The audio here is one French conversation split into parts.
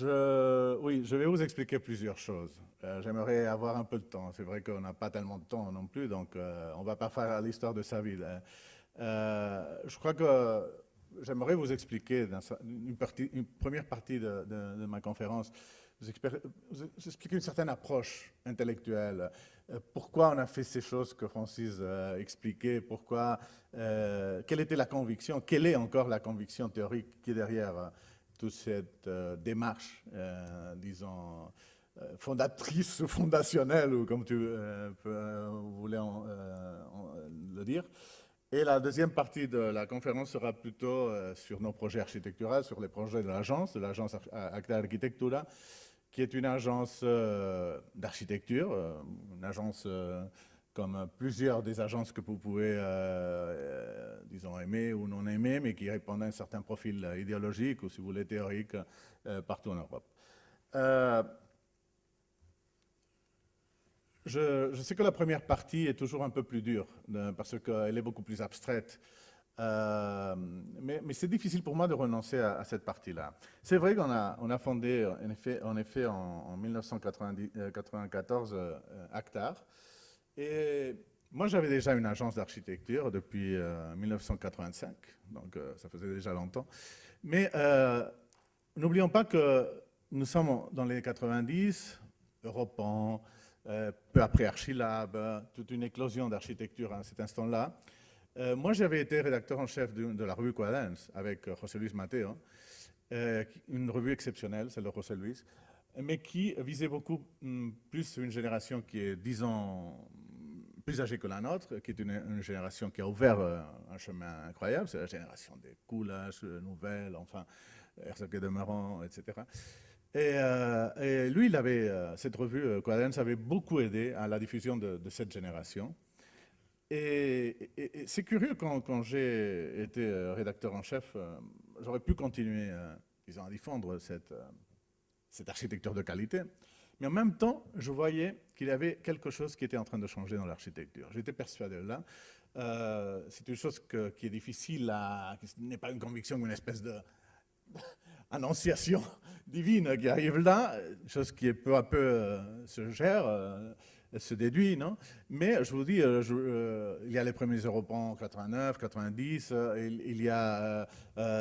Oui, je vais vous expliquer plusieurs choses. J'aimerais avoir un peu de temps. C'est vrai qu'on n'a pas tellement de temps non plus, donc on ne va pas faire l'histoire de sa vie, là. Je crois que j'aimerais vous expliquer dans une première partie de ma conférence, vous expliquer une certaine approche intellectuelle. Pourquoi on a fait ces choses que Francis a expliquées, quelle était la conviction, quelle est encore la conviction théorique qui est derrière toute cette démarche, disons, fondatrice ou fondationnelle, ou comme vous voulez le dire. Et la deuxième partie de la conférence sera plutôt sur nos projets architecturaux, sur les projets de l'agence Acta Arquitectura, qui est une agence d'architecture, une agence comme plusieurs des agences que vous pouvez, disons, aimer ou non aimer, mais qui répondent à un certain profil idéologique ou, si vous voulez, théorique partout en Europe. Je sais que la première partie est toujours un peu plus dure, parce qu'elle est beaucoup plus abstraite. Mais c'est difficile pour moi de renoncer à cette partie-là. C'est vrai qu'on a fondé, en effet en 1994, Actar. Et moi, j'avais déjà une agence d'architecture depuis 1985, donc ça faisait déjà longtemps. Mais n'oublions pas que nous sommes dans les 90, Europan, peu après Archilab, toute une éclosion d'architecture à cet instant-là. Moi, j'avais été rédacteur en chef de la revue Quadrants avec José Luis Mateo, une revue exceptionnelle, celle de José Luis, mais qui visait beaucoup plus une génération qui est, disons, plus âgée que la nôtre, qui est une génération qui a ouvert un chemin incroyable. C'est la génération des Coulages, Nouvelles, enfin, Herzog et de Meuron, etc. Et lui, cette revue, Quadrants, avait beaucoup aidé à la diffusion de cette génération. Et c'est curieux, quand j'ai été rédacteur en chef, j'aurais pu continuer, disons, à défendre cette architecture de qualité. Mais en même temps, je voyais qu'il y avait quelque chose qui était en train de changer dans l'architecture. J'étais persuadé de là. C'est une chose qui est difficile qui n'est pas une conviction, mais une espèce d'annonciation divine qui arrive là, chose qui peu à peu se gère, se déduit, non? Mais je vous dis, il y a les premiers Europans en 89, 90, il y a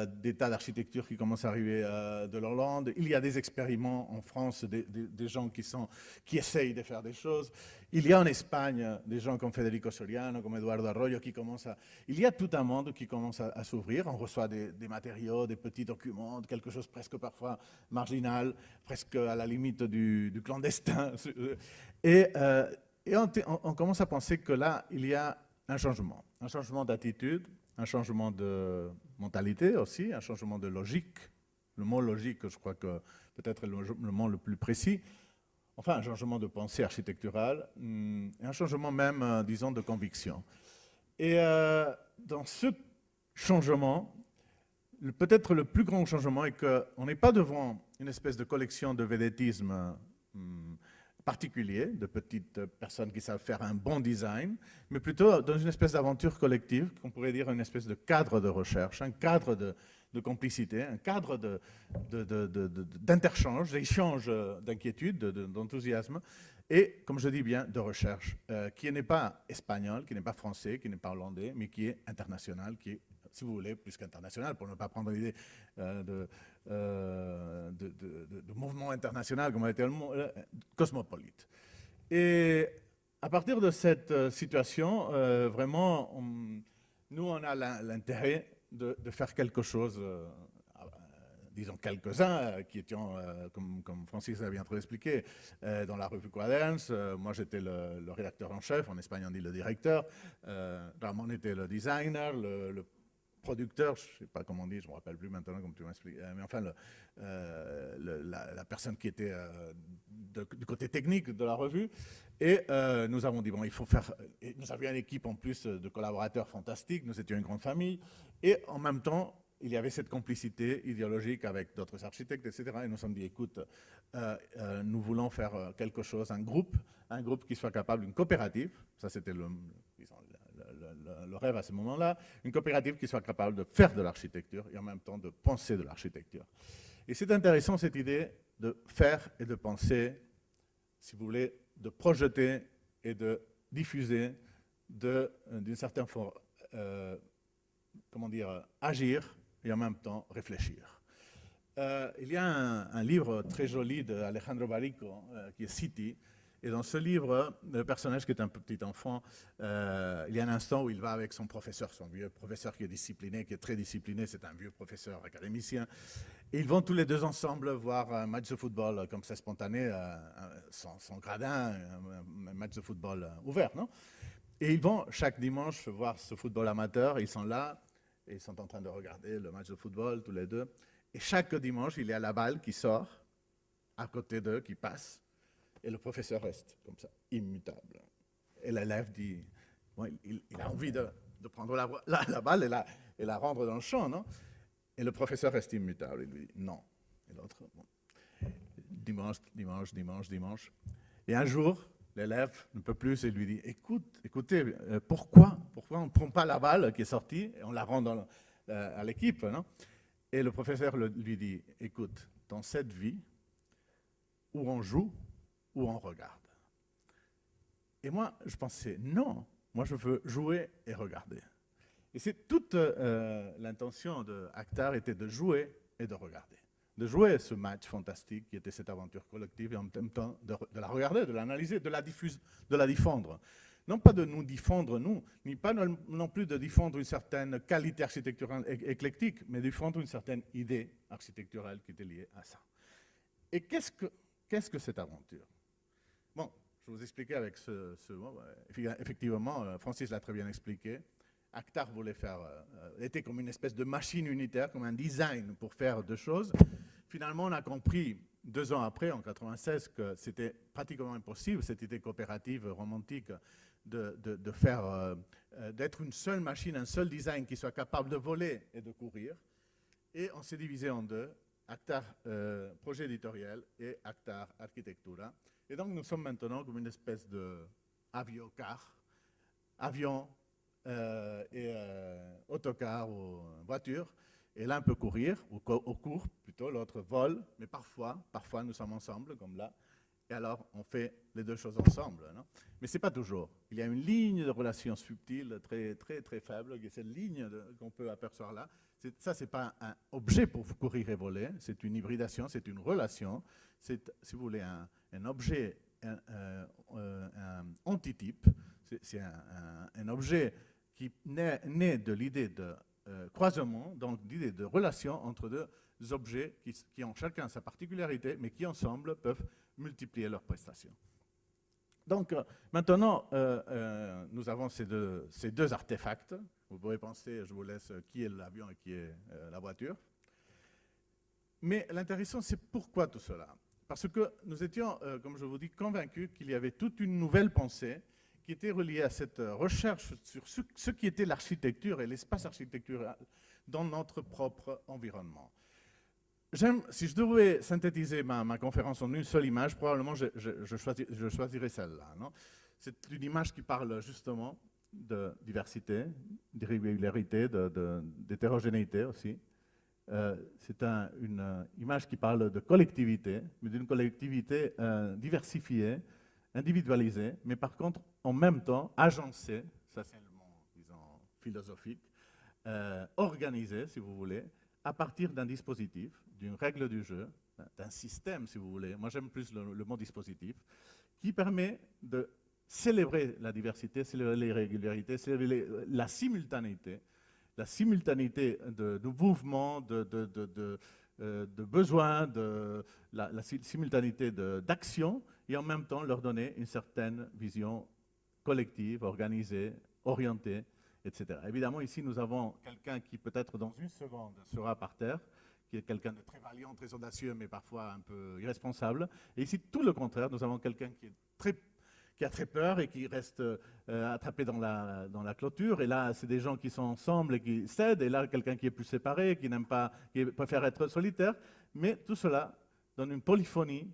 des tas d'architectures qui commencent à arriver de l'Hollande, il y a des expériments en France, des gens qui essayent de faire des choses, il y a en Espagne des gens comme Federico Soriano, comme Eduardo Arroyo qui commencent à... Il y a tout un monde qui commence à s'ouvrir, on reçoit des matériaux, des petits documents, quelque chose presque parfois marginal, presque à la limite du clandestin. Et on commence à penser que là, il y a un changement d'attitude, un changement de mentalité aussi, un changement de logique. Le mot logique, je crois que peut-être est le mot le plus précis. Enfin, un changement de pensée architecturale, et un changement même, disons, de conviction. Et dans ce changement, peut-être le plus grand changement est qu'on n'est pas devant une espèce de collection de védétisme particulier, de petites personnes qui savent faire un bon design, mais plutôt dans une espèce d'aventure collective, qu'on pourrait dire une espèce de cadre de recherche, un cadre de complicité, un cadre d'interchange, d'échange d'inquiétude, d'enthousiasme, et, comme je dis bien, de recherche, qui n'est pas espagnol, qui n'est pas français, qui n'est pas hollandais, mais qui est international, qui est, si vous voulez, plus qu'international, pour ne pas prendre l'idée de mouvement international, comme a été le mot, cosmopolite. Et à partir de cette situation, vraiment, nous, on a l'intérêt de faire quelque chose, disons quelques-uns qui étions, comme Francis a bien trop expliqué, dans la revue Quadrants. Moi, j'étais le rédacteur en chef, en Espagne on dit le directeur. Ramon était le designer, le producteur, je ne sais pas comment on dit, je ne me rappelle plus maintenant, comme tu m'as expliqué, mais enfin, la personne qui était du côté technique de la revue. Et nous avons dit, bon, il faut faire... Et nous avions une équipe en plus de collaborateurs fantastiques, nous étions une grande famille, et en même temps, il y avait cette complicité idéologique avec d'autres architectes, etc. Et nous nous sommes dit, écoute, nous voulons faire quelque chose, un groupe qui soit capable, une coopérative, ça c'était le rêve à ce moment-là, une coopérative qui soit capable de faire de l'architecture et en même temps de penser de l'architecture. Et c'est intéressant cette idée de faire et de penser, si vous voulez, de projeter et de diffuser, d'une certaine forme, comment dire, agir et en même temps réfléchir. Il y a un livre très joli d'Alejandro Barrico qui est City. Et dans ce livre, le personnage qui est un petit enfant, il y a un instant où il va avec son professeur, son vieux professeur qui est discipliné, qui est très discipliné, c'est un vieux professeur académicien. Et ils vont tous les deux ensemble voir un match de football comme ça spontané, sans gradin, un match de football ouvert, non? Et ils vont chaque dimanche voir ce football amateur, ils sont là, et ils sont en train de regarder le match de football tous les deux. Et chaque dimanche, il y a la balle qui sort à côté d'eux, qui passe, et le professeur reste comme ça, immutable. Et l'élève dit, bon, il a envie de prendre la balle et la rendre dans le champ, non? Et le professeur reste immutable. Il lui dit non. Et l'autre, bon. Dimanche. Et un jour, l'élève ne peut plus et lui dit, écoutez, pourquoi on ne prend pas la balle qui est sortie et on la rend à l'équipe, non? Et le professeur lui dit, écoute, dans cette vie, où on joue, où on regarde. Et moi, je pensais, non, moi je veux jouer et regarder. Et c'est toute l'intention de Akhtar était de jouer et de regarder. De jouer ce match fantastique qui était cette aventure collective et en même temps de la regarder, de l'analyser, de la diffondre. Non pas de nous diffondre, nous, ni pas non plus de diffondre une certaine qualité architecturale éclectique, mais de diffondre une certaine idée architecturale qui était liée à ça. Et qu'est-ce que cette aventure? Bon, je vous expliquais avec ce mot. Effectivement, Francis l'a très bien expliqué. Akhtar voulait était comme une espèce de machine unitaire, comme un design pour faire deux choses. Finalement, on a compris 2 ans après, en 1996, que c'était pratiquement impossible, cette idée coopérative, romantique, d'être une seule machine, un seul design qui soit capable de voler et de courir. Et on s'est divisé en deux, Akhtar projet éditorial et Akhtar architectura. Et donc nous sommes maintenant comme une espèce d'avion-car, avion et autocar ou voiture. Et l'un peut courir, ou court plutôt, l'autre vole, mais parfois nous sommes ensemble, comme là, et alors on fait les deux choses ensemble. Non? Mais ce n'est pas toujours. Il y a une ligne de relation subtile, très, très, très faible, et cette ligne qu'on peut apercevoir là, ça, ce n'est pas un objet pour courir et voler, c'est une hybridation, c'est une relation, c'est, si vous voulez, un objet, un antitype, c'est un objet qui naît de l'idée de croisement, donc l'idée de relation entre deux objets qui ont chacun sa particularité, mais qui ensemble peuvent multiplier leurs prestations. Donc maintenant, nous avons ces deux artefacts. Vous pouvez penser, je vous laisse, qui est l'avion et qui est la voiture. Mais l'intéressant, c'est pourquoi tout cela? Parce que nous étions, comme je vous dis, convaincus qu'il y avait toute une nouvelle pensée qui était reliée à cette recherche sur ce qui était l'architecture et l'espace architectural dans notre propre environnement. Si je devais synthétiser ma conférence en une seule image, probablement je choisirais celle-là. C'est une image qui parle justement de diversité, d'irrégularité, d'hétérogénéité aussi. C'est une image qui parle de collectivité, mais d'une collectivité diversifiée, individualisée, mais par contre, en même temps, agencée, ça c'est le mot, disons, philosophique, organisée, si vous voulez, à partir d'un dispositif, d'une règle du jeu, d'un système, si vous voulez, moi j'aime plus le mot dispositif, qui permet de célébrer la diversité, célébrer les régularités, célébrer la simultanéité de mouvements, de besoins, la simultanéité d'actions, et en même temps leur donner une certaine vision collective, organisée, orientée, etc. Évidemment, ici, nous avons quelqu'un qui, peut-être dans une seconde, sera par terre, qui est quelqu'un de très valiant, très audacieux, mais parfois un peu irresponsable. Et ici, tout le contraire, nous avons quelqu'un qui a très peur et qui reste attrapé dans la clôture. Et là, c'est des gens qui sont ensemble et qui cèdent. Et là, quelqu'un qui est plus séparé, qui n'aime pas, qui préfère être solitaire. Mais tout cela donne une polyphonie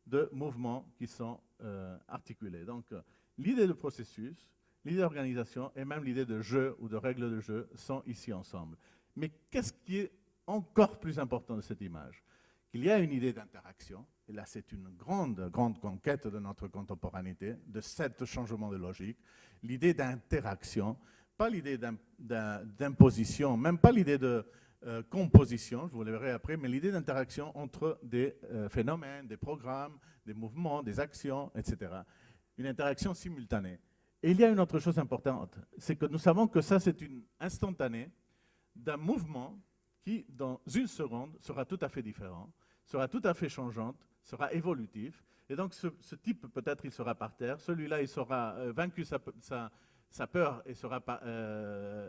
de mouvements qui sont articulés. Donc, l'idée de processus, l'idée d'organisation et même l'idée de jeu ou de règles de jeu sont ici ensemble. Mais qu'est-ce qui est encore plus important de cette image, qu'il y a une idée d'interaction, et là c'est une grande, grande conquête de notre contemporanéité, de cet changement de logique, l'idée d'interaction, pas l'idée d'imposition, même pas l'idée de composition, je vous le verrai après, mais l'idée d'interaction entre des phénomènes, des programmes, des mouvements, des actions, etc. Une interaction simultanée. Et il y a une autre chose importante, c'est que nous savons que ça c'est une instantanée d'un mouvement qui, dans une seconde, sera tout à fait différent, sera tout à fait changeante, sera évolutif. Et donc, ce type, peut-être, il sera par terre. Celui-là, il sera vaincu sa peur et sera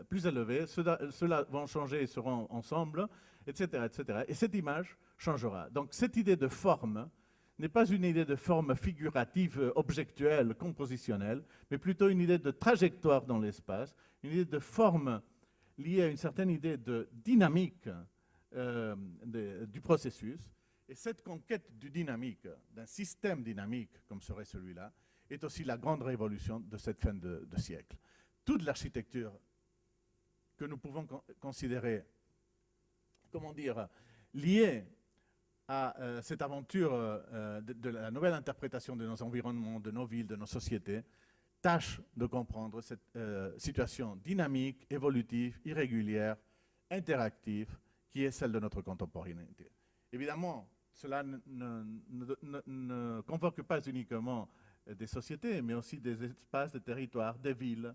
plus élevé. Ceux-là vont changer et seront ensemble, etc., etc. Et cette image changera. Donc, cette idée de forme n'est pas une idée de forme figurative, objectuelle, compositionnelle, mais plutôt une idée de trajectoire dans l'espace, une idée de forme liée à une certaine idée de dynamique du processus. Et cette conquête du dynamique, d'un système dynamique comme serait celui-là, est aussi la grande révolution de cette fin de siècle. Toute l'architecture que nous pouvons considérer, comment dire, liée à cette aventure de la nouvelle interprétation de nos environnements, de nos villes, de nos sociétés, tâche de comprendre cette situation dynamique, évolutive, irrégulière, interactive, qui est celle de notre contemporanéité. Évidemment, cela ne convoque pas uniquement des sociétés, mais aussi des espaces, des territoires, des villes,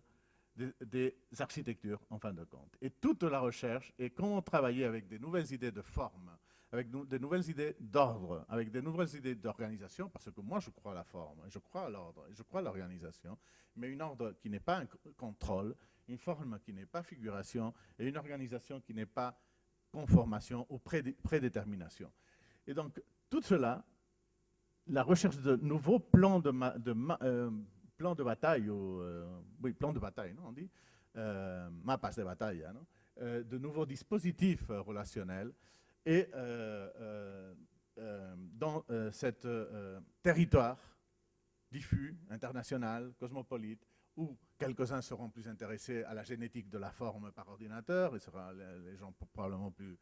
des architectures, en fin de compte. Et toute la recherche est comment travailler avec des nouvelles idées de forme, avec de nouvelles idées d'ordre, avec de nouvelles idées d'organisation, parce que moi je crois à la forme, je crois à l'ordre, je crois à l'organisation, mais une ordre qui n'est pas un contrôle, une forme qui n'est pas figuration, et une organisation qui n'est pas conformation ou prédétermination. Et donc, tout cela, la recherche de nouveaux plans plans de bataille, oui, plans de bataille, non, on dit, mapas de bataille, non, de nouveaux dispositifs relationnels, et dans cet territoire diffus, international, cosmopolite, où quelques-uns seront plus intéressés à la génétique de la forme par ordinateur, et les gens probablement plus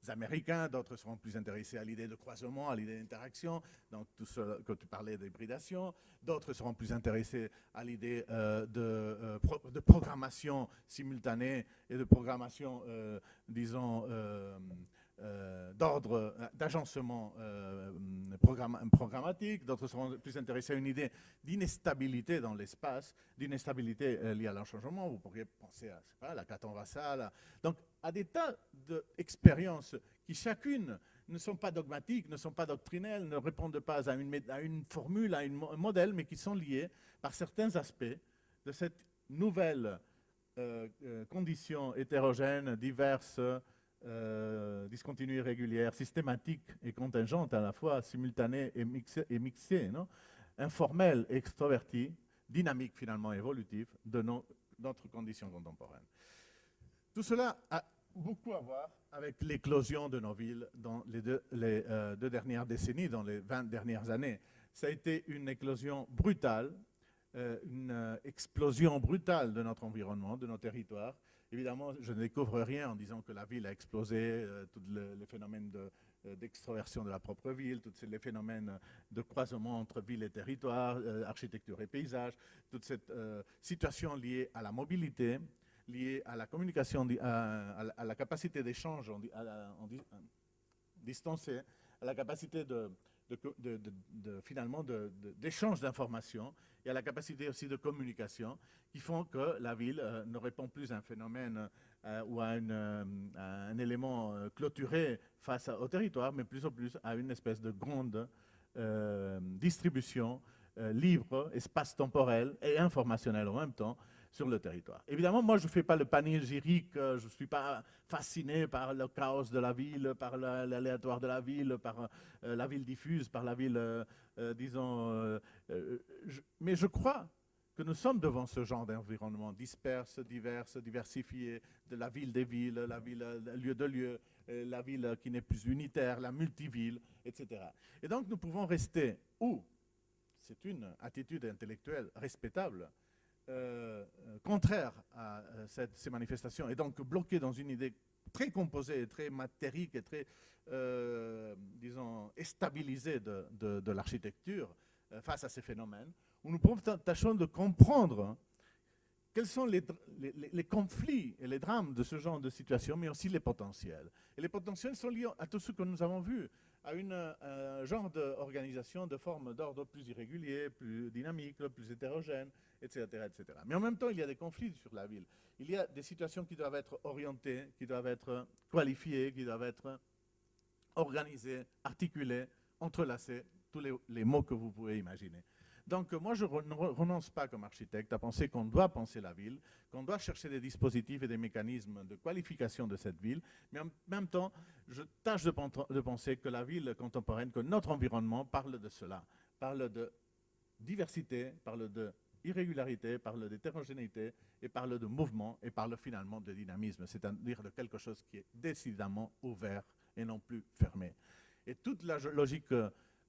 américains, d'autres seront plus intéressés à l'idée de croisement, à l'idée d'interaction, donc tout ce que tu parlais d'hybridation, d'autres seront plus intéressés à l'idée de programmation simultanée et de programmation, disons, d'ordre, d'agencement programmatique, d'autres seront plus intéressés à une idée d'instabilité dans l'espace, d'instabilité liée à l'enchangement. Vous pourriez penser à, je sais pas, la Caton Vassal. Donc, à des tas d'expériences qui chacune ne sont pas dogmatiques, ne sont pas doctrinelles, ne répondent pas à une formule, à un modèle, mais qui sont liées par certains aspects de cette nouvelle condition hétérogène, diverse, discontinue, irrégulière, systématique et contingente à la fois, simultanée et mixée, non, informelle et extrovertie, dynamique finalement évolutive de notre condition contemporaine. Tout cela a beaucoup à voir avec l'éclosion de nos villes dans les deux dernières décennies, dans les 20 dernières années. Ça a été une éclosion brutale, une explosion brutale de notre environnement, de nos territoires. Évidemment, je ne découvre rien en disant que la ville a explosé, tous les phénomènes d'extroversion de la propre ville, tous les phénomènes de croisement entre ville et territoire, architecture et paysage, toute cette situation liée à la mobilité, liée à la communication, à la capacité d'échange distancé, à la capacité finalement d'échange d'informations et à la capacité aussi de communication qui font que la ville ne répond plus à un phénomène ou à un élément clôturé face au territoire, mais plus en plus à une espèce de grande distribution libre, espace temporel et informationnel en même temps sur le territoire. Évidemment, moi, je ne fais pas le panégyrique, je ne suis pas fasciné par le chaos de la ville, par l'aléatoire de la ville, par la ville diffuse, par la ville, disons... mais je crois que nous sommes devant ce genre d'environnement disperse, diverse, diversifié, de la ville des villes, la ville lieu de lieu, la ville qui n'est plus unitaire, la multiville, etc. Et donc, nous pouvons rester où c'est une attitude intellectuelle respectable, contraire à ces manifestations, et donc bloqué dans une idée très composée, très matérique et très, disons, stabilisée de l'architecture face à ces phénomènes, où nous tâchons de comprendre quels sont les conflits et les drames de ce genre de situation, mais aussi les potentiels. Et les potentiels sont liés à tout ce que nous avons vu, à un genre d'organisation de forme d'ordre plus irrégulier, plus dynamique, plus hétérogène, etc., etc. Mais en même temps, il y a des conflits sur la ville. Il y a des situations qui doivent être orientées, qui doivent être qualifiées, qui doivent être organisées, articulées, entrelacées, tous les mots que vous pouvez imaginer. Donc moi, je ne renonce pas comme architecte à penser qu'on doit penser la ville, qu'on doit chercher des dispositifs et des mécanismes de qualification de cette ville, mais en même temps, je tâche de penser que la ville contemporaine, que notre environnement parle de cela, parle de diversité, parle de irrégularité, parle d'hétérogénéité, et parle de mouvement, et parle finalement de dynamisme, c'est-à-dire de quelque chose qui est décidément ouvert et non plus fermé. Et toute la logique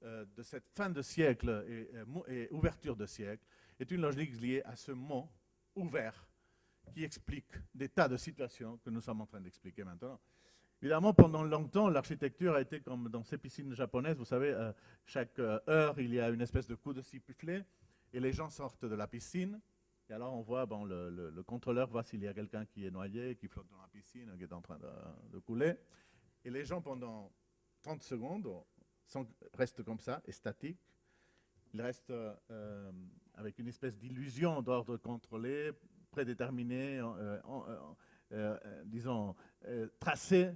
de cette fin de siècle et ouverture de siècle est une logique liée à ce mot ouvert qui explique des tas de situations que nous sommes en train d'expliquer maintenant. Évidemment, pendant longtemps, l'architecture a été comme dans ces piscines japonaises, vous savez, chaque heure, il y a une espèce de coup de sifflet et les gens sortent de la piscine. Et alors on voit, bon, le contrôleur voit s'il y a quelqu'un qui est noyé, qui flotte dans la piscine, qui est en train de couler. Et les gens, pendant 30 secondes, restent comme ça, et statiques. Ils restent avec une espèce d'illusion d'ordre contrôlé, prédéterminé, disons, tracé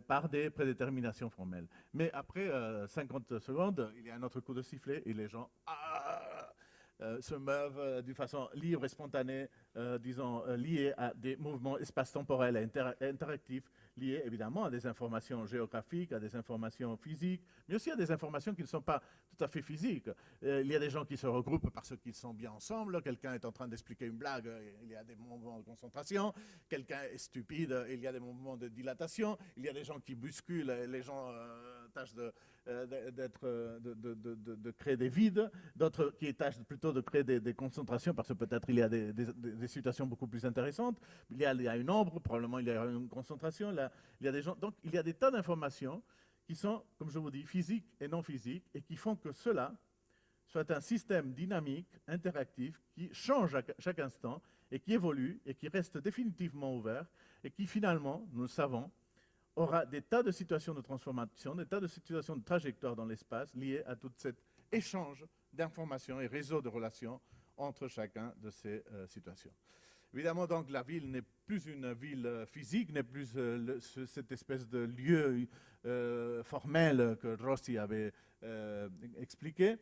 par des prédéterminations formelles. Mais après 50 secondes, il y a un autre coup de sifflet et les gens se meuvent d'une façon libre et spontanée, disons, liée à des mouvements espace-temporels interactifs, liés évidemment à des informations géographiques, à des informations physiques, mais aussi à des informations qui ne sont pas tout à fait physiques. Il y a des gens qui se regroupent parce qu'ils sont bien ensemble, quelqu'un est en train d'expliquer une blague, il y a des mouvements de concentration, quelqu'un est stupide, il y a des mouvements de dilatation, il y a des gens qui bousculent, les gens tâchent de créer des vides, d'autres qui tâchent plutôt de créer des concentrations, parce que peut-être il y a des situations beaucoup plus intéressantes. Il y a une ombre, probablement il y a une concentration, là, il y a des gens. Donc il y a des tas d'informations qui sont, comme je vous dis, physiques et non physiques, et qui font que cela soit un système dynamique, interactif, qui change à chaque instant, et qui évolue, et qui reste définitivement ouvert, et qui finalement, nous le savons, aura des tas de situations de transformation, des tas de situations de trajectoire dans l'espace liées à tout cet échange d'informations et réseaux de relations entre chacun de ces situations. Évidemment, donc, la ville n'est plus une ville physique, n'est plus cette espèce de lieu formel que Rossi avait expliqué.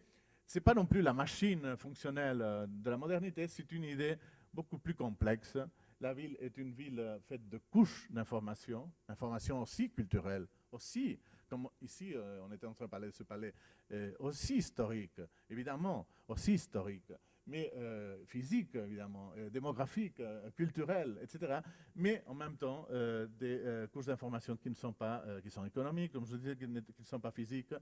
Ce n'est pas non plus la machine fonctionnelle de la modernité, c'est une idée beaucoup plus complexe. La ville est une ville faite de couches d'informations, informations aussi culturelles, aussi, comme ici on était en train de parler de ce palais, aussi historique, évidemment, aussi historique, mais physique, évidemment, démographique, culturel, etc. Mais en même temps, des couches d'informations qui ne sont pas, qui sont économiques, comme je disais, qui ne sont pas physiques,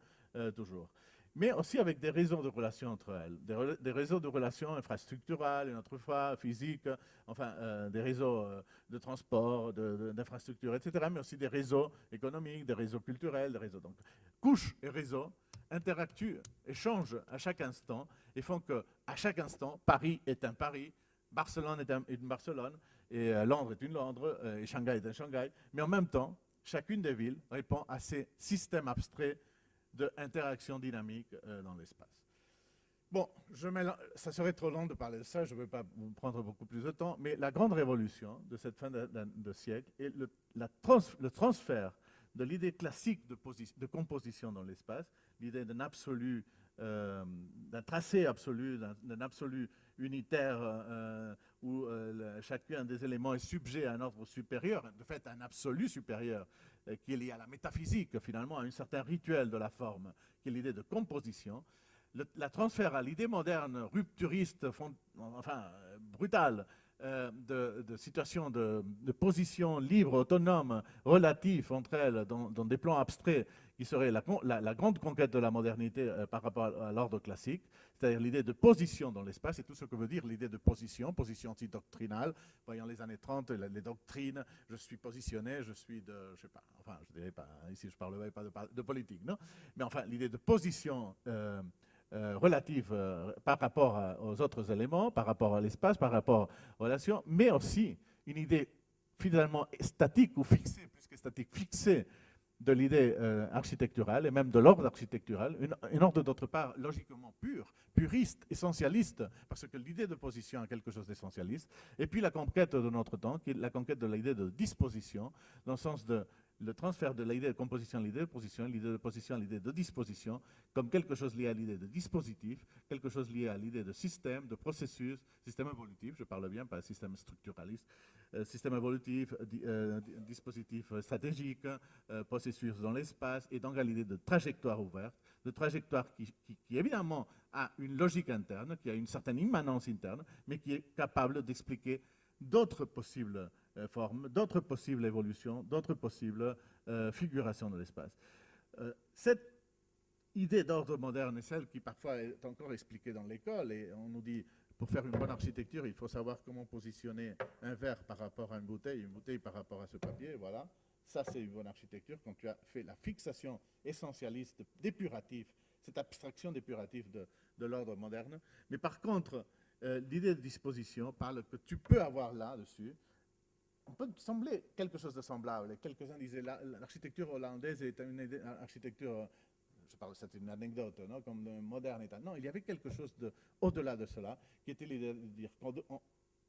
toujours. Mais aussi avec des réseaux de relations entre elles, des réseaux de relations infrastructurales, une autre fois physiques, enfin des réseaux de transport, d'infrastructures, etc., mais aussi des réseaux économiques, des réseaux culturels, des réseaux. Donc, couches et réseaux interactuent, échangent à chaque instant et font qu'à chaque instant, Paris est un Paris, Barcelone est une Barcelone, et Londres est une Londres, et Shanghai est un Shanghai, mais en même temps, chacune des villes répond à ces systèmes abstraits d'interaction dynamique dans l'espace. Bon, ça serait trop long de parler de ça, je ne vais pas vous prendre beaucoup plus de temps, mais la grande révolution de cette fin de siècle est le transfert de l'idée classique de composition dans l'espace, l'idée d'un absolu, d'un tracé absolu, d'un absolu unitaire où chacun des éléments est sujet à un ordre supérieur, de fait un absolu supérieur, qui est lié à la métaphysique, finalement, à un certain rituel de la forme, qui est l'idée de composition. La transfert à l'idée moderne, rupturiste, brutale, de situations de positions libres, autonomes, relatives entre elles, dans des plans abstraits, qui serait la grande conquête de la modernité par rapport à l'ordre classique, c'est-à-dire l'idée de position dans l'espace, et tout ce que veut dire l'idée de position, position antidoctrinale. Voyons les années 30, les doctrines, je suis positionné, je suis de, je sais pas, enfin, je dirais pas, ici je ne parlerai pas de politique, non? Mais enfin, l'idée de position relative par rapport aux autres éléments, par rapport à l'espace, par rapport aux relations, mais aussi une idée finalement statique ou fixée, plus que statique, fixée de l'idée architecturale et même de l'ordre architectural, une ordre d'autre part logiquement pur, puriste, essentialiste, parce que l'idée de position est quelque chose d'essentialiste, et puis la conquête de notre temps, qui est la conquête de l'idée de disposition, dans le sens de le transfert de l'idée de composition à l'idée de position, l'idée de position à l'idée de disposition, comme quelque chose lié à l'idée de dispositif, quelque chose lié à l'idée de système, de processus, système évolutif, je parle bien, pas système structuraliste, système évolutif, dispositif stratégique, processus dans l'espace, et donc à l'idée de trajectoire ouverte, de trajectoire qui évidemment a une logique interne, qui a une certaine immanence interne, mais qui est capable d'expliquer d'autres possibles formes, d'autres possibles évolutions, d'autres possibles figurations de l'espace. Cette idée d'ordre moderne est celle qui parfois est encore expliquée dans l'école, et on nous dit, pour faire une bonne architecture, il faut savoir comment positionner un verre par rapport à une bouteille par rapport à ce papier, voilà. Ça, c'est une bonne architecture, quand tu as fait la fixation essentialiste, dépurative, cette abstraction dépurative de l'ordre moderne. Mais par contre, l'idée de disposition parle que tu peux avoir là-dessus, on peut sembler quelque chose de semblable. Quelques-uns disaient l'architecture hollandaise est une architecture, je parle, c'est une anecdote, non, comme le moderne État. Non, il y avait quelque chose au-delà de cela, qui était l'idée de dire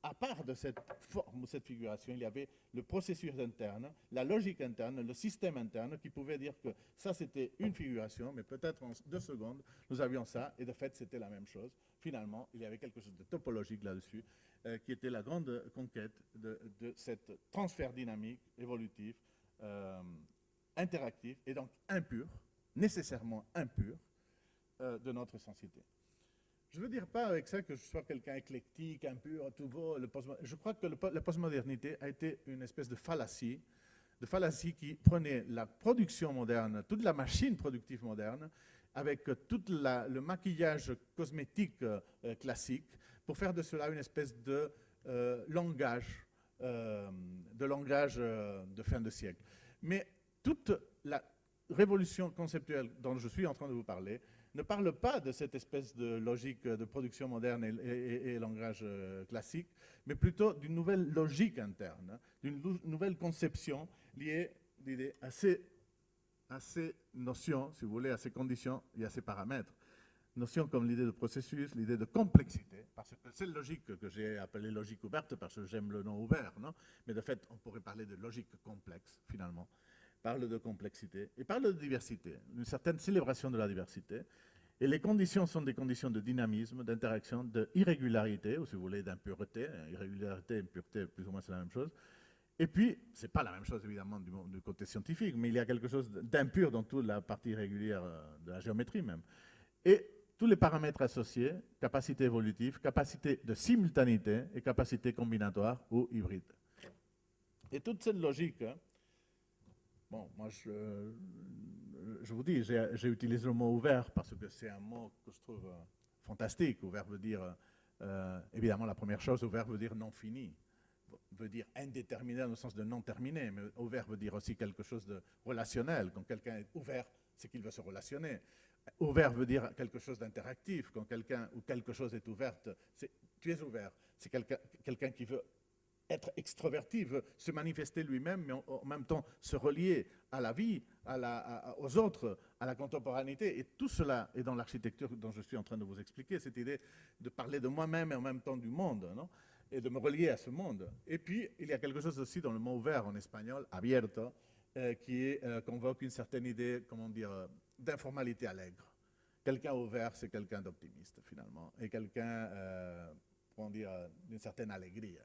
à part de cette forme, cette figuration, il y avait le processus interne, la logique interne, le système interne, qui pouvait dire que ça c'était une figuration, mais peut-être en 2 secondes, nous avions ça, et de fait c'était la même chose. Finalement, il y avait quelque chose de topologique là-dessus, qui était la grande conquête de cet transfert dynamique, évolutif, interactif, et donc impur, nécessairement impur, de notre société. Je ne veux dire pas avec ça que je sois quelqu'un éclectique, impur, tout va. Je crois que la postmodernité a été une espèce de fallacie qui prenait la production moderne, toute la machine productive moderne, avec tout le maquillage cosmétique classique, pour faire de cela une espèce de langage, de fin de siècle. Mais toute la révolution conceptuelle dont je suis en train de vous parler ne parle pas de cette espèce de logique de production moderne et langage classique, mais plutôt d'une nouvelle logique interne, d'une nouvelle conception liée à ces notions, si vous voulez, à ces conditions et à ces paramètres. Notions comme l'idée de processus, l'idée de complexité, parce que c'est logique que j'ai appelée logique ouverte, parce que j'aime le nom ouvert, non? Mais de fait, on pourrait parler de logique complexe, finalement. Parle de complexité et parle de diversité, une certaine célébration de la diversité. Et les conditions sont des conditions de dynamisme, d'interaction, d'irrégularité, ou si vous voulez, d'impureté. Irrégularité et impureté, plus ou moins, c'est la même chose. Et puis, ce n'est pas la même chose, évidemment, du côté scientifique, mais il y a quelque chose d'impur dans toute la partie régulière de la géométrie même. Et tous les paramètres associés, capacité évolutive, capacité de simultanéité et capacité combinatoire ou hybride. Et toute cette logique, bon, moi, je vous dis, j'ai utilisé le mot ouvert parce que c'est un mot que je trouve fantastique. Ouvert veut dire, évidemment, la première chose, ouvert veut dire non fini, veut dire indéterminé dans le sens de non terminé, mais ouvert veut dire aussi quelque chose de relationnel. Quand quelqu'un est ouvert, c'est qu'il veut se relationner. Ouvert veut dire quelque chose d'interactif. Quand quelqu'un ou quelque chose est ouverte, tu es ouvert. C'est quelqu'un qui veut être extroverti, veut se manifester lui-même, mais en même temps se relier à la vie, aux autres, à la contemporanéité. Et tout cela est dans l'architecture dont je suis en train de vous expliquer, cette idée de parler de moi-même et en même temps du monde, non? Et de me relier à ce monde. Et puis, il y a quelque chose aussi dans le mot ouvert en espagnol, abierto, qui convoque une certaine idée, comment dire, d'informalité allègre. Quelqu'un ouvert, c'est quelqu'un d'optimiste, finalement, et quelqu'un, comment dire, d'une certaine allégria.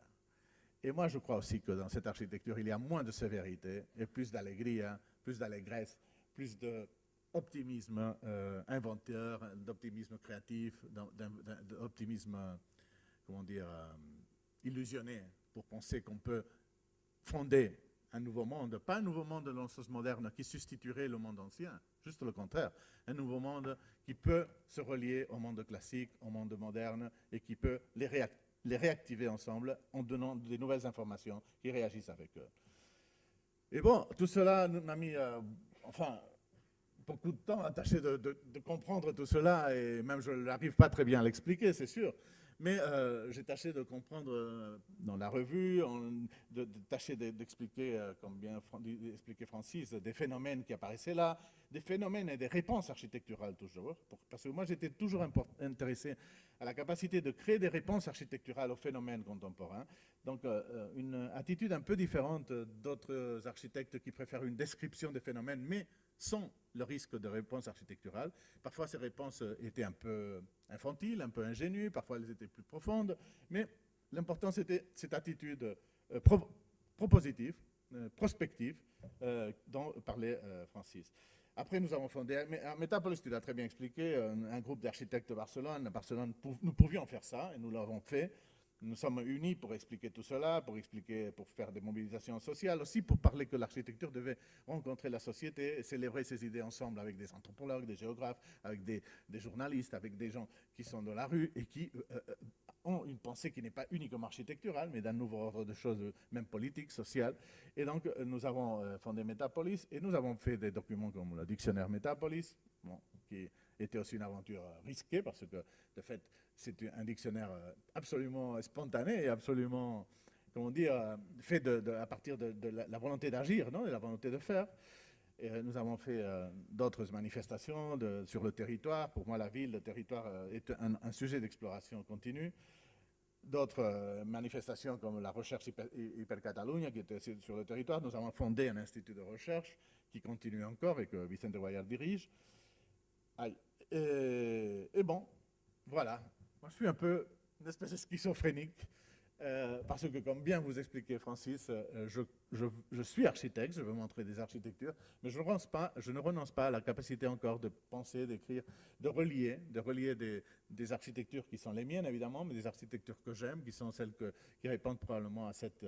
Et moi, je crois aussi que dans cette architecture, il y a moins de sévérité et plus d'allégria, plus d'allégresse, plus d'optimisme inventeur, d'optimisme créatif, d'optimisme, comment dire, illusionnés pour penser qu'on peut fonder un nouveau monde, pas un nouveau monde dans le sens moderne qui substituerait le monde ancien, juste le contraire, un nouveau monde qui peut se relier au monde classique, au monde moderne, et qui peut les réactiver ensemble en donnant de nouvelles informations qui réagissent avec eux. Et bon, tout cela m'a mis, beaucoup de temps à tâcher de comprendre tout cela, et même je n'arrive pas très bien à l'expliquer, c'est sûr. Mais j'ai tâché de comprendre dans la revue, de tâcher d'expliquer, comme bien expliqué Francis, des phénomènes qui apparaissaient là, des phénomènes et des réponses architecturales toujours, parce que moi j'étais toujours intéressé à la capacité de créer des réponses architecturales aux phénomènes contemporains. Donc une attitude un peu différente d'autres architectes qui préfèrent une description des phénomènes, mais sans le risque de réponse architecturale. Parfois, ces réponses étaient un peu infantiles, un peu ingénues, parfois elles étaient plus profondes, mais l'important c'était cette attitude propositive, prospective, dont parlait Francis. Après, nous avons fondé, Metapolis, tu l'as très bien expliqué, un groupe d'architectes de Barcelone. À Barcelone, nous pouvions faire ça, et nous l'avons fait. Nous sommes unis pour expliquer tout cela, pour faire des mobilisations sociales, aussi pour parler que l'architecture devait rencontrer la société et célébrer ses idées ensemble avec des anthropologues, des géographes, avec des journalistes, avec des gens qui sont dans la rue et qui ont une pensée qui n'est pas uniquement architecturale, mais d'un nouveau ordre de choses, même politique, social. Et donc, nous avons fondé Metapolis et nous avons fait des documents comme le dictionnaire Metapolis, bon, qui était aussi une aventure risquée parce que, de fait, c'est un dictionnaire absolument spontané et absolument, comment dire, fait à partir de la volonté d'agir, non, et la volonté de faire. Et nous avons fait d'autres manifestations sur le territoire. Pour moi, la ville, le territoire est un sujet d'exploration continue. D'autres manifestations comme la recherche Hyper Catalunya qui était sur le territoire. Nous avons fondé un institut de recherche qui continue encore et que Vicente Guayar dirige. Et bon, voilà. Moi, je suis un peu une espèce de schizophrénique parce que, comme bien vous expliquez, Francis, je suis architecte, je veux montrer des architectures, mais je ne renonce pas à la capacité encore de penser, d'écrire, de relier des architectures qui sont les miennes, évidemment, mais des architectures que j'aime, qui sont celles qui répondent probablement à cette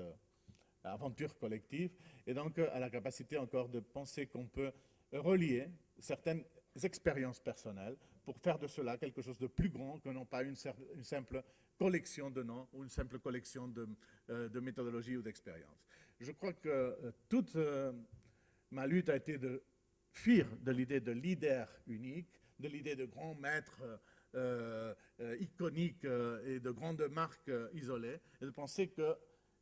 aventure collective, et donc à la capacité encore de penser qu'on peut relier certaines expériences personnelles pour faire de cela quelque chose de plus grand que non pas une simple collection de noms ou une simple collection de méthodologies ou d'expériences. Je crois que toute ma lutte a été de fuir de l'idée de leader unique, de l'idée de grand maître iconique et de grandes marques isolées, et de penser que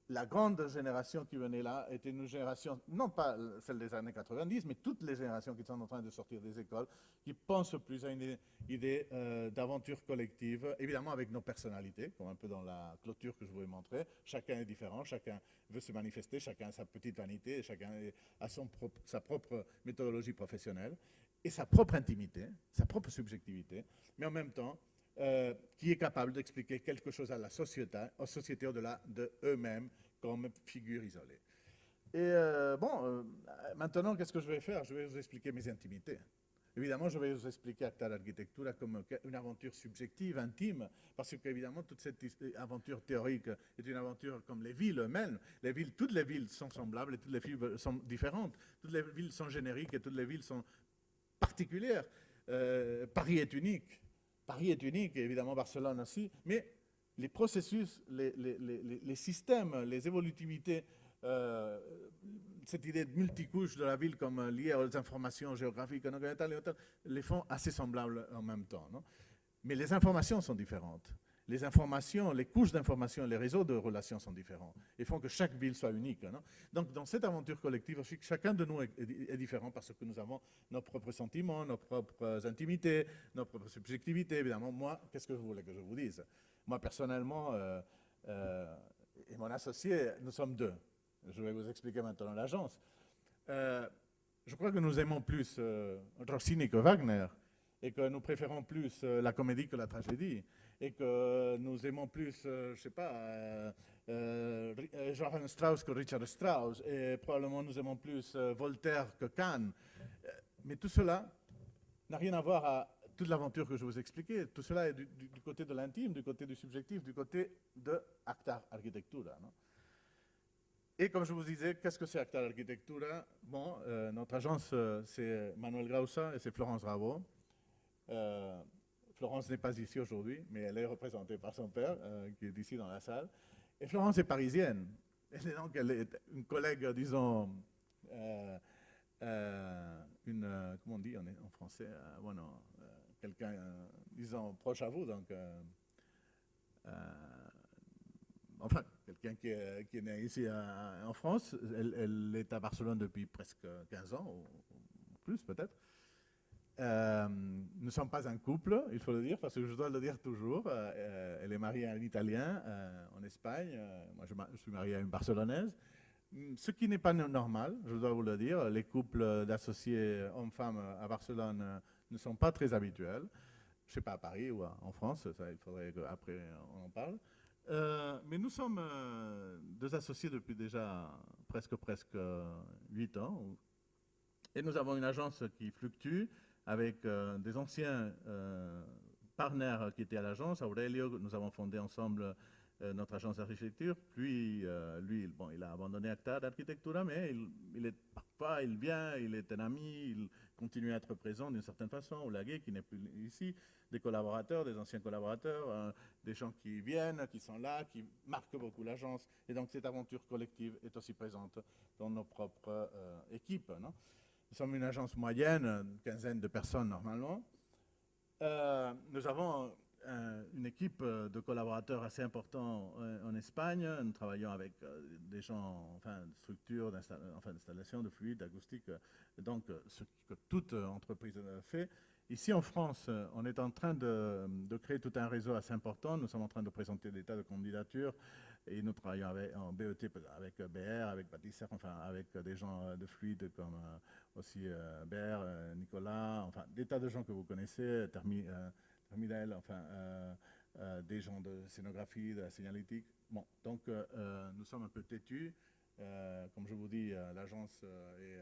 la grande génération qui venait là était une génération, non pas celle des années 90, mais toutes les générations qui sont en train de sortir des écoles, qui pensent plus à une idée d'aventure collective, évidemment avec nos personnalités, comme un peu dans la clôture que je vous ai montré. Chacun est différent, chacun veut se manifester, chacun a sa petite vanité, chacun a sa propre méthodologie professionnelle et sa propre intimité, sa propre subjectivité, mais en même temps, qui est capable d'expliquer quelque chose à la société au-delà d'eux-mêmes comme figures isolées. Et maintenant, qu'est-ce que je vais faire? Je vais vous expliquer mes intimités. Évidemment, je vais vous expliquer Acta d'Architectura comme une aventure subjective, intime, parce qu'évidemment, toute cette aventure théorique est une aventure comme les villes eux-mêmes. Toutes les villes sont semblables et toutes les villes sont différentes. Toutes les villes sont génériques et toutes les villes sont particulières. Paris est unique. Paris est unique, et évidemment Barcelone aussi, mais les processus, les systèmes, les évolutivités, cette idée de multicouche de la ville comme liée aux informations géographiques, les font assez semblables en même temps. Non? Mais les informations sont différentes. Les informations, les couches d'informations, les réseaux de relations sont différents et font que chaque ville soit unique. Non? Donc, dans cette aventure collective, chacun de nous est différent parce que nous avons nos propres sentiments, nos propres intimités, nos propres subjectivités. Évidemment, moi, qu'est-ce que vous voulez que je vous dise? Moi, personnellement, et mon associé, nous sommes deux. Je vais vous expliquer maintenant l'agence. Je crois que nous aimons plus Rossini que Wagner et que nous préférons plus la comédie que la tragédie et que nous aimons plus, je ne sais pas, Johann Strauss que Richard Strauss et probablement nous aimons plus Voltaire que Kant. Mais tout cela n'a rien à voir toute l'aventure que je vous expliquais, tout cela est du côté de l'intime, du côté du subjectif, du côté de Actar Arquitectura, non? Et comme je vous disais, qu'est-ce que c'est Actar Arquitectura? Bon, notre agence, c'est Manuel Grausa et c'est Florence Ravo. Florence n'est pas ici aujourd'hui, mais elle est représentée par son père, qui est ici dans la salle. Et Florence est parisienne. Elle est une collègue, disons, comment on dit en français, quelqu'un, disons, proche à vous, donc, enfin, quelqu'un qui est né ici en France. Elle est à Barcelone depuis presque 15 ans, ou plus peut-être. Nous ne sommes pas un couple, il faut le dire, parce que je dois le dire toujours. Elle est mariée à un Italien en Espagne. Moi, je suis marié à une Barcelonaise. Ce qui n'est pas normal, je dois vous le dire. Les couples d'associés hommes-femmes à Barcelone ne sont pas très habituels. Je ne sais pas à Paris ou en France, ça, il faudrait qu'après on en parle. Mais nous sommes deux associés depuis déjà presque 8 ans. Et nous avons une agence qui fluctue avec des anciens partenaires qui étaient à l'agence. Aurelio, nous avons fondé ensemble notre agence d'architecture. Puis, lui, bon, il a abandonné Actar d'Architectura, mais parfois, il vient, il est un ami, il continue à être présent d'une certaine façon. Oulagué, qui n'est plus ici, des collaborateurs, des anciens collaborateurs, des gens qui viennent, qui sont là, qui marquent beaucoup l'agence. Et donc, cette aventure collective est aussi présente dans nos propres équipes, non? Nous sommes une agence moyenne, une quinzaine de personnes normalement. Nous avons une équipe de collaborateurs assez importants en Espagne. Nous travaillons avec des gens, enfin, de structures, d'installation, de fluides, d'acoustique, donc ce que toute entreprise fait. Ici en France, on est en train de créer tout un réseau assez important. Nous sommes en train de présenter des tas de candidatures et nous travaillons en BET avec BR, avec Baptiste, enfin avec des gens de fluide comme aussi BR, Nicolas, enfin des tas de gens que vous connaissez, Thermidel, enfin des gens de scénographie, de la signalétique. Bon, donc nous sommes un peu têtus. Comme je vous dis, l'agence est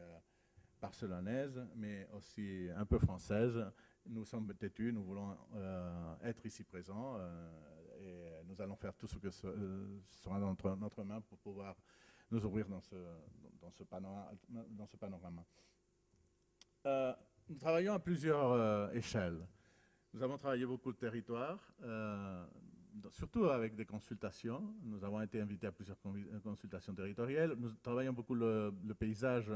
barcelonaise, mais aussi un peu française. Nous sommes têtus, nous voulons être ici présents et nous allons faire tout ce que sera dans notre main pour pouvoir nous ouvrir dans ce panorama. Nous travaillons à plusieurs échelles. Nous avons travaillé beaucoup de territoires, surtout avec des consultations. Nous avons été invités à plusieurs consultations territoriales. Nous travaillons beaucoup le paysage,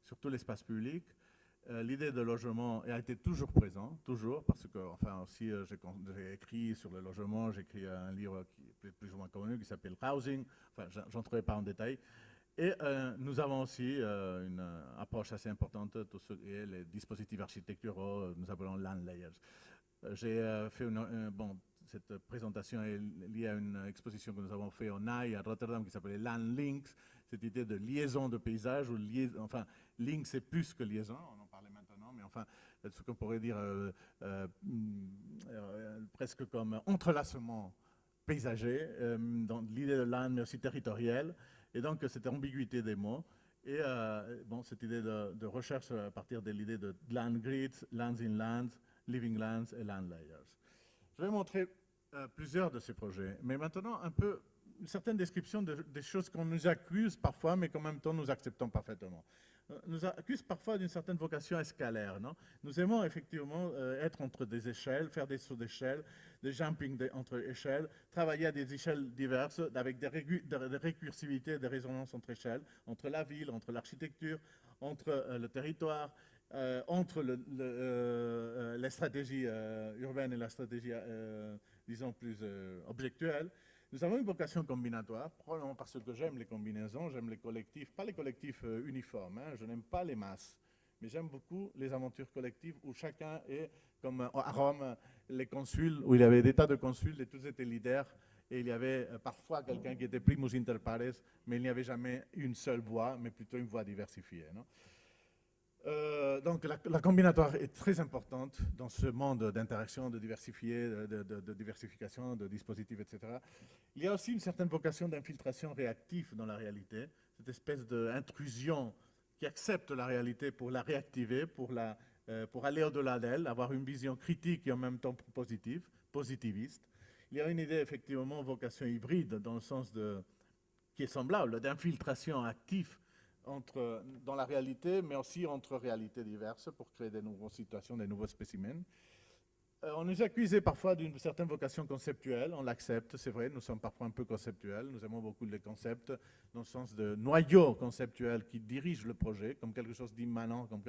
surtout l'espace public. L'idée de logement a été toujours présente, toujours, parce que, enfin, aussi, j'ai écrit sur le logement, j'ai écrit un livre qui est plus ou moins connu, qui s'appelle Housing. Enfin, j'entrerai pas en détail. Et nous avons aussi une approche assez importante, tout ce qui est les dispositifs architecturaux, nous appelons land layers. J'ai fait cette présentation est liée à une exposition que nous avons faite en AI à Rotterdam qui s'appelait Land Links, cette idée de liaison de paysage, ou enfin, link c'est plus que liaison, on en parlait maintenant, mais enfin, ce qu'on pourrait dire presque comme entrelacement paysager, dans l'idée de land, mais aussi territorielle, et donc cette ambiguïté des mots. Et cette idée de recherche à partir de l'idée de land grids, lands in lands, living lands et land layers. Je vais montrer plusieurs de ces projets, mais maintenant un peu une certaine description des choses qu'on nous accuse parfois, mais qu'en même temps nous acceptons parfaitement. Nous accuse parfois d'une certaine vocation escalaire, non? Nous aimons effectivement être entre des échelles, faire des sauts d'échelle, des jumping entre échelles, travailler à des échelles diverses, avec des récursivités, des résonances entre échelles, entre la ville, entre l'architecture, entre le territoire, entre les stratégies urbaines et la stratégie, disons, plus objectuelle. Nous avons une vocation combinatoire, probablement parce que j'aime les combinaisons, j'aime les collectifs, pas les collectifs uniformes, hein, je n'aime pas les masses, mais j'aime beaucoup les aventures collectives où chacun est, comme à Rome, les consuls, où il y avait des tas de consuls et tous étaient leaders, et il y avait parfois quelqu'un qui était primus inter pares, mais il n'y avait jamais une seule voix, mais plutôt une voix diversifiée, non? Donc la combinatoire est très importante dans ce monde d'interaction, de diversifier, de diversification, de dispositifs, etc. Il y a aussi une certaine vocation d'infiltration réactive dans la réalité, cette espèce d'intrusion qui accepte la réalité pour la réactiver, pour la pour aller au-delà d'elle, avoir une vision critique et en même temps positiviste. Il y a une idée effectivement vocation hybride dans le sens qui est semblable, d'infiltration active dans la réalité, mais aussi entre réalités diverses pour créer de nouvelles situations, de nouveaux spécimens. On nous accusait parfois d'une certaine vocation conceptuelle, on l'accepte, c'est vrai, nous sommes parfois un peu conceptuels, nous aimons beaucoup les concepts, dans le sens de noyau conceptuel qui dirige le projet, comme quelque chose d'immanent, comme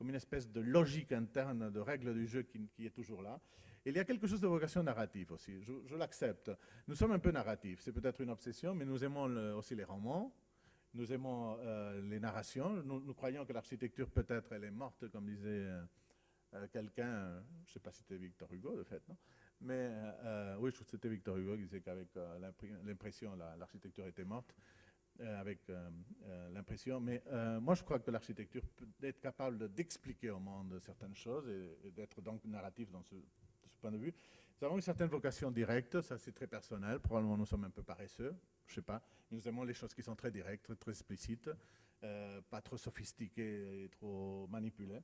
une espèce de logique interne, de règle du jeu qui est toujours là. Et il y a quelque chose de vocation narrative aussi, je l'accepte. Nous sommes un peu narratifs, c'est peut-être une obsession, mais nous aimons aussi les romans, nous aimons les narrations, nous croyons que l'architecture peut-être elle est morte, comme disait quelqu'un, je ne sais pas si c'était Victor Hugo de fait, non? Mais oui, je trouve que c'était Victor Hugo qui disait qu'avec l'impression, l'architecture était morte, avec l'impression. Mais moi, je crois que l'architecture peut être capable d'expliquer au monde certaines choses et d'être donc narrative de ce point de vue. Nous avons une certaine vocation directe, ça c'est très personnel, probablement nous sommes un peu paresseux, je ne sais pas. Nous aimons les choses qui sont très directes, très explicites, pas trop sophistiquées et trop manipulées.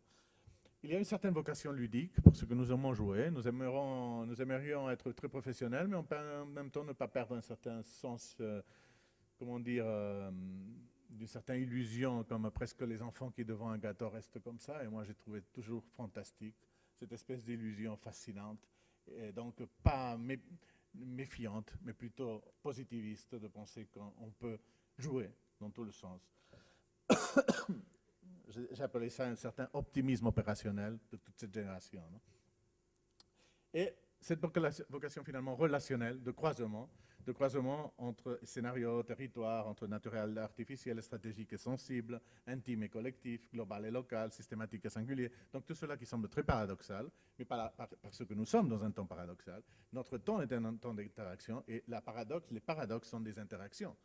Il y a une certaine vocation ludique pour ce que nous aimons jouer. Nous aimerions être très professionnels, mais en même temps ne pas perdre un certain sens, comment dire, d'une certaine illusion, comme presque les enfants qui devant un gâteau restent comme ça. Et moi, j'ai trouvé toujours fantastique cette espèce d'illusion fascinante. Et donc, pas méfiante, mais plutôt positiviste de penser qu'on peut jouer dans tout le sens. J'ai appelé ça un certain optimisme opérationnel de toute cette génération. Non? Et cette vocation finalement relationnelle de croisement entre scénario, territoire, entre naturel, artificiel, stratégique et sensible, intime et collectif, global et local, systématique et singulier. Donc tout cela qui semble très paradoxal, mais parce que nous sommes dans un temps paradoxal. Notre temps est un temps d'interaction et les paradoxes sont des interactions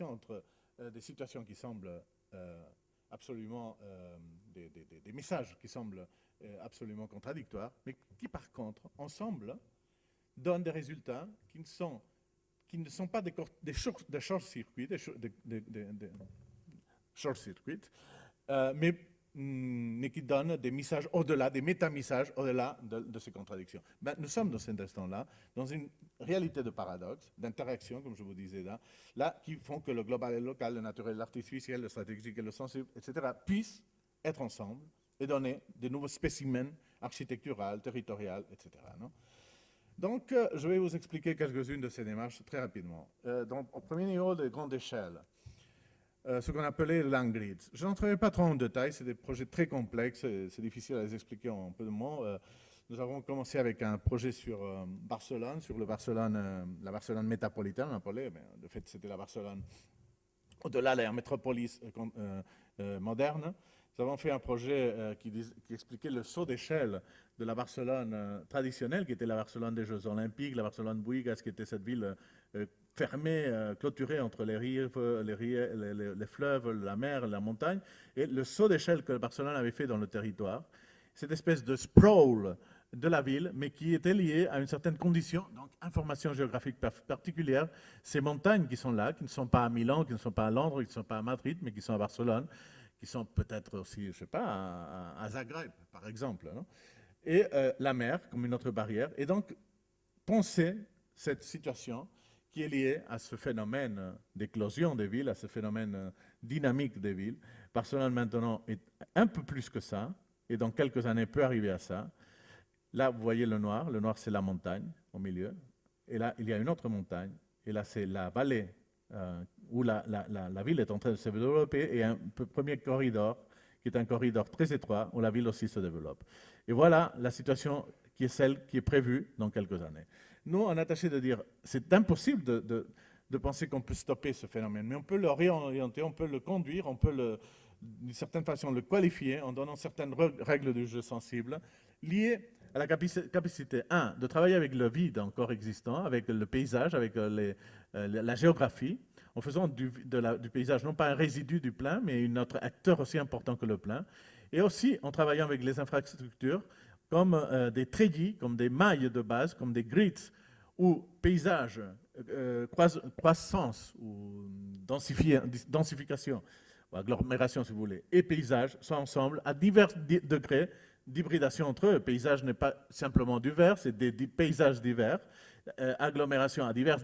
entre des situations qui semblent absolument des messages qui semblent absolument contradictoires, mais qui par contre, ensemble, donnent des résultats qui ne sont pas des short-circuits, mais qui donnent des messages au-delà, des métamessages au-delà de ces contradictions. Ben, nous sommes dans cet instant-là, dans une réalité de paradoxe, d'interaction, comme je vous disais là, qui font que le global et le local, le naturel, l'artificiel, le stratégique et le sensible, etc., puissent être ensemble et donner de nouveaux spécimens architecturaux, territoriaux, etc. Non? Donc, je vais vous expliquer quelques-unes de ces démarches très rapidement. Au premier niveau de grande échelle, ce qu'on appelait l'Angrids. Je n'entrerai pas trop en détail, c'est des projets très complexes, c'est difficile à les expliquer en peu de mots. Nous avons commencé avec un projet sur Barcelone, sur la Barcelone métropolitaine, on appelait, mais de fait c'était la Barcelone au-delà de la métropolis moderne. Nous avons fait un projet qui expliquait le saut d'échelle de la Barcelone traditionnelle, qui était la Barcelone des Jeux Olympiques, la Barcelone Boïgas, qui était cette ville fermée, clôturée entre les rives, les fleuves, la mer, la montagne, et le saut d'échelle que Barcelone avait fait dans le territoire, cette espèce de sprawl de la ville, mais qui était lié à une certaine condition, donc information géographique particulière, ces montagnes qui sont là, qui ne sont pas à Milan, qui ne sont pas à Londres, qui ne sont pas à Madrid, mais qui sont à Barcelone, qui sont peut-être aussi, je ne sais pas, à Zagreb, par exemple. Non? Et la mer comme une autre barrière. Et donc, penser cette situation qui est liée à ce phénomène d'éclosion des villes, à ce phénomène dynamique des villes. Barcelone, maintenant, est un peu plus que ça, et dans quelques années peut arriver à ça. Là, vous voyez le noir c'est la montagne au milieu, et là, il y a une autre montagne, et là, c'est la vallée où la ville est en train de se développer, et un premier corridor, qui est un corridor très étroit, où la ville aussi se développe. Et voilà la situation qui est celle qui est prévue dans quelques années. Nous, on est attaché de dire, c'est impossible de penser qu'on peut stopper ce phénomène, mais on peut le réorienter, on peut le conduire, on peut d'une certaine façon le qualifier en donnant certaines règles du jeu sensibles liées à la capacité, de travailler avec le vide encore existant, avec le paysage, avec la géographie, en faisant du paysage non pas un résidu du plein, mais un autre acteur aussi important que le plein, et aussi en travaillant avec les infrastructures comme des treillis, comme des mailles de base, comme des grids, ou paysages, croissance ou densification, ou agglomération si vous voulez, et paysage sont ensemble à divers degrés d'hybridation entre eux. Paysage n'est pas simplement du vert, c'est des paysages divers. Agglomération à divers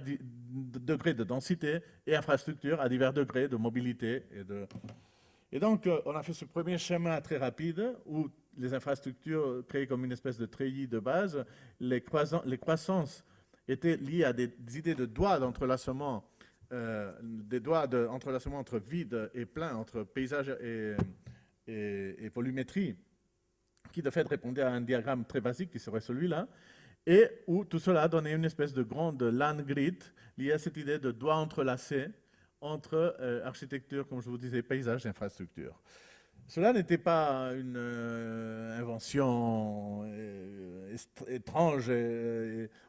degrés de densité et infrastructure à divers degrés de mobilité. Et donc, on a fait ce premier schéma très rapide où les infrastructures créées comme une espèce de treillis de base, les croissances étaient liées à des idées de doigts d'entrelacement, entre vide et plein, entre paysage et volumétrie, qui de fait répondait à un diagramme très basique qui serait celui-là, et où tout cela donnait une espèce de grande land grid liée à cette idée de doigts entrelacés entre architecture, comme je vous disais, paysage et infrastructure. Cela n'était pas une invention étrange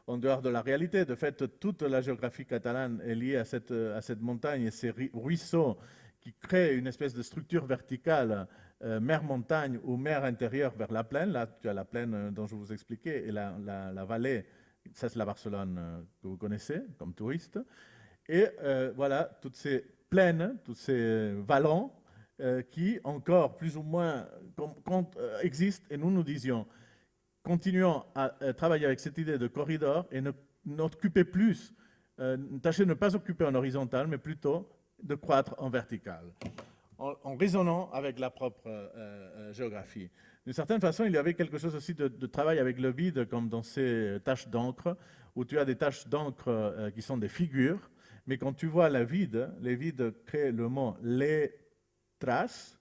en dehors de la réalité. De fait, toute la géographie catalane est liée à cette montagne et ces ruisseaux qui créent une espèce de structure verticale, mer-montagne ou mer intérieure vers la plaine. Là, tu as la plaine dont je vous expliquais et la vallée, ça c'est la Barcelone que vous connaissez comme touriste. Et voilà, toutes ces plaines, tous ces vallons qui encore plus ou moins existent. Et nous disions, continuons à travailler avec cette idée de corridor et n'occupez plus, tâchez de ne pas occuper en horizontal, mais plutôt de croître en vertical, en raisonnant avec la propre géographie. D'une certaine façon, il y avait quelque chose aussi de travail avec le vide, comme dans ces taches d'encre, où tu as des taches d'encre qui sont des figures, mais quand tu vois les vides créent le mot les traces,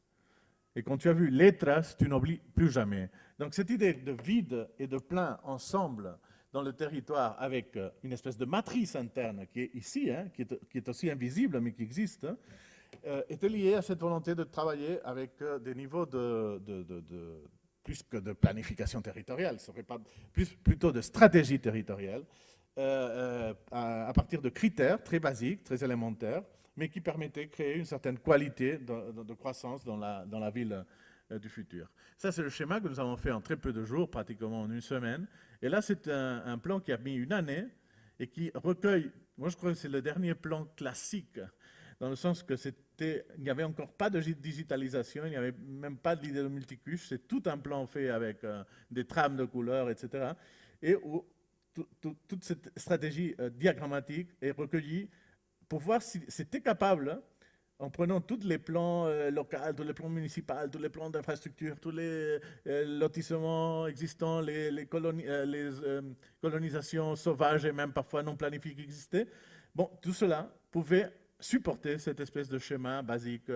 et quand tu as vu les traces, tu n'oublies plus jamais. Donc cette idée de vide et de plein ensemble dans le territoire avec une espèce de matrice interne qui est ici, hein, qui est aussi invisible mais qui existe, était liée à cette volonté de travailler avec des niveaux plus que de planification territoriale, ce serait pas, plutôt de stratégie territoriale, à partir de critères très basiques, très élémentaires, mais qui permettaient de créer une certaine qualité de croissance dans la ville du futur. Ça, c'est le schéma que nous avons fait en très peu de jours, pratiquement en une semaine. Et là, c'est un plan qui a mis une année et qui recueille, moi je crois que c'est le dernier plan classique, dans le sens que il n'y avait encore pas de digitalisation, il n'y avait même pas d'idée de multicuche, c'est tout un plan fait avec des trames de couleurs, etc. Et où toute cette stratégie diagrammatique est recueillie pour voir si c'était capable, en prenant tous les plans locaux, tous les plans municipaux, tous les plans d'infrastructure, tous les lotissements existants, les colonisations sauvages et même parfois non planifiées qui existaient. Bon, tout cela pouvait supporter cette espèce de schéma basique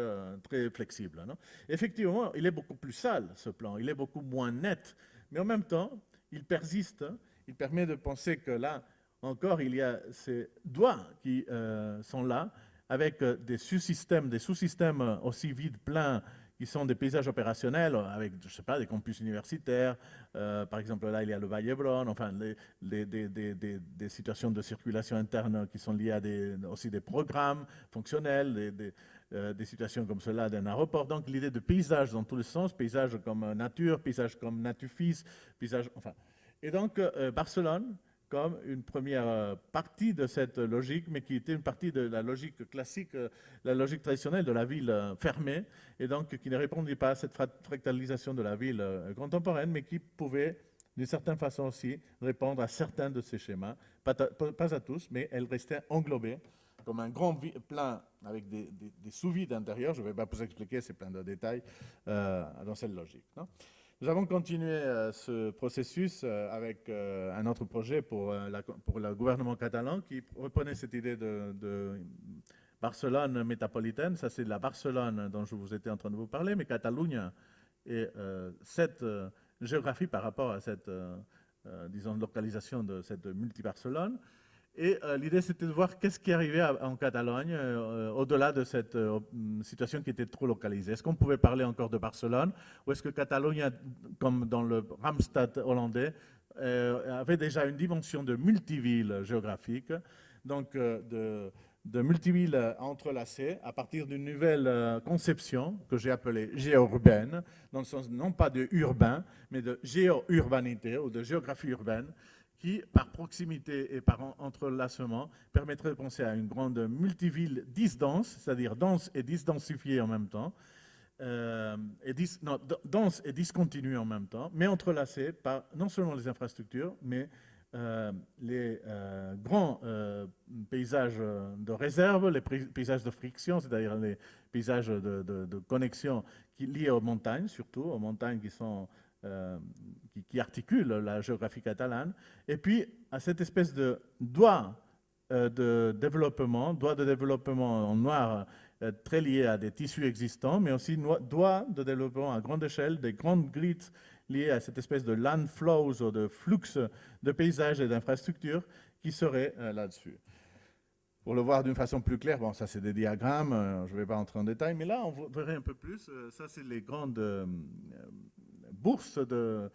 très flexible. Non? Effectivement, il est beaucoup plus sale, ce plan, il est beaucoup moins net, mais en même temps, il persiste, il permet de penser que là, encore, il y a ces doigts qui sont là, avec des sous-systèmes aussi vides, pleins, qui sont des paysages opérationnels, avec, je ne sais pas, des campus universitaires. Par exemple, là, il y a le Valle d'Hebron, enfin, des situations de circulation interne qui sont liées à aussi des programmes fonctionnels, des situations comme cela d'un aéroport. Donc, l'idée de paysage dans tous les sens, paysage comme nature, paysage comme natufis, paysage, enfin. Et donc, Barcelone, comme une première partie de cette logique, mais qui était une partie de la logique classique, la logique traditionnelle de la ville fermée, et donc qui ne répondait pas à cette fractalisation de la ville contemporaine, mais qui pouvait, d'une certaine façon aussi, répondre à certains de ces schémas, pas à tous, mais elle restait englobée comme un grand plein avec des sous-vides intérieurs. Je ne vais pas vous expliquer, c'est plein de détails dans cette logique. Non? Nous avons continué ce processus avec un autre projet pour le gouvernement catalan qui reprenait cette idée de Barcelone métropolitaine. Ça, c'est la Barcelone dont je vous étais en train de vous parler, mais Catalunya et cette géographie par rapport à cette, disons, localisation de cette multi-Barcelone. Et l'idée, c'était de voir qu'est-ce qui arrivait en Catalogne, au-delà de cette situation qui était trop localisée. Est-ce qu'on pouvait parler encore de Barcelone, ou est-ce que Catalogne, comme dans le Randstad hollandais, avait déjà une dimension de multiville géographique, donc de multivilles entrelacées à partir d'une nouvelle conception que j'ai appelée géo-urbaine, dans le sens non pas de urbain, mais de géo-urbanité ou de géographie urbaine, qui, par proximité et par entrelacement, permettrait de penser à une grande multiville disdense, c'est-à-dire dense et disdensifiée en même temps, dense et discontinue en même temps, mais entrelacée par non seulement les infrastructures, mais les grands paysages de réserve, les paysages de friction, c'est-à-dire les paysages de connexion liés aux montagnes, surtout aux montagnes qui articulent la géographie catalane, et puis à cette espèce de doigt de développement en noir très lié à des tissus existants, mais aussi doigt de développement à grande échelle, des grandes grilles liées à cette espèce de land flows ou de flux de paysages et d'infrastructures qui seraient là-dessus. Pour le voir d'une façon plus claire, bon, ça c'est des diagrammes, je ne vais pas entrer en détail, mais là on verrait un peu plus. Ça c'est les grandes bourses de.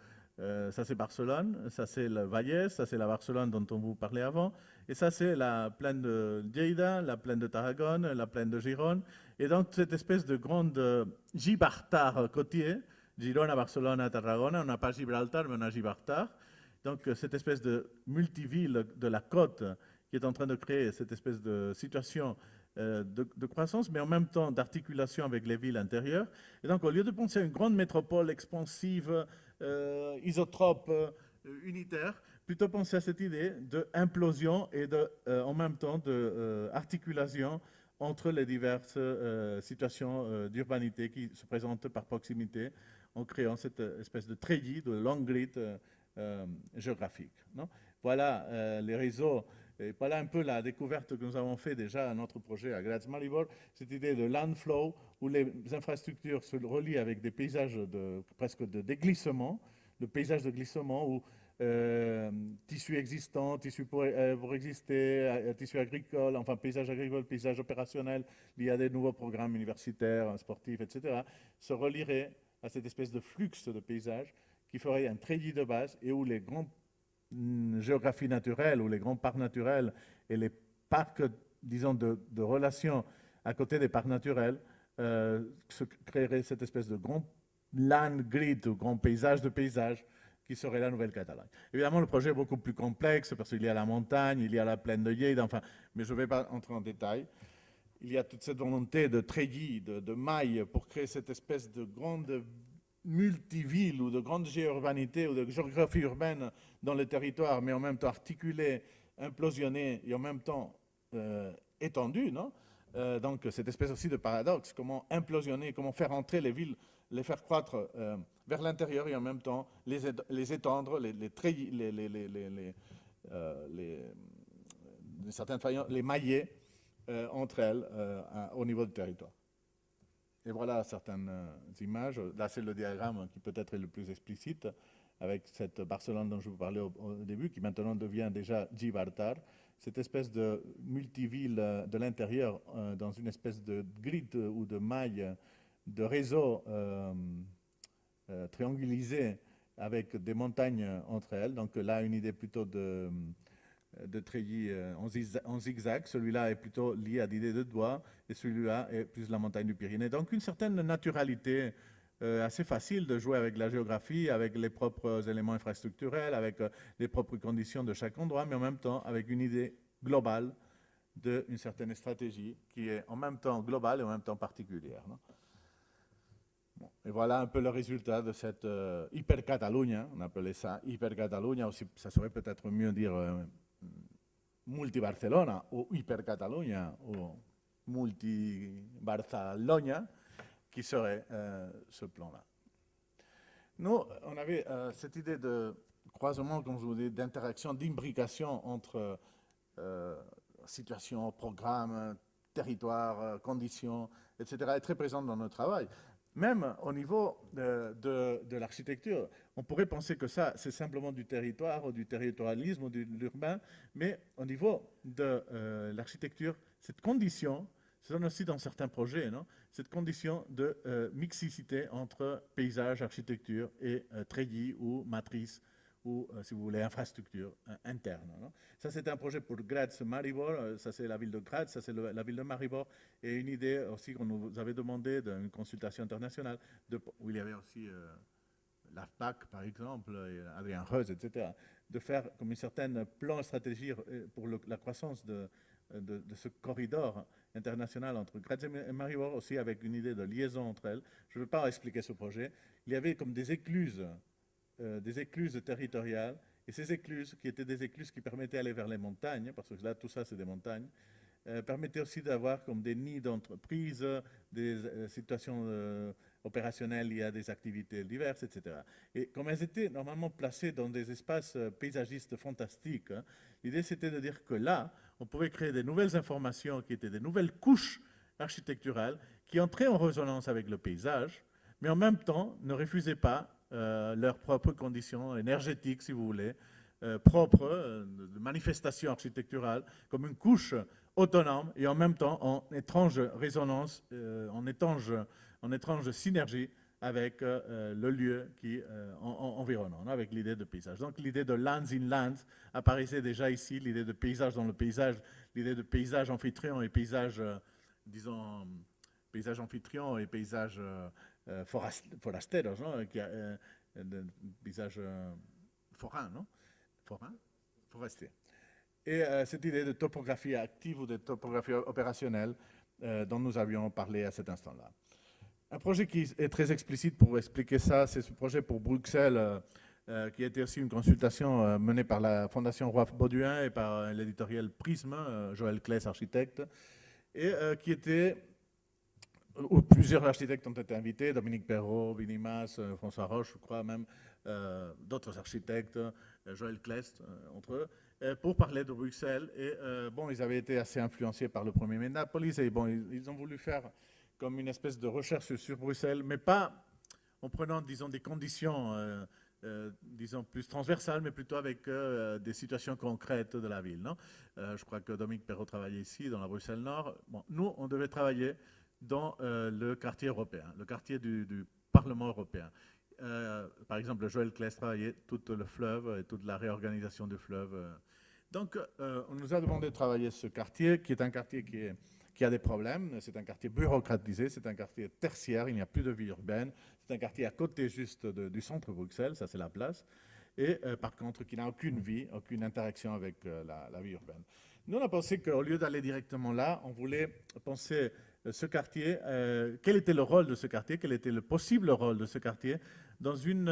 Ça c'est Barcelone, ça c'est le Vallès, ça c'est la Barcelone dont on vous parlait avant, et ça c'est la plaine de Lleida, la plaine de Tarragone, la plaine de Gironde, et donc cette espèce de grande Gibraltar côtier, Girona, Barcelone, Tarragone, on n'a pas Gibraltar, mais on a Gibraltar, donc cette espèce de multiville de la côte qui est en train de créer cette espèce de situation de croissance, mais en même temps d'articulation avec les villes intérieures. Et donc, au lieu de penser à une grande métropole expansive, isotrope, unitaire, plutôt penser à cette idée d'implosion et en même temps d'articulation entre les diverses situations d'urbanité qui se présentent par proximité en créant cette espèce de treillis, de long grid géographique. Non, voilà les réseaux. Et voilà un peu la découverte que nous avons fait déjà à notre projet à Graz Maribor, cette idée de land flow où les infrastructures se relient avec des paysages presque de déglissement, de paysages de glissement où tissus existants, tissus pour exister, tissus agricoles, enfin paysages agricoles, paysages opérationnels liés à des nouveaux programmes universitaires, sportifs, etc., se relieraient à cette espèce de flux de paysages qui ferait un treillis de base et où les grands géographie naturelle ou les grands parcs naturels et les parcs, disons, de relations à côté des parcs naturels, se créerait cette espèce de grand land grid ou grand paysage de paysage qui serait la Nouvelle-Catalogne. Évidemment, le projet est beaucoup plus complexe parce qu'il y a la montagne, il y a la plaine de Lleida, enfin, mais je ne vais pas entrer en détail. Il y a toute cette volonté de treillis, de mailles pour créer cette espèce de grande multiville ou de grande géourbanité ou de géographie urbaine dans le territoire, mais en même temps articulée, implosionnée et en même temps étendue, non donc cette espèce aussi de paradoxe, comment implosionner, comment faire entrer les villes, les faire croître vers l'intérieur et en même temps les étendre, d'une certaine façon, les mailler entre elles au niveau du territoire. Et voilà certaines images. Là, c'est le diagramme qui peut-être est le plus explicite, avec cette Barcelone dont je vous parlais au début, qui maintenant devient déjà Gibraltar, cette espèce de multiville de l'intérieur dans une espèce de grid ou de maille de réseau triangulisé avec des montagnes entre elles. Donc là, une idée plutôt de treillis en zigzag. Celui-là est plutôt lié à l'idée de doigt et celui-là est plus la montagne du Pyrénées. Donc une certaine naturalité assez facile de jouer avec la géographie, avec les propres éléments infrastructurels, avec les propres conditions de chaque endroit, mais en même temps avec une idée globale d'une certaine stratégie qui est en même temps globale et en même temps particulière. Non? Bon, et voilà un peu le résultat de cette hyper-Catalunya, on appelait ça hyper-Catalunya, aussi ça serait peut-être mieux dire multi-Barcelona ou hyper-Catalunya ou multi-Barcelona, qui serait ce plan-là. Nous, on avait cette idée de croisement, comme je vous dis, d'interaction, d'imbrication entre situation, programme, territoire, conditions, etc., est très présente dans notre travail. Même au niveau de l'architecture, on pourrait penser que ça, c'est simplement du territoire ou du territorialisme ou de l'urbain, mais au niveau de l'architecture, cette condition, se donne aussi dans certains projets, non? Cette condition de mixicité entre paysage, architecture et treillis ou matrice ou, si vous voulez, infrastructure interne. Non? Ça, c'est un projet pour Graz-Maribor, ça c'est la ville de Graz, ça c'est la ville de Maribor, et une idée aussi qu'on nous avait demandé d'une consultation internationale, où il y avait aussi l'AFPAC, par exemple, et Adrien Reus, etc., de faire comme une certaine plan stratégie pour la croissance de ce corridor international entre Graz et Maribor, aussi avec une idée de liaison entre elles. Je ne veux pas expliquer ce projet. Il y avait comme des écluses territoriales, et ces écluses, qui étaient des écluses qui permettaient d'aller vers les montagnes, parce que là, tout ça, c'est des montagnes, permettait aussi d'avoir comme des nids d'entreprises, des situations opérationnelles liées à des activités diverses, etc. Et comme elles étaient normalement placées dans des espaces paysagistes fantastiques, hein, l'idée c'était de dire que là, on pouvait créer des nouvelles informations qui étaient des nouvelles couches architecturales qui entraient en résonance avec le paysage, mais en même temps ne refusaient pas leurs propres conditions énergétiques, si vous voulez, propres, de manifestations architecturales, comme une couche autonome et en même temps en étrange résonance, en étrange synergie avec le lieu qui environnant, avec l'idée de paysage. Donc l'idée de lands in lands apparaissait déjà ici, l'idée de paysage dans le paysage, l'idée de paysage amphitryon et paysage, disons, paysage amphitryon et paysage forasteros, non, paysage forain, non, forain, forestier. Et cette idée de topographie active ou de topographie opérationnelle dont nous avions parlé à cet instant-là. Un projet qui est très explicite pour expliquer ça, c'est ce projet pour Bruxelles, qui a été aussi une consultation menée par la Fondation Roy-Bauduin et par l'éditorial Prisme, Joël Claes, architecte, et qui était, où plusieurs architectes ont été invités, Dominique Perrault, Vinny Mas, François Roche, je crois même, d'autres architectes, Joël Claes, entre eux, pour parler de Bruxelles. Et bon, ils avaient été assez influencés par le premier Ménapolis, et bon, ils ont voulu faire comme une espèce de recherche sur Bruxelles, mais pas en prenant, disons, des conditions, disons, plus transversales, mais plutôt avec des situations concrètes de la ville. Non, je crois que Dominique Perrault travaillait ici, dans la Bruxelles Nord. Bon, nous, on devait travailler dans le quartier européen, le quartier du Parlement européen. Par exemple, Joël Claes travaillait tout le fleuve et toute la réorganisation du fleuve. Donc, on nous a demandé de travailler ce quartier, qui est un quartier qui a des problèmes. C'est un quartier bureaucratisé, c'est un quartier tertiaire, il n'y a plus de vie urbaine. C'est un quartier à côté juste du centre de Bruxelles, ça c'est la place. Et par contre, qui n'a aucune vie, aucune interaction avec la vie urbaine. Nous, on a pensé qu'au lieu d'aller directement là, on voulait penser ce quartier, quel était le rôle de ce quartier, quel était le possible rôle de ce quartier dans une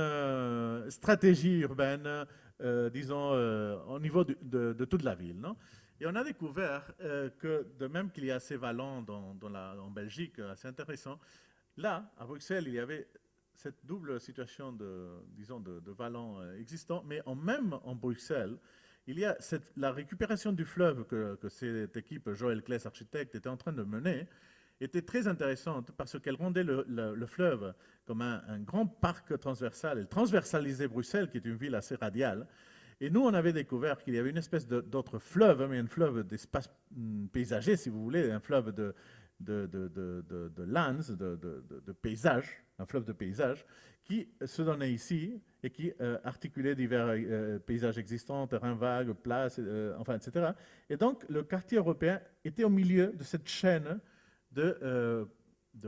stratégie urbaine, disons, au niveau de toute la ville. Non, et on a découvert que, de même qu'il y a ces vallons en Belgique, assez intéressant, là, à Bruxelles, il y avait cette double situation disons, de vallons existants, mais même en Bruxelles, il y a la récupération du fleuve que cette équipe, Joël Claes, architecte, était en train de mener, était très intéressante parce qu'elle rendait le fleuve comme un grand parc transversal. Elle transversalisait Bruxelles, qui est une ville assez radiale. Et nous, on avait découvert qu'il y avait une espèce d'autre fleuve, mais un fleuve d'espace paysager, si vous voulez, un fleuve de lands, de paysages, un fleuve de paysages, qui se donnait ici et qui articulait divers paysages existants, terrains vagues, places, enfin, etc. Et donc, le quartier européen était au milieu de cette chaîne de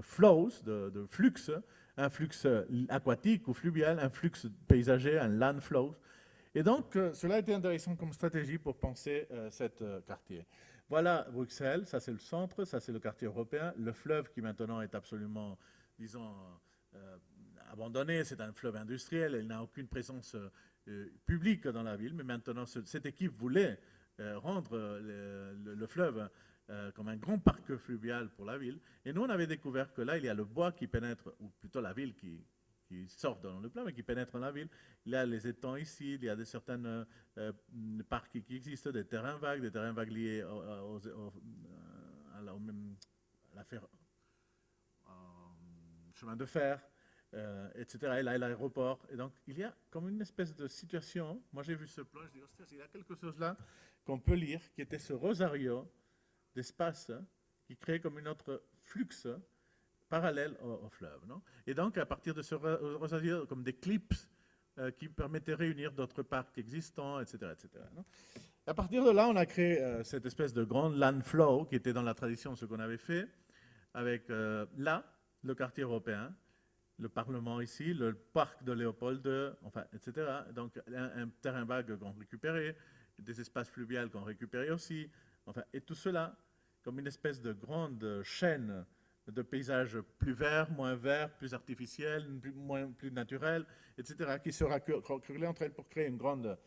flows, de flux, un flux aquatique ou fluvial, un flux paysager, un land flow. Et donc, cela a été intéressant comme stratégie pour penser cet quartier. Voilà Bruxelles, ça c'est le centre, ça c'est le quartier européen. Le fleuve qui maintenant est absolument, disons, abandonné, c'est un fleuve industriel, il n'a aucune présence publique dans la ville, mais maintenant cette équipe voulait rendre le fleuve comme un grand parc fluvial pour la ville. Et nous, on avait découvert que là, il y a le bois qui pénètre, ou plutôt la ville qui sort dans le plan, mais qui pénètre dans la ville. Il y a les étangs ici, il y a certains parcs qui existent, des terrains vagues liés à la chemin de fer, etc. Et là, l'aéroport. Et donc, il y a comme une espèce de situation. Moi, j'ai vu ce plan, je dis, hostia, il y a quelque chose là qu'on peut lire, qui était ce rosario d'espace qui crée comme une autre flux parallèle au fleuve. Non, et donc, à partir de ce rosario, comme des clips qui permettaient de réunir d'autres parcs existants, etc. etc. Non, à partir de là, on a créé cette espèce de grande land flow qui était dans la tradition de ce qu'on avait fait, avec là, le quartier européen, le Parlement ici, le parc de Léopold II, enfin, etc. Donc un terrain vague qu'on récupérait, des espaces fluviales qu'on récupérait aussi, enfin, et tout cela comme une espèce de grande chaîne de paysages plus verts, plus artificiels, plus naturels, etc., qui se raccroulaient entre elles pour créer une grande,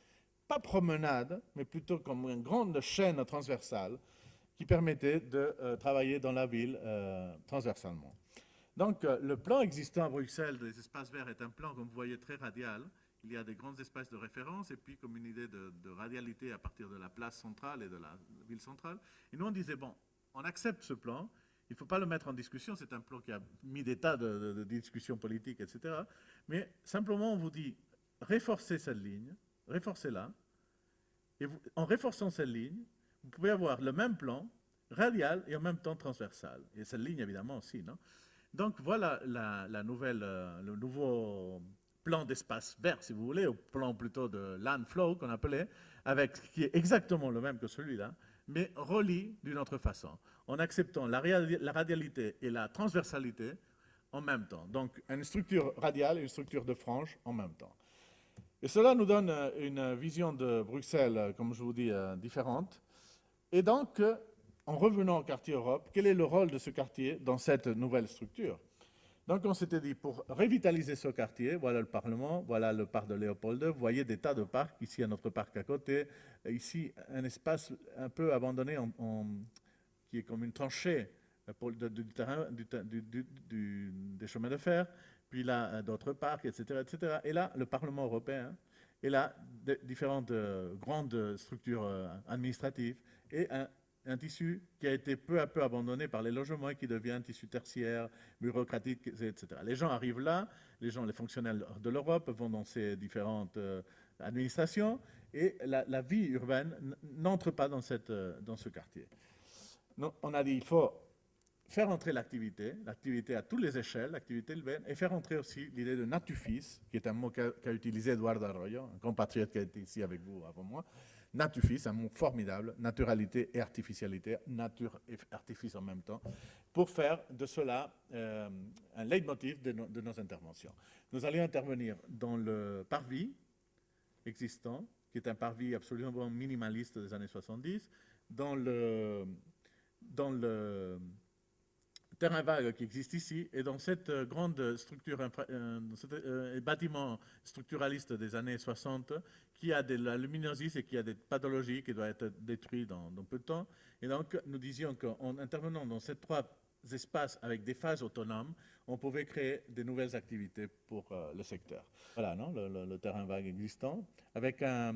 pas promenade, mais plutôt comme une grande chaîne transversale qui permettait de travailler dans la ville transversalement. Donc, le plan existant à Bruxelles des espaces verts est un plan, comme vous voyez, très radial. Il y a des grands espaces de référence et puis comme une idée de radialité à partir de la place centrale et de la ville centrale. Et nous, on disait, bon, on accepte ce plan, il ne faut pas le mettre en discussion, c'est un plan qui a mis des tas de discussions politiques, etc. Mais simplement, on vous dit, renforcez cette ligne, renforcez-la, et vous, en renforçant cette ligne, vous pouvez avoir le même plan, radial et en même temps transversal. Et cette ligne, évidemment, aussi, non? Donc voilà le nouveau plan d'espace vert, si vous voulez, au plan plutôt de land flow qu'on appelait, avec qui est exactement le même que celui-là, mais relié d'une autre façon, en acceptant la radialité et la transversalité en même temps. Donc une structure radiale et une structure de frange en même temps. Et cela nous donne une vision de Bruxelles, comme je vous dis, différente. Et donc, en revenant au quartier Europe, quel est le rôle de ce quartier dans cette nouvelle structure? Donc on s'était dit, pour revitaliser ce quartier, voilà le Parlement, voilà le parc de Léopold II, vous voyez des tas de parcs, ici un autre parc à côté, ici un espace un peu abandonné qui est comme une tranchée du terrain, des chemins de fer, puis là d'autres parcs, etc., etc. Et là, le Parlement européen, et là, différentes grandes structures administratives, et un tissu qui a été peu à peu abandonné par les logements et qui devient un tissu tertiaire, bureaucratique, etc. Les gens arrivent là, les fonctionnaires de l'Europe vont dans ces différentes administrations et la vie urbaine n'entre pas dans ce quartier. Donc, on a dit qu'il faut faire entrer l'activité à toutes les échelles, l'activité urbaine, et faire entrer aussi l'idée de natufis, qui est un mot qu'a utilisé Eduardo Arroyo, un compatriote qui a été ici avec vous avant moi. Natufis, un mot formidable, naturalité et artificialité, nature et artifice en même temps, pour faire de cela un leitmotiv de nos interventions. Nous allions intervenir dans le parvis existant, qui est un parvis absolument minimaliste des années 70, dans le terrain vague qui existe ici, et dans cette grande structure, bâtiment structuraliste des années 60, qui a de la luminosité et qui a des pathologies qui doivent être détruites dans peu de temps. Et donc, nous disions qu'en intervenant dans ces trois espaces avec des phases autonomes, on pouvait créer de nouvelles activités pour le secteur. Voilà, non, le terrain vague existant, avec un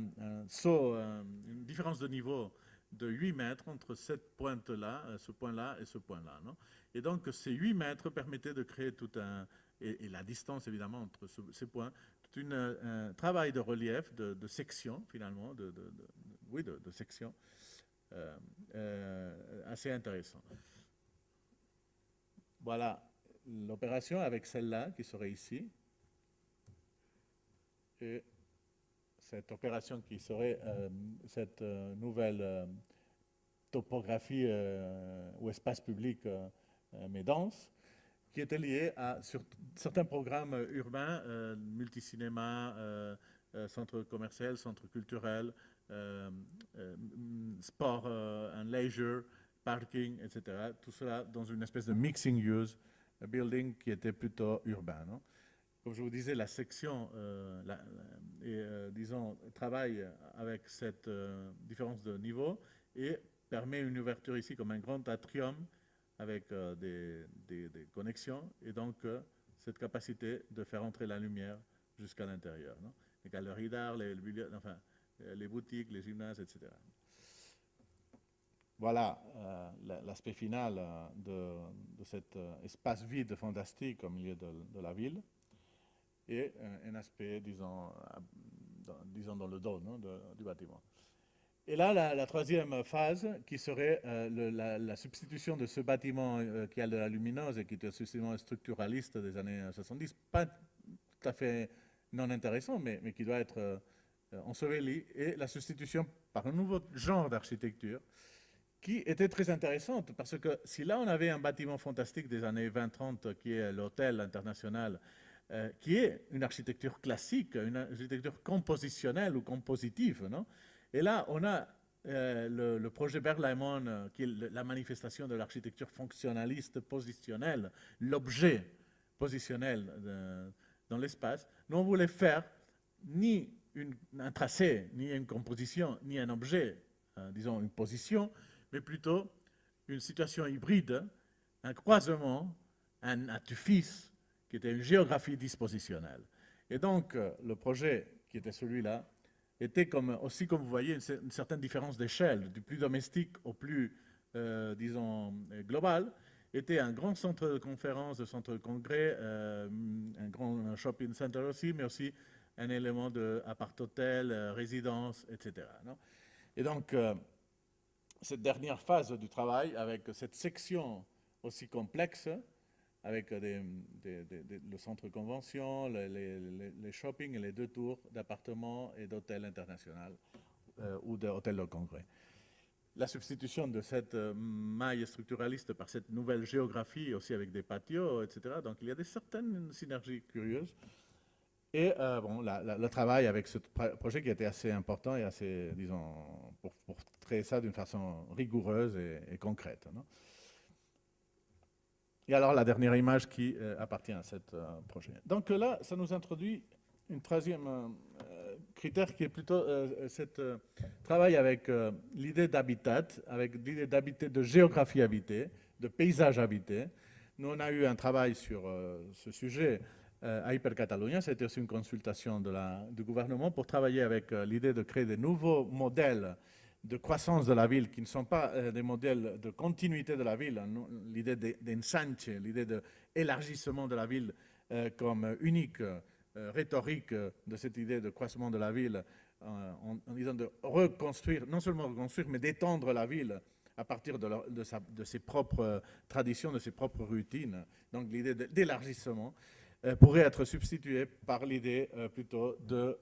saut, une différence de niveau de 8 mètres entre cette pointe-là, ce point-là et ce point-là. Non? Et donc, ces 8 mètres permettaient de créer tout un... Et la distance, évidemment, entre ces points, tout un travail de relief, de section, finalement, de section, assez intéressant. Voilà l'opération avec celle-là, qui serait ici. Et cette opération qui serait cette nouvelle topographie ou espace public mais dense, qui était liée à certains programmes urbains, multicinéma, centre commercial, centre culturel, sport and leisure, parking, etc. Tout cela dans une espèce de mixing use building qui était plutôt urbain. Non? Comme je vous disais, la section disons, travaille avec cette différence de niveau et permet une ouverture ici comme un grand atrium avec des connexions et donc cette capacité de faire entrer la lumière jusqu'à l'intérieur. Non? Les galeries d'art, les boutiques, les gymnases, etc. Voilà l'aspect final de cet espace vide fantastique au milieu de la ville et un aspect, disons, dans le dos, non, du bâtiment. Et là, la troisième phase, qui serait la substitution de ce bâtiment qui a de la lumineuse et qui est un bâtiment structuraliste des années 70, pas tout à fait non intéressant, mais qui doit être enseveli, et la substitution par un nouveau genre d'architecture qui était très intéressante, parce que si là on avait un bâtiment fantastique des années 20-30 qui est l'hôtel international, qui est une architecture classique, une architecture compositionnelle ou compositive, non? Et là, on a le projet Berlaymon, qui est la manifestation de l'architecture fonctionnaliste positionnelle, l'objet positionnel dans l'espace. Nous, on voulait faire ni un tracé, ni une composition, ni un objet, disons une position, mais plutôt une situation hybride, un croisement, un artifice qui était une géographie dispositionnelle. Et donc, le projet qui était celui-là était aussi, comme vous voyez, une certaine différence d'échelle, du plus domestique au plus, disons, global, était un grand centre de conférence, de centre de congrès, un grand shopping center aussi, mais aussi un élément de appart-hôtel, résidence, etc. Non? Et donc, cette dernière phase du travail, avec cette section aussi complexe, avec le centre de convention, les shopping et les 2 tours d'appartements et d'hôtels internationaux ou d'hôtels de congrès. La substitution de cette maille structuraliste par cette nouvelle géographie, aussi avec des patios, etc. Donc il y a certaines synergies curieuses. Et bon, le travail avec ce projet qui était assez important et assez, disons, pour créer ça d'une façon rigoureuse et concrète. Non? Et alors la dernière image qui appartient à ce projet. Donc là, ça nous introduit une troisième critère qui est plutôt ce travail avec l'idée d'habitat, avec l'idée d'habiter, de géographie habitée, de paysage habité. Nous, on a eu un travail sur ce sujet à Hypercatalunya. C'était aussi une consultation du gouvernement pour travailler avec l'idée de créer des nouveaux modèles de croissance de la ville qui ne sont pas des modèles de continuité de la ville, hein, l'idée d'ensanche, l'idée d'élargissement de la ville comme unique rhétorique de cette idée de croissement de la ville en disant de reconstruire, non seulement reconstruire, mais d'étendre la ville à partir de ses propres traditions, de ses propres routines. Donc l'idée d'élargissement pourrait être substituée par l'idée plutôt de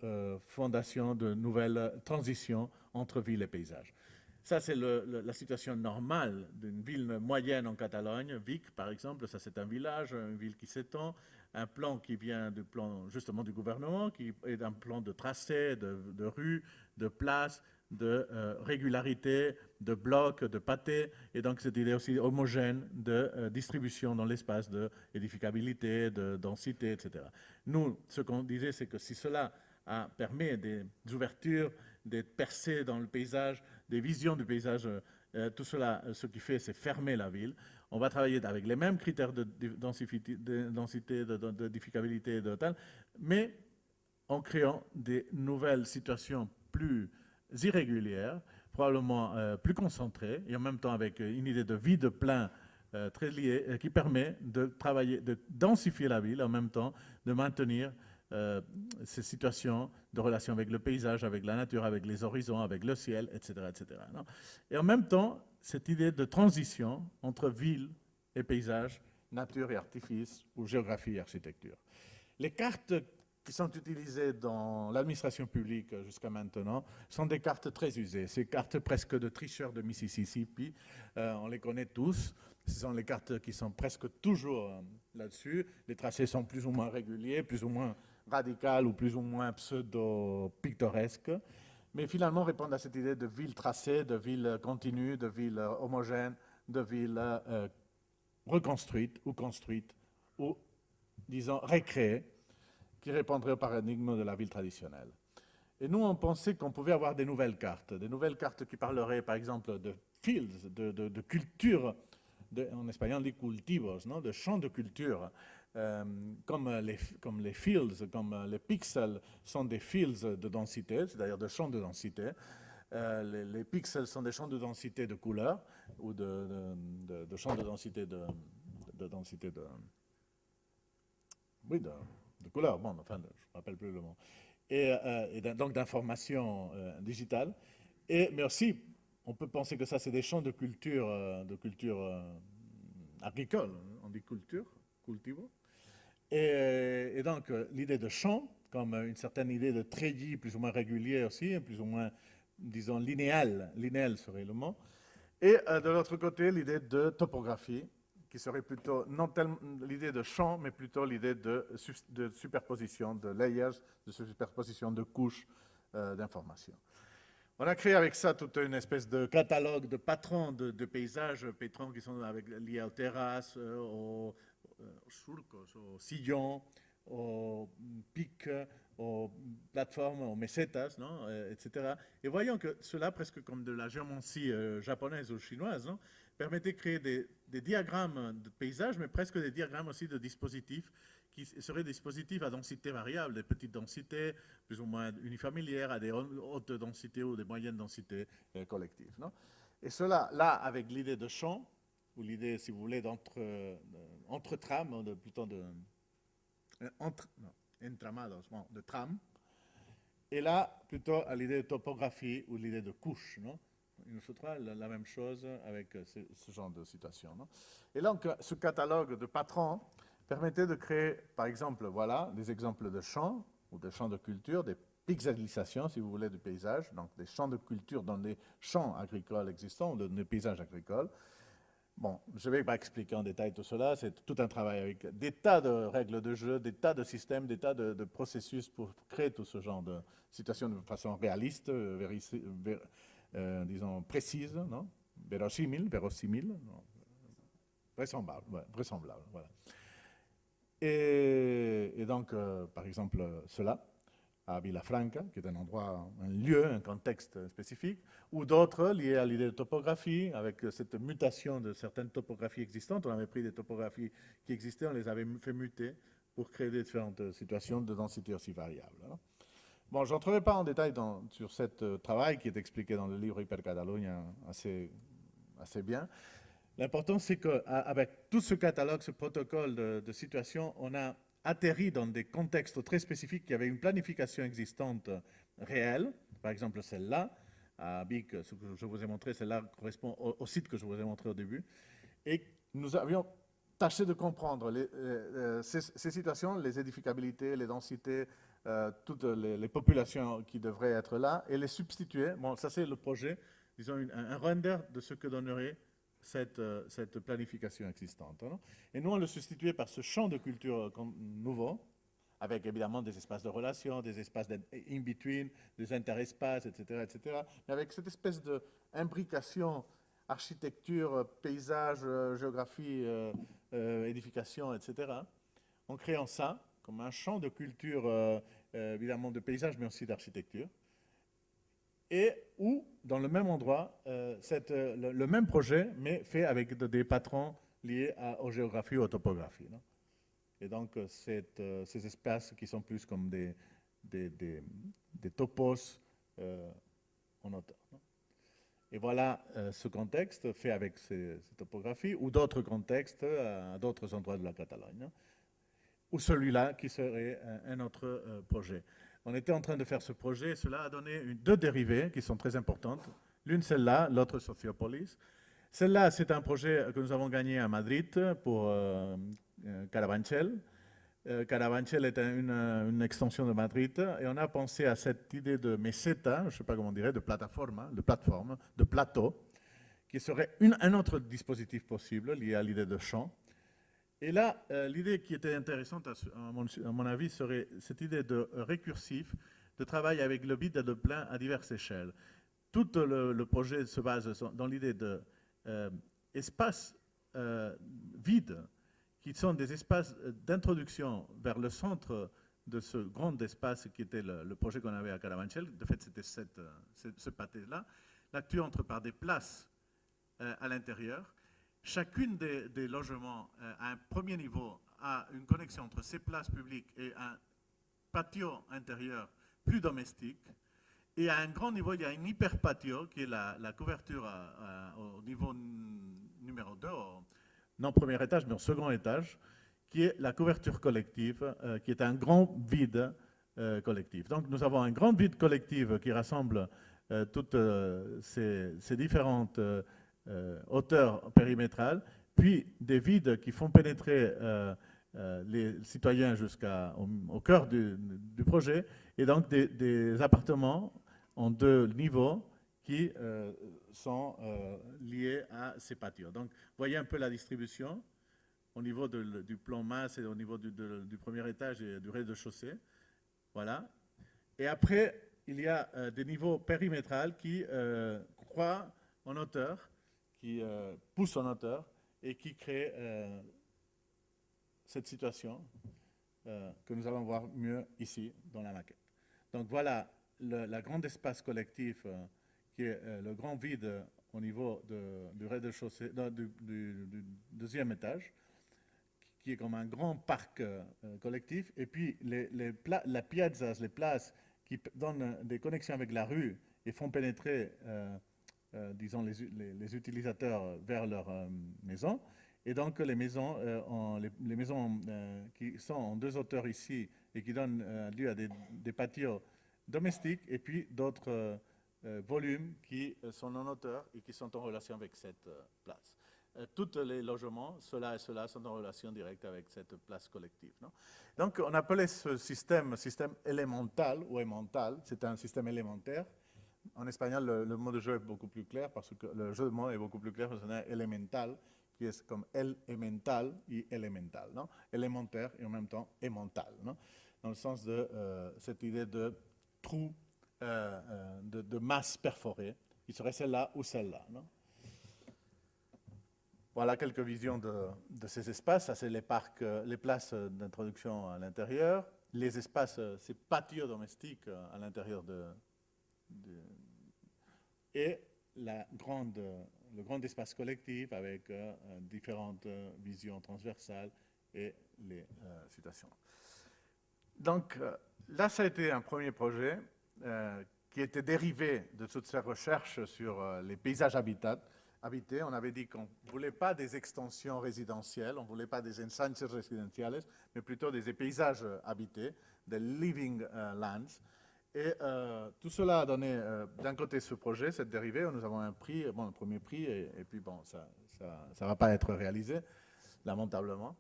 fondation de nouvelles transitions entre ville et paysage. Ça, c'est la situation normale d'une ville moyenne en Catalogne. Vic, par exemple, ça c'est un village, une ville qui s'étend, un plan qui vient du plan justement du gouvernement, qui est un plan de tracé, de rues, de places, de régularité, de blocs, de pâtés, et donc cette idée aussi homogène de distribution dans l'espace, d'édificabilité, de densité, etc. Nous, ce qu'on disait, c'est que si cela permet des ouvertures, des percées dans le paysage, des visions du paysage, tout cela, ce qui fait, c'est fermer la ville. On va travailler avec les mêmes critères de densité, d'édificabilité, de tal, mais en créant des nouvelles situations plus irrégulières, probablement plus concentrées, et en même temps avec une idée de vie de plein très liée, qui permet de travailler, de densifier la ville, en même temps de maintenir ces situations de relation avec le paysage, avec la nature, avec les horizons, avec le ciel, etc. etc. Non? Et en même temps, cette idée de transition entre ville et paysage, nature et artifice, ou géographie et architecture. Les cartes qui sont utilisées dans l'administration publique jusqu'à maintenant sont des cartes très usées. Ces cartes presque de tricheurs de Mississippi, on les connaît tous. Ce sont les cartes qui sont presque toujours là-dessus. Les tracés sont plus ou moins réguliers, plus ou moins radicaux ou plus ou moins pseudo-pictoresques. Mais finalement répondent à cette idée de ville tracée, de ville continue, de ville homogène, de ville reconstruite ou, disons, récréée, qui répondrait au paradigme de la ville traditionnelle. Et nous, on pensait qu'on pouvait avoir des nouvelles cartes qui parleraient, par exemple, de fields, de culture, en espagnol, des cultivos, non, de champs de culture, comme les fields, comme les pixels sont des fields de densité, c'est-à-dire de champs de densité. Les pixels sont des champs de densité de couleur ou de champs de densité de couleur, bon, enfin, je ne me rappelle plus le mot, et donc d'information digitale, mais aussi, on peut penser que ça, c'est des champs de culture agricole, on dit cultivo, et donc l'idée de champ, comme une certaine idée de treillis plus ou moins régulier aussi, plus ou moins, disons, linéal serait le mot, et de l'autre côté, l'idée de topographie, qui serait plutôt non tellement l'idée de champ, mais plutôt l'idée de superposition, de layers, de superposition de couches d'informations. On a créé avec ça toute une espèce de catalogue de patrons de paysages, patrons qui sont liés aux terrasses, aux surcos, aux sillons, aux pics, aux plateformes, aux mesetas, non, etc. Et voyons que cela, presque comme de la géomancie japonaise ou chinoise, non, permettait de créer des diagrammes de paysages, mais presque des diagrammes aussi de dispositifs qui seraient des dispositifs à densité variable, des petites densités, plus ou moins unifamilières, à des hautes densités ou des moyennes densités collectives. Non? Et cela, là, avec l'idée de champ, ou l'idée, si vous voulez, d'entre-trame, plutôt de... entramados, bon, de trame, et là, plutôt à l'idée de topographie ou l'idée de couche, non? Il nous faudra la même chose avec ce genre de situation. Non? Et donc, ce catalogue de patrons permettait de créer, par exemple, voilà, des exemples de champs ou de champs de culture, des pixelisations, si vous voulez, du paysage, donc des champs de culture dans des champs agricoles existants ou dans des paysages agricoles. Bon, je ne vais pas expliquer en détail tout cela, c'est tout un travail avec des tas de règles de jeu, des tas de systèmes, des tas de processus pour créer tout ce genre de situations de façon réaliste, disons précise, non? Vérosimile, non? Vraisemblable, ouais, vraisemblable, voilà. Et donc, par exemple, cela, à Villafranca, qui est un endroit, un lieu, un contexte spécifique, ou d'autres liés à l'idée de topographie, avec cette mutation de certaines topographies existantes. On avait pris des topographies qui existaient, on les avait fait muter pour créer des différentes situations de densité aussi variables. Hein. Bon, je n'entrerai pas en détail sur ce travail qui est expliqué dans le livre Hyper Catalunya assez bien. L'important, c'est qu'avec tout ce catalogue, ce protocole de situation, on a atterri dans des contextes très spécifiques qui avaient une planification existante réelle. Par exemple, celle-là, à Bic, ce que je vous ai montré, celle-là correspond au site que je vous ai montré au début. Et nous avions tâché de comprendre ces situations, les édificabilités, les densités, toutes les populations qui devraient être là, et les substituer. Bon, ça c'est le projet, disons un render de ce que donnerait cette planification existante. Hein. Et nous, on le substituait par ce champ de culture nouveau, avec évidemment des espaces de relation, des espaces in-between, des interespaces, etc., etc., mais avec cette espèce d'imbrication architecture, paysage, géographie, édification, etc., en créant ça comme un champ de culture, évidemment de paysage, mais aussi d'architecture, et où, dans le même endroit, le même projet, mais fait avec des patrons liés aux géographies ou aux topographies. Non? Et donc, ces espaces qui sont plus comme des topos en hauteur. Non? Et voilà ce contexte fait avec ces topographies, ou d'autres contextes à d'autres endroits de la Catalogne. Non? Ou celui-là qui serait un autre projet. On était en train de faire ce projet et cela a donné deux dérivées qui sont très importantes. L'une celle-là, l'autre Sociopolis. Celle-là, c'est un projet que nous avons gagné à Madrid pour Carabanchel. Carabanchel est une extension de Madrid et on a pensé à cette idée de meseta, je ne sais pas comment on dirait, de plateforme, de plateau, qui serait un autre dispositif possible lié à l'idée de champ. Et là, l'idée qui était intéressante, à mon avis, serait cette idée de récursif, de travail avec le bit et le plein à diverses échelles. Tout le projet se base dans l'idée d'espaces vides, qui sont des espaces d'introduction vers le centre de ce grand espace qui était le projet qu'on avait à Carabanchel. De fait, c'était ce pâté-là. Là, tu entres par des places à l'intérieur. Chacune des logements à un premier niveau a une connexion entre ces places publiques et un patio intérieur plus domestique. Et à un grand niveau, il y a un hyper patio qui est la couverture au niveau numéro 2, non premier étage, mais au second étage, qui est la couverture collective, qui est un grand vide collectif. Donc nous avons un grand vide collectif qui rassemble toutes ces différentes hauteurs périmétrales, puis des vides qui font pénétrer les citoyens jusqu'au cœur du projet, et donc des appartements en deux niveaux qui sont liés à ces patios. Donc, vous voyez un peu la distribution. au niveau du plan masse et au niveau du premier étage et du rez-de-chaussée. Voilà. Et après, il y a des niveaux périmétrales qui croient en hauteur, qui poussent en hauteur et qui créent cette situation que nous allons voir mieux ici dans la maquette. Donc voilà la grande espace collectif qui est le grand vide au niveau du rez-de-chaussée, du deuxième étage, qui est comme un grand parc collectif, et puis la piazzas, les places qui donnent des connexions avec la rue et font pénétrer, disons, les utilisateurs vers leur maison. Et donc les maisons, les maisons qui sont en 2 hauteurs ici et qui donnent lieu à des patios domestiques, et puis d'autres volumes qui sont en hauteur et qui sont en relation avec cette place. Tous les logements, ceux-là et ceux-là, sont en relation directe avec cette place collective. Non? Donc, on appelait ce système élémental ou émental. C'est un système élémentaire. En espagnol, le mot de jeu est beaucoup plus clair parce que le jeu de mots est beaucoup plus clair parce qu'on a élémental, qui est comme elemental et élémental. Non? Élémentaire et en même temps émental. Non? Dans le sens de cette idée de trou, de masse perforée, qui serait celle-là ou celle-là. Non? Voilà quelques visions de ces espaces. Ça, c'est les parcs, les places d'introduction à l'intérieur. Les espaces, ces patios domestiques à l'intérieur et le grand espace collectif avec différentes visions transversales et les situations. Donc, là, ça a été un premier projet qui était dérivé de toutes ces recherches sur les paysages habités. On avait dit qu'on ne voulait pas des extensions résidentielles, on ne voulait pas des ensanches résidentielles, mais plutôt des paysages habités, des living lands. Et tout cela a donné d'un côté ce projet, cette dérivée, nous avons un prix, bon, le premier prix, et puis bon, ça ne va pas être réalisé, lamentablement.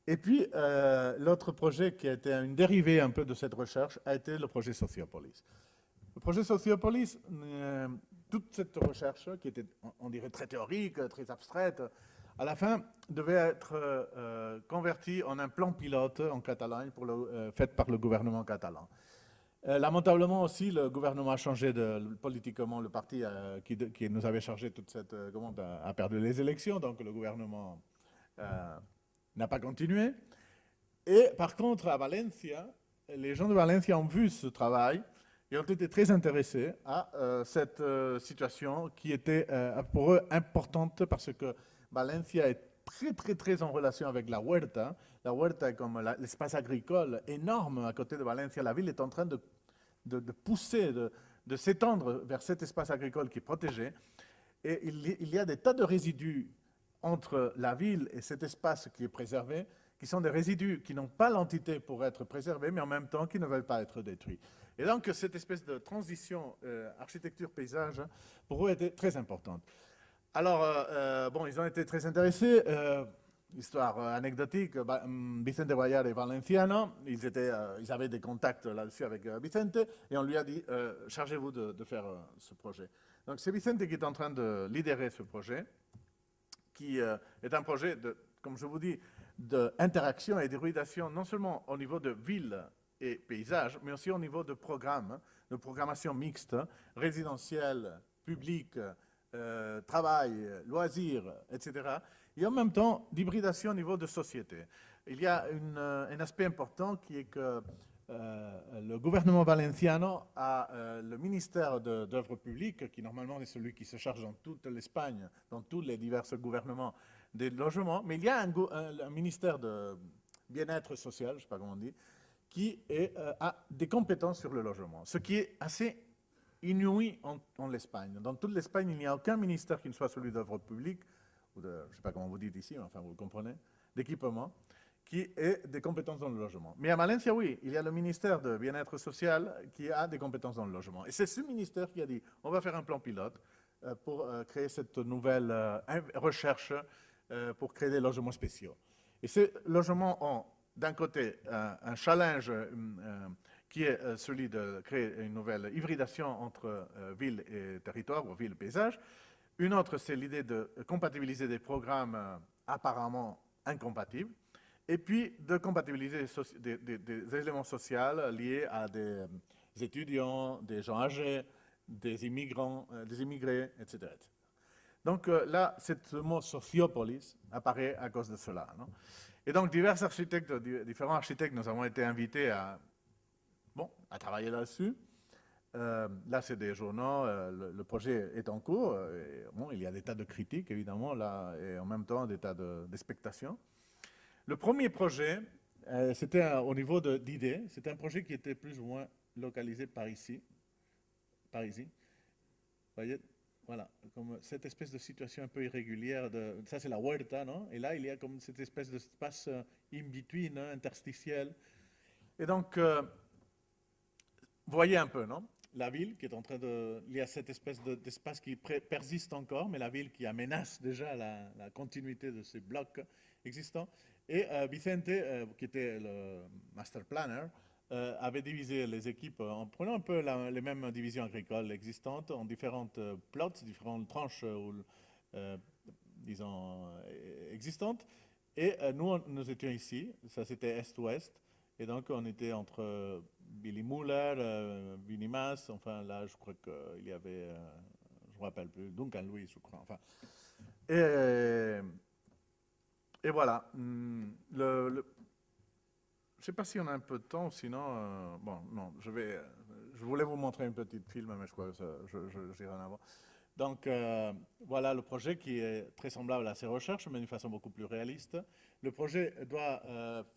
Et puis, l'autre projet qui a été une dérivée un peu de cette recherche a été le projet Sociopolis. Le projet Sociopolis, toute cette recherche, qui était, on dirait, très théorique, très abstraite, à la fin, devait être convertie en un plan pilote en Catalogne fait par le gouvernement catalan. Lamentablement aussi, le gouvernement a changé politiquement, le parti qui nous avait chargé toute cette commande a perdu les élections, donc le gouvernement n'a pas continué. Et par contre, à Valencia, les gens de Valencia ont vu ce travail et ont été très intéressés à cette situation qui était pour eux importante parce que Valencia est très en relation avec la Huerta. La Huerta est comme l'espace agricole énorme à côté de Valencia. La ville est en train de pousser, de s'étendre vers cet espace agricole qui est protégé. Et il y a des tas de résidus entre la ville et cet espace qui est préservé, qui sont des résidus qui n'ont pas l'entité pour être préservés, mais en même temps qui ne veulent pas être détruits. Et donc, cette espèce de transition architecture-paysage, pour eux, était très importante. Alors, bon, ils ont été très intéressés. Histoire anecdotique, Vicente Boyar est valenciano, ils avaient des contacts là-dessus avec Vicente, et on lui a dit, chargez-vous de faire ce projet. Donc, c'est Vicente qui est en train de lidérer ce projet, qui est un projet, comme je vous dis, d'interaction et d'hybridation, non seulement au niveau de ville et paysage, mais aussi au niveau de programme, de programmation mixte, résidentielle, publique, travail, loisirs, etc. Et en même temps, d'hybridation au niveau de société. Il y a un aspect important qui est que le gouvernement valenciano a le ministère d'œuvres publiques, qui normalement est celui qui se charge dans toute l'Espagne, dans tous les divers gouvernements des logements, mais il y a un ministère de bien-être social, je ne sais pas comment on dit, qui a des compétences sur le logement, ce qui est assez inouï en l'Espagne. Dans toute l'Espagne, il n'y a aucun ministère qui ne soit celui d'œuvres publiques, ou de, je ne sais pas comment vous dites ici, mais enfin vous le comprenez, d'équipement, qui ait des compétences dans le logement. Mais à Valencia, oui, il y a le ministère de bien-être social qui a des compétences dans le logement. Et c'est ce ministère qui a dit, on va faire un plan pilote pour créer cette nouvelle recherche pour créer des logements spéciaux. Et ces logements ont, d'un côté, un challenge qui est celui de créer une nouvelle hybridation entre ville et territoire, ou ville et paysage. Une autre, c'est l'idée de compatibiliser des programmes apparemment incompatibles, et puis de compatibiliser des éléments sociaux liés à des étudiants, des gens âgés, des immigrants, des immigrés, etc. Donc là, ce mot sociopolis apparaît à cause de cela. Non? Et donc, différents architectes, nous avons été invités à travailler là-dessus. Là, c'est des journaux, le projet est en cours. Il y a des tas de critiques, évidemment, là, et en même temps des tas d'expectations. Le premier projet, c'était au niveau d'idées. C'était un projet qui était plus ou moins localisé par ici. Par ici. Vous voyez, voilà, comme cette espèce de situation un peu irrégulière. Ça, c'est la huerta, non? Et là, il y a comme cette espèce d'espace in-between, hein, interstitiel. Et donc, vous voyez un peu, non? La ville qui est en train de... Il y a cette espèce d'espace qui persiste encore, mais la ville qui menace déjà la continuité de ces blocs existants. Et Vicente, qui était le master planner, avait divisé les équipes en prenant un peu les mêmes divisions agricoles existantes en différentes plots, différentes tranches, disons, existantes. Et nous étions ici, ça c'était Est-Ouest, et donc on était entre Billy Muller, Vinnie Mas, enfin là je crois qu'il y avait, je ne me rappelle plus, Duncan Lewis je crois, enfin. Et voilà, je ne sais pas si on a un peu de temps, sinon, bon, non, je voulais vous montrer une petite film, mais je crois que j'irai en avant. Donc, voilà le projet qui est très semblable à ces recherches, mais d'une façon beaucoup plus réaliste. Le projet doit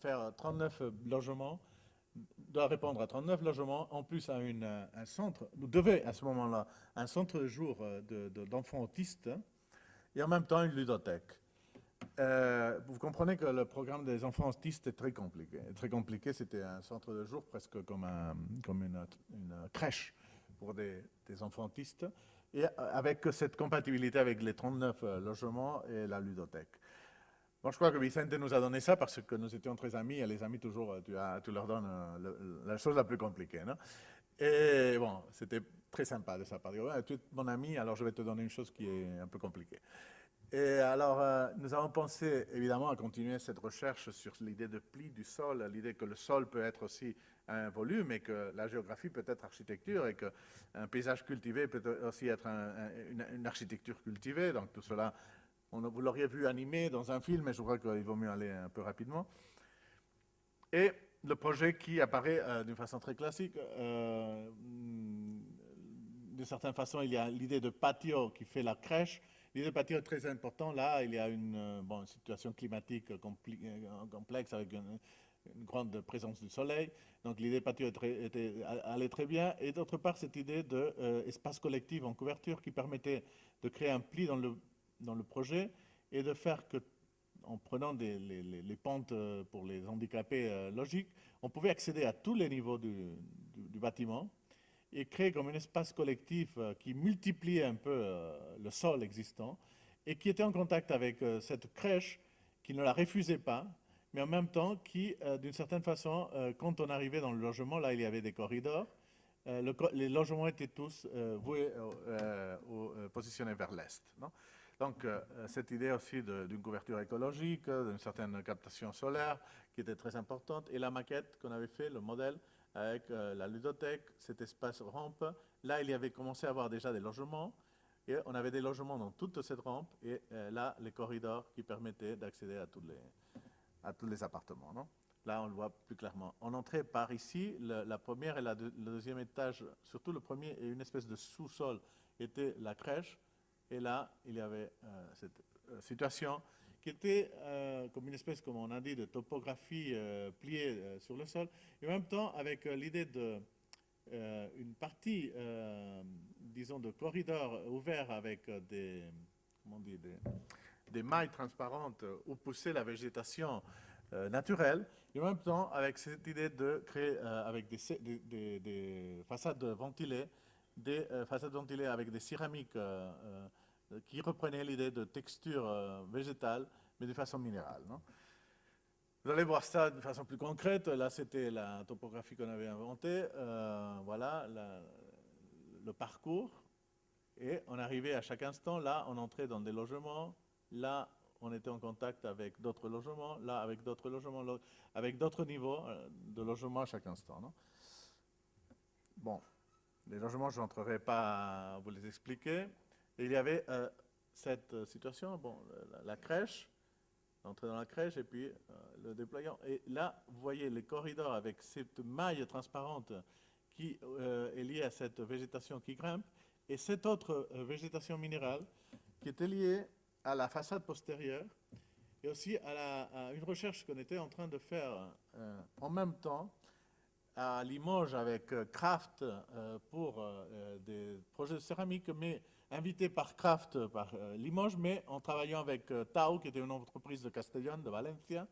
faire 39 logements, doit répondre à 39 logements, en plus à un centre, nous devait à ce moment-là, un centre de jour d'enfants autistes, et en même temps une ludothèque. Vous comprenez que le programme des enfants autistes est très compliqué. Très compliqué, c'était un centre de jour presque comme une crèche pour des enfants autistes, et avec cette compatibilité avec les 39 logements et la ludothèque. Bon, je crois que Vicente nous a donné ça parce que nous étions très amis, et les amis toujours, tu leur donnes la chose la plus compliquée. Non? Et bon, c'était très sympa de sa part. Ouais, tu es mon ami, alors je vais te donner une chose qui est un peu compliquée. Et alors, nous avons pensé évidemment à continuer cette recherche sur l'idée de pli du sol, l'idée que le sol peut être aussi un volume et que la géographie peut être architecture et qu'un paysage cultivé peut aussi être une architecture cultivée. Donc tout cela, vous l'auriez vu animé dans un film, mais je crois qu'il vaut mieux aller un peu rapidement. Et le projet qui apparaît d'une façon très classique, d'une certaine façon, il y a l'idée de patio qui fait la crèche. L'idée de patio est très importante. Là, il y a une situation climatique complexe avec une grande présence du soleil. Donc l'idée de patio allait très bien. Et d'autre part, cette idée d'espace collectif en couverture qui permettait de créer un pli dans le projet et de faire que, en prenant les pentes pour les handicapés logiques, on pouvait accéder à tous les niveaux du bâtiment et créer comme un espace collectif qui multipliait un peu le sol existant et qui était en contact avec cette crèche qui ne la refusait pas, mais en même temps qui, d'une certaine façon, quand on arrivait dans le logement, là il y avait des corridors, les logements étaient tous positionnés vers l'est. Donc cette idée aussi d'une couverture écologique, d'une certaine captation solaire qui était très importante, et la maquette qu'on avait fait, le modèle, avec la ludothèque, cet espace rampe. Là, il y avait commencé à avoir déjà des logements, et on avait des logements dans toute cette rampe, et là, les corridors qui permettaient d'accéder à tous les appartements. Non? Là, on le voit plus clairement. On entrait par ici, la première et le deuxième étage, surtout le premier et une espèce de sous-sol, était la crèche, et là, il y avait cette situation qui était comme une espèce, comme on a dit, de topographie pliée sur le sol, et en même temps avec l'idée d'une partie, disons, de corridor ouvert avec des mailles transparentes où poussait la végétation naturelle, et en même temps avec cette idée de créer avec des façades ventilées, avec des céramiques qui reprenaient l'idée de texture végétale, mais de façon minérale. Non? Vous allez voir ça de façon plus concrète. Là, c'était la topographie qu'on avait inventée. Voilà le parcours. Et on arrivait à chaque instant. Là, on entrait dans des logements. Là, on était en contact avec d'autres logements, là avec d'autres logements, avec d'autres niveaux de logement à chaque instant. Non? Bon, les logements, je n'entrerai pas à vous les expliquer. Et il y avait cette situation, bon, la crèche, l'entrée dans la crèche et puis le déployant. Et là, vous voyez les corridors avec cette maille transparente qui est liée à cette végétation qui grimpe et cette autre végétation minérale qui était liée à la façade postérieure et aussi à une recherche qu'on était en train de faire en même temps à Limoges avec Kraft pour des projets de céramique, mais invité par Kraft, par Limoges, mais en travaillant avec Tau, qui était une entreprise de Castellón, de Valencia,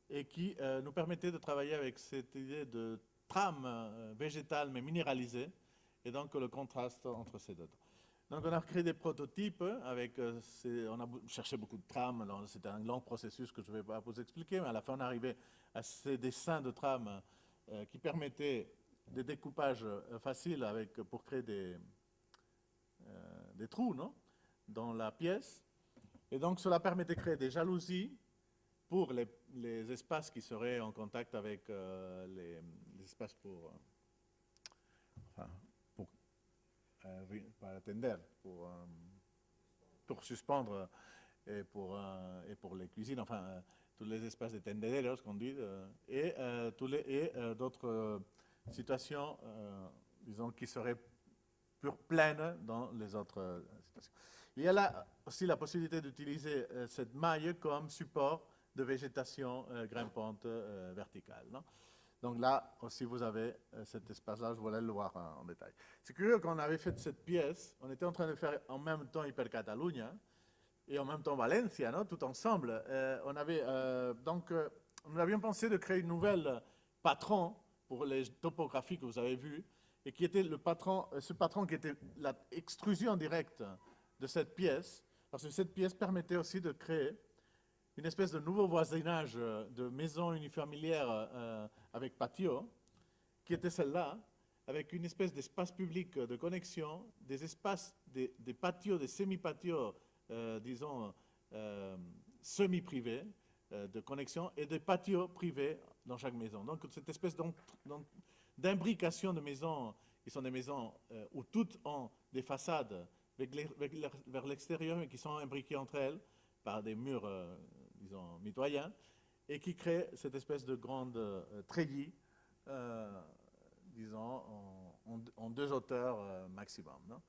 et qui nous permettait de travailler avec cette idée de trame végétale mais minéralisée, et donc le contraste entre ces deux. Donc on a créé des prototypes avec, on a cherché beaucoup de trames, c'était un long processus que je ne vais pas vous expliquer, mais à la fin on arrivait à ces dessins de trames qui permettaient des découpages faciles pour créer des trous non, dans la pièce. Et donc cela permettait de créer des jalousies pour les espaces qui seraient en contact avec les espaces pour pas tender, pour suspendre et pour les cuisines, enfin tous les espaces de tendederos qu'on dit, et d'autres situations, disons, qui seraient pleines dans les autres situations. Il y a là aussi la possibilité d'utiliser cette maille comme support de végétation grimpante verticale. Non? Donc là aussi, vous avez cet espace-là, je voulais le voir en détail. C'est curieux, quand on avait fait cette pièce, on était en train de faire en même temps Hyper Catalunya et en même temps Valencia, non? Tout ensemble. Nous avions pensé de créer une nouvelle patron pour les topographies que vous avez vues, et qui était ce patron qui était l'extrusion directe de cette pièce, parce que cette pièce permettait aussi de créer une espèce de nouveau voisinage de maisons unifamilières avec patio, qui était celle-là, avec une espèce d'espace public de connexion, des espaces, des patios, des semi-patios, disons, semi-privés de connexion, et des patios privés dans chaque maison. Donc cette espèce d'imbrication de maisons, qui sont des maisons où toutes ont des façades vers l'extérieur, mais qui sont imbriquées entre elles par des murs, disons, mitoyens, et qui créent cette espèce de grande treillis, disons, en 2 hauteurs maximum. Non?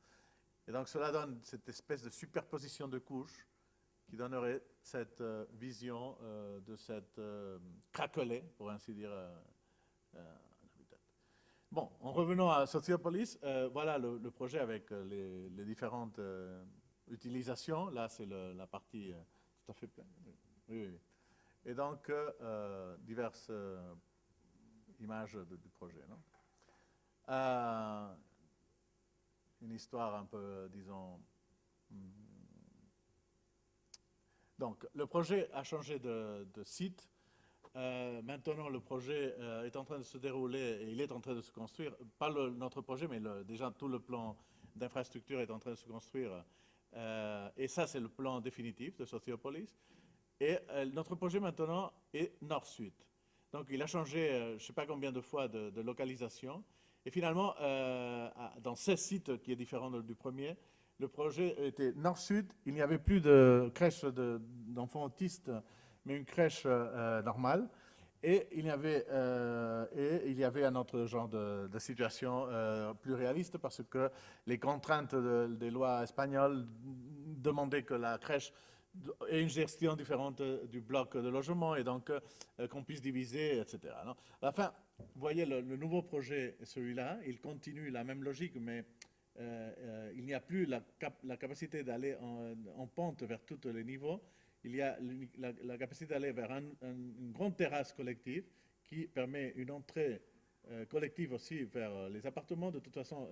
Et donc cela donne cette espèce de superposition de couches qui donnerait cette vision de cette craquelée, pour ainsi dire, bon, en revenant à Sociopolis, voilà le projet avec les différentes utilisations. Là, c'est la partie tout à fait pleine. Oui, oui. Et donc, diverses images du projet. Non? Une histoire un peu, disons... Donc, le projet a changé de site. Maintenant, le projet est en train de se dérouler et il est en train de se construire. Pas notre projet, mais déjà tout le plan d'infrastructure est en train de se construire. Et ça, c'est le plan définitif de Sociopolis. Et notre projet maintenant est nord-sud. Donc, il a changé, je ne sais pas combien de fois, de localisation. Et finalement, dans 16 sites, qui est différent du premier, le projet était nord-sud. Il n'y avait plus de crèche d'enfants autistes, mais une crèche normale. Et il y avait un autre genre de situation plus réaliste, parce que les contraintes des lois espagnoles demandaient que la crèche ait une gestion différente du bloc de logement, et donc qu'on puisse diviser, etc. Non? À la fin, vous voyez, le nouveau projet, celui-là, il continue la même logique, mais il n'y a plus la capacité d'aller en pente vers tous les niveaux. Il y a la capacité d'aller vers une grande terrasse collective qui permet une entrée collective aussi vers les appartements. De toute façon,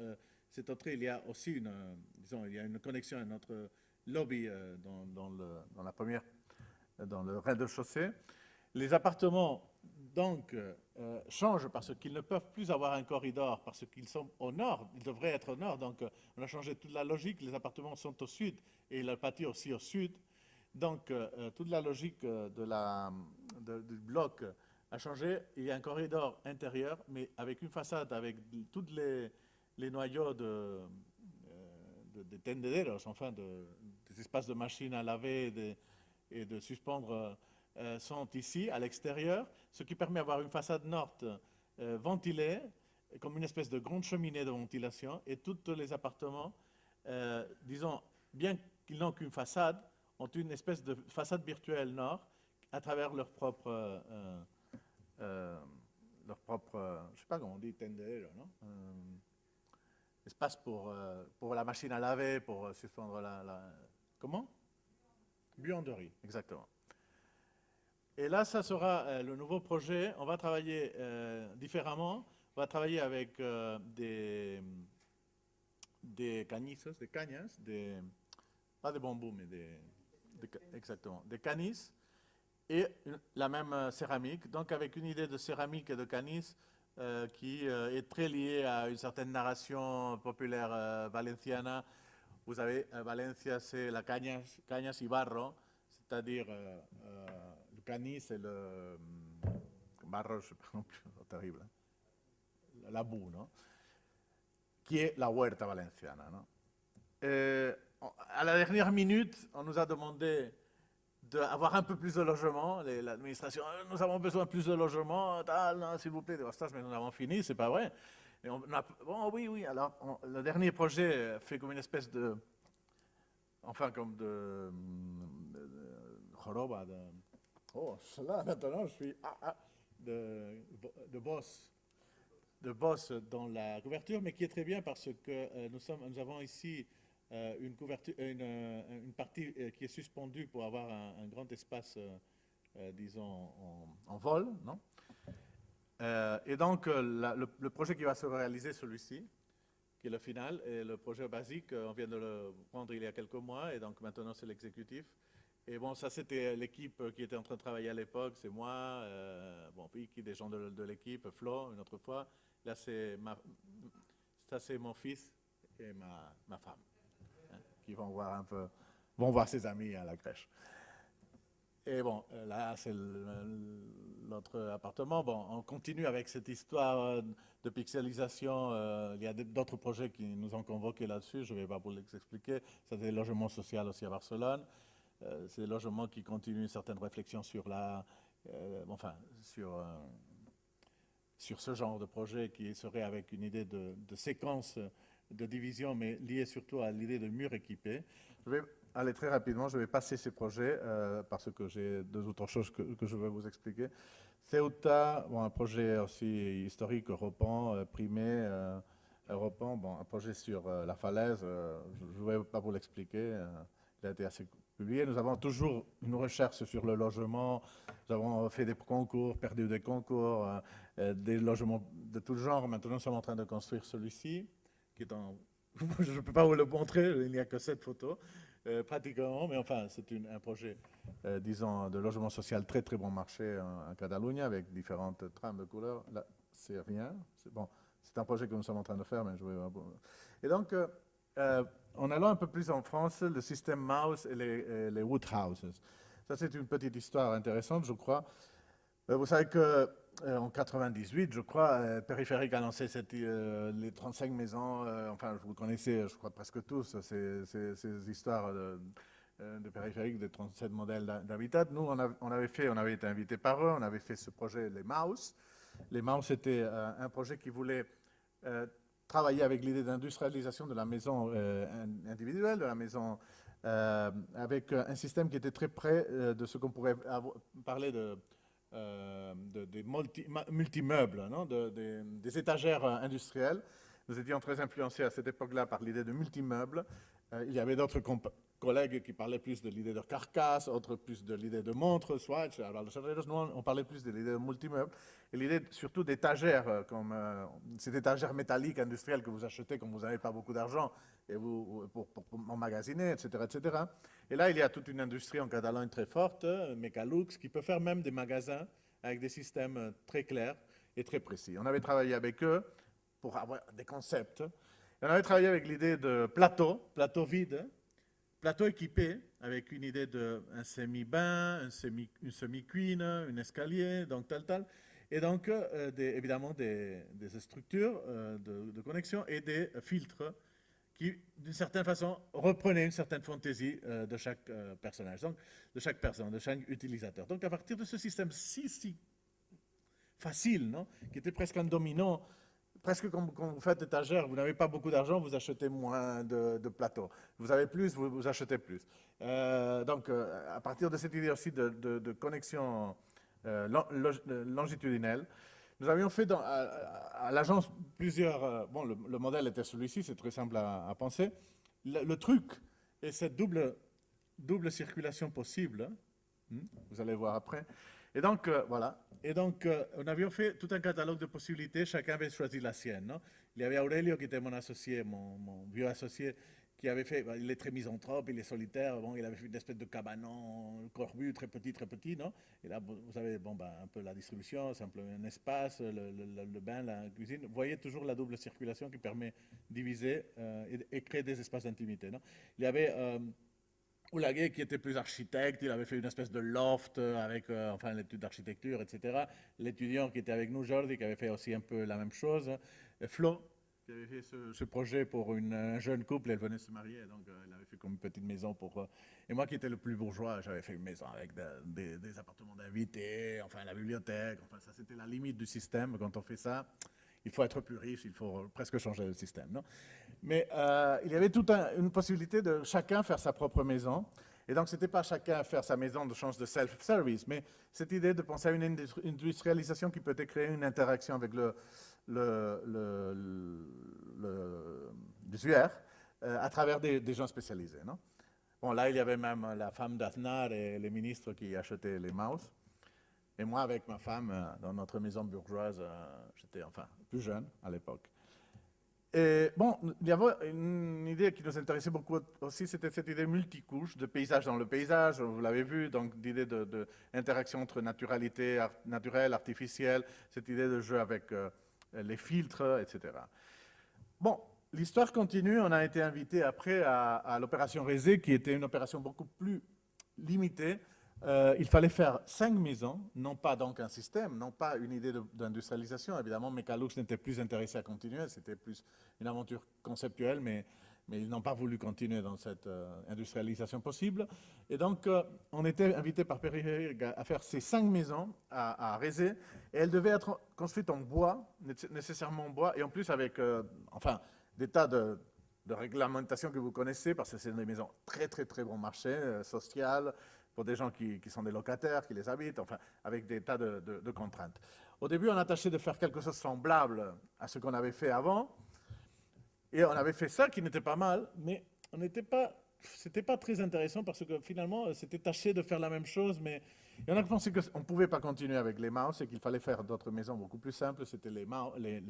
cette entrée, il y a aussi disons, il y a une connexion à notre lobby dans le rez-de-chaussée. Les appartements, donc, changent parce qu'ils ne peuvent plus avoir un corridor, parce qu'ils sont au nord, ils devraient être au nord. Donc, on a changé toute la logique. Les appartements sont au sud et le patio aussi au sud. Donc, toute la logique du bloc a changé. Il y a un corridor intérieur, mais avec une façade, avec tous les noyaux de tendederos, enfin, des espaces de machines à laver et de suspendre sont ici, à l'extérieur, ce qui permet d'avoir une façade nord ventilée, comme une espèce de grande cheminée de ventilation, et tous les appartements, disons, bien qu'ils n'ont qu'une façade, ont une espèce de façade virtuelle nord à travers je sais pas comment on dit, tendero, non? Espace pour la machine à laver, pour suspendre comment? Buanderie, exactement. Et là, ça sera le nouveau projet. On va travailler différemment. On va travailler avec des canisses, des cañas, pas des bambous, mais exactement, des canis et la même céramique. Donc avec une idée de céramique et de canis qui est très liée à une certaine narration populaire valenciana. Vous savez, Valencia, c'est la cañas y barro, c'est-à-dire le canis et le barro, je ne sais pas non plus, c'est terrible, hein? La boue, non? Qui est la huerta valenciana, non? À la dernière minute, on nous a demandé d'avoir un peu plus de logements. L'administration, nous avons besoin de plus de logements, s'il vous plaît, des stages, mais nous avons fini, c'est pas vrai. Et bon, oui, alors le dernier projet fait comme une espèce de, enfin comme de joroba, oh, là maintenant je suis de boss dans la couverture, mais qui est très bien parce que nous avons ici une couverture, une partie qui est suspendue pour avoir un grand espace, disons, en vol, non? Et donc, le projet qui va se réaliser, celui-ci, qui est le final, et le projet basique, on vient de le prendre il y a quelques mois, et donc maintenant c'est l'exécutif. Et bon, ça c'était l'équipe qui était en train de travailler à l'époque, c'est moi, bon, puis des gens de l'équipe, Flo, une autre fois. Là, ça c'est mon fils et ma femme, hein, qui vont voir un peu, vont voir ses amis à la crèche. Et bon, là, c'est l'autre appartement. Bon, on continue avec cette histoire de pixelisation. Il y a d'autres projets qui nous ont convoqués là-dessus. Je ne vais pas vous les expliquer. C'est des logements sociaux aussi à Barcelone. C'est des logements qui continuent une certaine réflexion sur sur ce genre de projet qui serait avec une idée de séquence de division, mais liée surtout à l'idée de murs équipés. Je vais aller très rapidement, je vais passer ces projets parce que j'ai deux autres choses que je vais vous expliquer. Ceuta, bon, un projet aussi historique européen, primé, européen, bon, un projet sur la falaise, je ne vais pas vous l'expliquer, il a été assez publié. Nous avons toujours une recherche sur le logement, nous avons fait des concours, perdu des concours, des logements de tout genre. Maintenant, nous sommes en train de construire celui-ci, qui est en... Je ne peux pas vous le montrer, il n'y a que 7 photos, pratiquement, mais enfin, c'est un projet, disons, de logement social très très bon marché en Catalogne, avec différentes trames de couleurs. Là, c'est rien. Bon, c'est un projet que nous sommes en train de faire, mais je vais... Et donc, en allant un peu plus en France, le système Mouse et les wood houses. Ça, c'est une petite histoire intéressante, je crois. Vous savez que en 98, je crois, Périphérique a lancé les 35 maisons. Enfin, vous connaissez, je crois, presque tous ces histoires de Périphérique, des 37 modèles d'habitat. Nous, on avait été invités par eux, on avait fait ce projet, les Mouse. Les Mouse, c'était un projet qui voulait travailler avec l'idée d'industrialisation de la maison individuelle, de la maison avec un système qui était très près de ce qu'on pourrait parler des multimeubles, non? Des étagères industrielles. Nous étions très influencés à cette époque-là par l'idée de multimeubles. Il y avait d'autres collègues qui parlaient plus de l'idée de carcasse, d'autres plus de l'idée de montre, Swatch. Alors, nous, on parlait plus de l'idée de multimeubles. Et l'idée surtout d'étagères, comme cette étagère métallique industrielle que vous achetez quand vous n'avez pas beaucoup d'argent et pour emmagasiner, etc., etc. Et là, il y a toute une industrie en Catalogne très forte, Mecalux, qui peut faire même des magasins avec des systèmes très clairs et très précis. On avait travaillé avec eux pour avoir des concepts. Et on avait travaillé avec l'idée de plateau vide, plateau équipé avec une idée d'un semi-bain, une semi-cuisine, un escalier, donc tal. Et donc, évidemment, des structures de connexion et des filtres qui, d'une certaine façon, reprenaient une certaine fantaisie de chaque personnage, donc de chaque personne, de chaque utilisateur. Donc, à partir de ce système si facile, non, qui était presque un domino, presque comme quand vous faites étagère, vous n'avez pas beaucoup d'argent, vous achetez moins de plateaux. Vous avez plus, vous achetez plus. Donc, à partir de cette idée aussi de connexion longitudinelle, nous avions fait à l'agence plusieurs... bon, le modèle était celui-ci, c'est très simple à penser. Le truc est cette double circulation possible, vous allez voir après. Et donc, voilà. Et donc, on avait fait tout un catalogue de possibilités. Chacun avait choisi la sienne. Non? Il y avait Aurelio, qui était mon associé, mon vieux associé, qui avait fait, il est très misanthrope, il est solitaire. Bon, il avait fait une espèce de cabanon corbu, très petit, non? Et là, vous avez, bon, ben, un peu la distribution, simplement un espace, le bain, la cuisine. Vous voyez toujours la double circulation qui permet de diviser et créer des espaces d'intimité, non? Il y avait... Oulaguet, qui était plus architecte, il avait fait une espèce de loft avec enfin, l'étude d'architecture, etc. L'étudiant qui était avec nous, Jordi, qui avait fait aussi un peu la même chose. Et Flo, qui avait fait ce projet pour un jeune couple, elle venait se marier, donc il avait fait comme une petite maison pour... et moi qui étais le plus bourgeois, j'avais fait une maison avec des appartements d'invités, enfin la bibliothèque, enfin ça c'était la limite du système. Quand on fait ça, il faut être plus riche, il faut presque changer le système, non? Mais il y avait toute une possibilité de chacun faire sa propre maison. Et donc, ce n'était pas chacun faire sa maison de chance de self-service, mais cette idée de penser à une industrialisation qui peut créer une interaction avec l'usuaire à travers des gens spécialisés. Non? Bon, là, il y avait même la femme d'Aznar et les ministres qui achetaient les mouse. Et moi, avec ma femme, dans notre maison bourgeoise, j'étais enfin plus jeune à l'époque. Et bon, il y avait une idée qui nous intéressait beaucoup aussi, c'était cette idée multicouche de paysage dans le paysage, vous l'avez vu, donc d'idée d'interaction entre naturalité, naturelle, artificielle, cette idée de jeu avec les filtres, etc. Bon, l'histoire continue, on a été invité après à l'opération Rézé, qui était une opération beaucoup plus limitée. Il fallait faire 5 maisons, non pas donc un système, non pas une idée d'industrialisation. Évidemment, Mecalux n'était plus intéressé à continuer, c'était plus une aventure conceptuelle, mais ils n'ont pas voulu continuer dans cette industrialisation possible. Et donc, on était invité par Périphérique à faire ces 5 maisons à Rézé, et elles devaient être construites en bois, nécessairement en bois, et en plus avec enfin, des tas de réglementations que vous connaissez, parce que c'est des maisons très bon marché, sociales, pour des gens qui sont des locataires, qui les habitent, enfin, avec des tas de contraintes. Au début, on a tâché de faire quelque chose de semblable à ce qu'on avait fait avant, et on avait fait ça qui n'était pas mal, mais c'était pas très intéressant parce que finalement, c'était tâché de faire la même chose, mais il y en a qui pensaient qu'on ne pouvait pas continuer avec les mouse et qu'il fallait faire d'autres maisons beaucoup plus simples. C'était les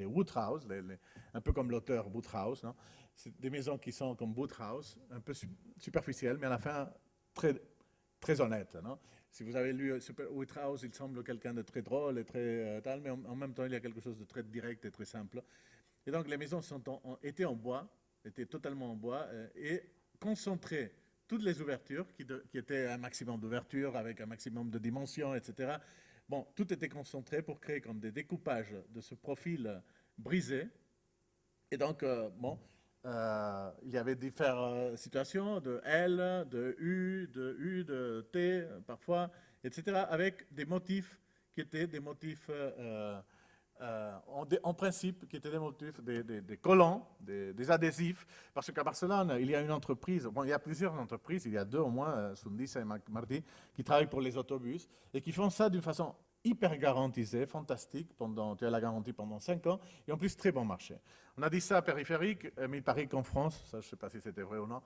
Woodhouse, un peu comme l'auteur Woodhouse. Non? C'est des maisons qui sont comme Woodhouse, un peu superficielles, mais à la fin, très honnête. Non? Si vous avez lu Woodhouse, il semble quelqu'un de très drôle et très tal, mais en même temps, il y a quelque chose de très direct et très simple. Et donc, les maisons étaient en bois, étaient totalement en bois, et concentraient toutes les ouvertures, qui étaient un maximum d'ouvertures, avec un maximum de dimensions, etc. Bon, tout était concentré pour créer comme des découpages de ce profil brisé. Et donc, bon, il y avait différentes situations de L, de U, de T, parfois, etc., avec des motifs qui étaient des motifs, en principe, qui étaient des motifs, des collants, des adhésifs, parce qu'à Barcelone, il y a une entreprise, bon, il y a plusieurs entreprises, il y a 2 au moins, Sundisa et Mardi, qui travaillent pour les autobus, et qui font ça d'une façon hyper garantisée, fantastique, tu as la garantie pendant 5 ans, et en plus très bon marché. On a dit ça à Périphérique, mais il paraît qu'en France, ça, je ne sais pas si c'était vrai ou non,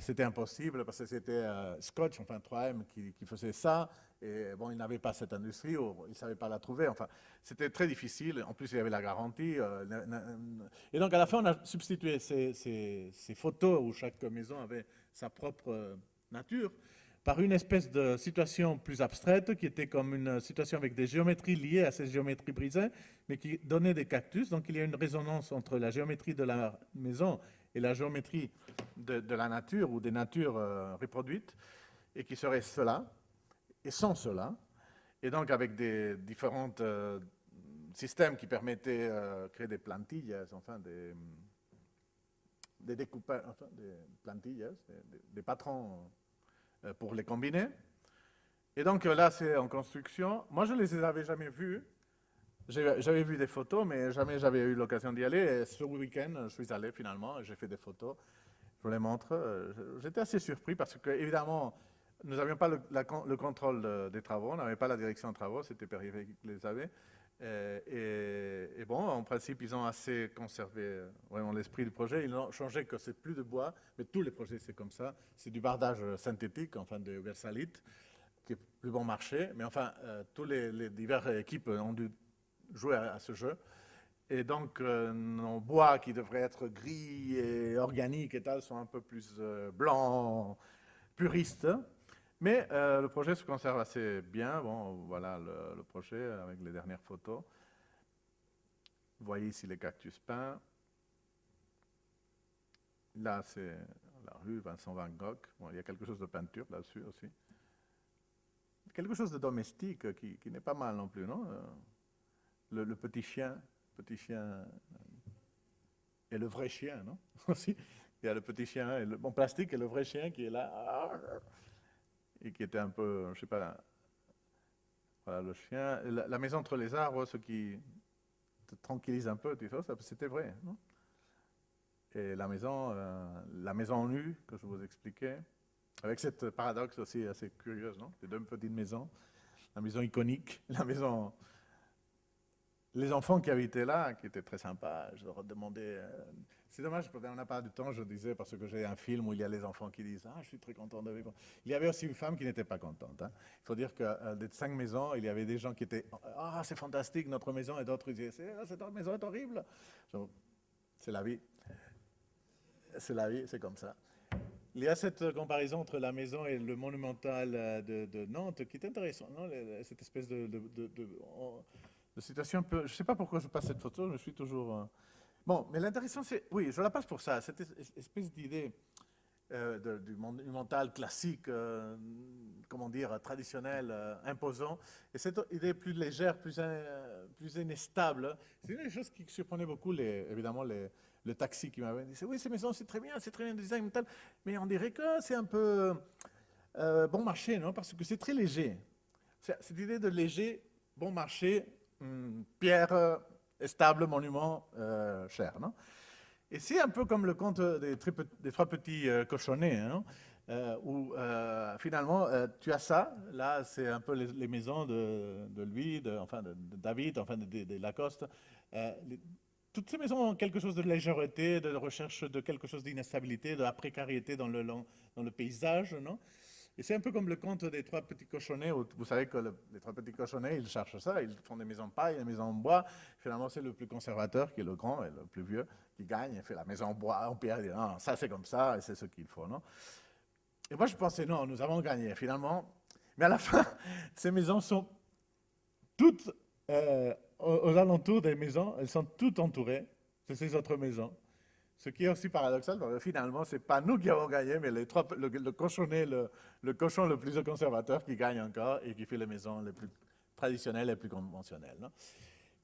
c'était impossible parce que c'était Scotch, enfin 3M, qui faisait ça, et bon, ils n'avaient pas cette industrie, ou ils ne savaient pas la trouver, enfin, c'était très difficile, en plus il y avait la garantie, et donc à la fin on a substitué ces photos où chaque maison avait sa propre nature, par une espèce de situation plus abstraite qui était comme une situation avec des géométries liées à ces géométries brisées, mais qui donnait des cactus. Donc il y a une résonance entre la géométrie de la maison et la géométrie de la nature ou des natures reproduites, et qui serait cela, et sans cela, et donc avec des différents systèmes qui permettaient de créer des plantilles, enfin des découpages, enfin des plantilles, des patrons pour les combiner. Et donc là, c'est en construction. Moi, je ne les avais jamais vus. J'avais vu des photos, mais jamais j'avais eu l'occasion d'y aller. Et ce week-end, je suis allé finalement, et j'ai fait des photos. Je vous les montre. J'étais assez surpris parce que, évidemment, nous n'avions pas le contrôle des travaux, on n'avait pas la direction de travaux, c'était Périvé qui les avait. Et bon, en principe, ils ont assez conservé vraiment l'esprit du projet. Ils ont changé que c'est plus de bois, mais tous les projets, c'est comme ça. C'est du bardage synthétique, enfin de versalite, qui est plus bon marché. Mais enfin, tous les diverses équipes ont dû jouer à ce jeu. Et donc, nos bois qui devraient être gris et organiques et tal sont un peu plus blancs, puristes. Mais le projet se conserve assez bien. Bon, voilà le projet avec les dernières photos. Vous voyez ici les cactus peints. Là, c'est la rue Vincent Van Gogh. Bon, il y a quelque chose de peinture là-dessus aussi. Quelque chose de domestique qui n'est pas mal non plus, non? Le petit chien et le vrai chien, non? Aussi, il y a le petit chien et en plastique et le vrai chien qui est là et qui était un peu, je sais pas, voilà le chien. La maison entre les arbres, ce qui te tranquillise un peu, tu sais, c'était vrai, non? Et la maison nue que je vous expliquais, avec cette paradoxe aussi assez curieuse, non? Les deux petites maisons, la maison iconique, la maison. Les enfants qui habitaient là, qui étaient très sympas, je leur demandais. C'est dommage, on n'a pas du temps, je disais, parce que j'ai un film où il y a les enfants qui disent ah, je suis très content de vivre. Il y avait aussi une femme qui n'était pas contente. Hein. Il faut dire que des 5 maisons, il y avait des gens qui étaient ah, c'est fantastique, notre maison, et d'autres disaient cette maison est horrible. C'est la vie. C'est la vie, c'est comme ça. Il y a cette comparaison entre la maison et le monumental de Nantes qui est intéressante, non? Cette espèce de situation un peu. Je ne sais pas pourquoi je passe cette photo, je me suis toujours. Bon, mais l'intéressant, c'est. Oui, je la passe pour ça, cette espèce d'idée du monumental classique, comment dire, traditionnel, imposant, et cette idée plus légère, plus inestable. C'est une des choses qui surprenait beaucoup, évidemment, le taxi qui m'avait dit oui, ces maisons, c'est très bien le design, mais on dirait que c'est un peu bon marché, non? Parce que c'est très léger. Cette idée de léger, bon marché, pierre stable, monument cher, non? Et c'est un peu comme le conte des trois petits cochonnets, hein, où finalement tu as ça, là c'est un peu les maisons de lui, enfin de David, enfin de Lacoste. Toutes ces maisons ont quelque chose de légèreté, de recherche de quelque chose d'instabilité, de la précarité dans le paysage, non? Et c'est un peu comme le conte des trois petits cochonnets, où vous savez que les trois petits cochonnets, ils cherchent ça, ils font des maisons de paille, des maisons en bois. Finalement, c'est le plus conservateur, qui est le grand et le plus vieux, qui gagne, il fait la maison en bois, en pierre, il dit non, ça c'est comme ça, et c'est ce qu'il faut, non? Et moi, je pensais, non, nous avons gagné, finalement. Mais à la fin, ces maisons sont toutes, aux alentours des maisons, elles sont toutes entourées de ces autres maisons. Ce qui est aussi paradoxal, parce que finalement, ce n'est pas nous qui avons gagné, mais le cochonnet, le cochon le plus conservateur qui gagne encore et qui fait les maisons les plus traditionnelles et les plus conventionnelles. Non?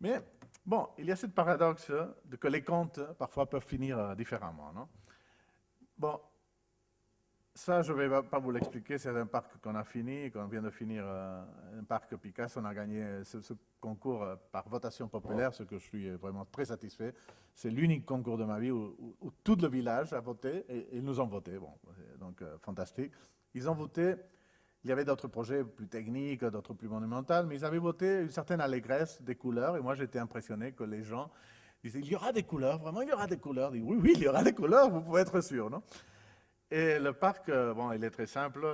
Mais bon, il y a ce paradoxe de que les contes parfois peuvent finir différemment. Non? Bon, ça, je ne vais pas vous l'expliquer, c'est un parc qu'on a fini, qu'on vient de finir, un parc Picasso, on a gagné ce concours par votation populaire, ce que je suis vraiment très satisfait. C'est l'unique concours de ma vie où tout le village a voté, et ils nous ont voté, bon, donc fantastique. Ils ont voté, il y avait d'autres projets plus techniques, d'autres plus monumentaux, mais ils avaient voté une certaine allégresse des couleurs, et moi j'étais impressionné que les gens disaient, il y aura des couleurs, vraiment il y aura des couleurs. Ils disaient, oui, il y aura des couleurs, vous pouvez être sûr, non? Et le parc, bon, il est très simple.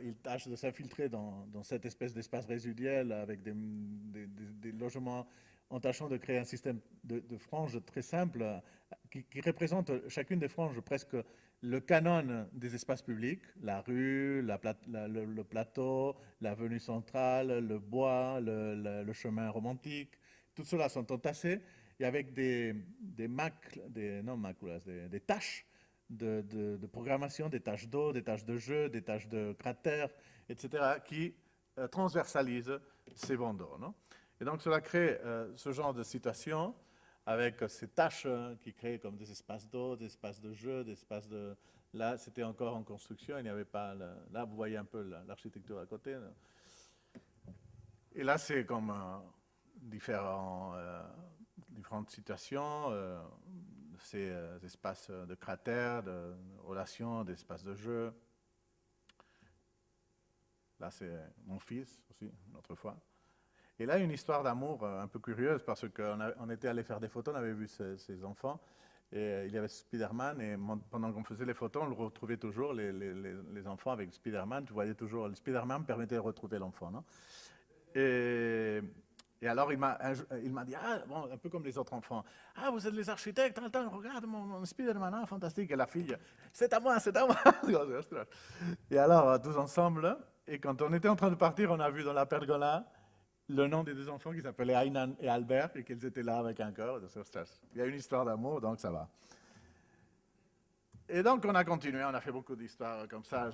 Il tâche de s'infiltrer dans cette espèce d'espace résiduel avec des logements en tâchant de créer un système de franges très simple qui représente chacune des franges presque le canon des espaces publics, la rue, le plateau, l'avenue centrale, le bois, le chemin romantique. Tout cela sont entassés et avec des taches de programmation, des tâches d'eau, des tâches de jeu, des tâches de cratères, etc., qui transversalisent ces bandeaux, non? Et donc cela crée ce genre de situation avec ces tâches qui créent comme des espaces d'eau, des espaces de jeu, des espaces de... Là, c'était encore en construction, il n'y avait pas... Là, vous voyez un peu l'architecture à côté. Là. Et là, c'est comme différentes situations, ces espaces de cratères, de relations, d'espaces de jeu. Là, c'est mon fils aussi, une autre fois. Et là, une histoire d'amour un peu curieuse parce qu'on était allé faire des photos, on avait vu ces enfants. Et il y avait Spider-Man, et pendant qu'on faisait les photos, on le retrouvait toujours, les enfants avec Spider-Man. Tu voyais toujours, le Spider-Man permettait de retrouver l'enfant, non? Et, et alors, il m'a dit, ah, bon, un peu comme les autres enfants, ah, vous êtes les architectes, attends, regarde mon Spider-Man, ah, fantastique. Et la fille, c'est à moi, c'est à moi. Et alors, tous ensemble, et quand on était en train de partir, on a vu dans la pergola le nom des deux enfants qui s'appelaient Aynan et Albert, et qu'ils étaient là avec un cœur. Il y a une histoire d'amour, donc ça va. Et donc, on a continué, on a fait beaucoup d'histoires comme ça.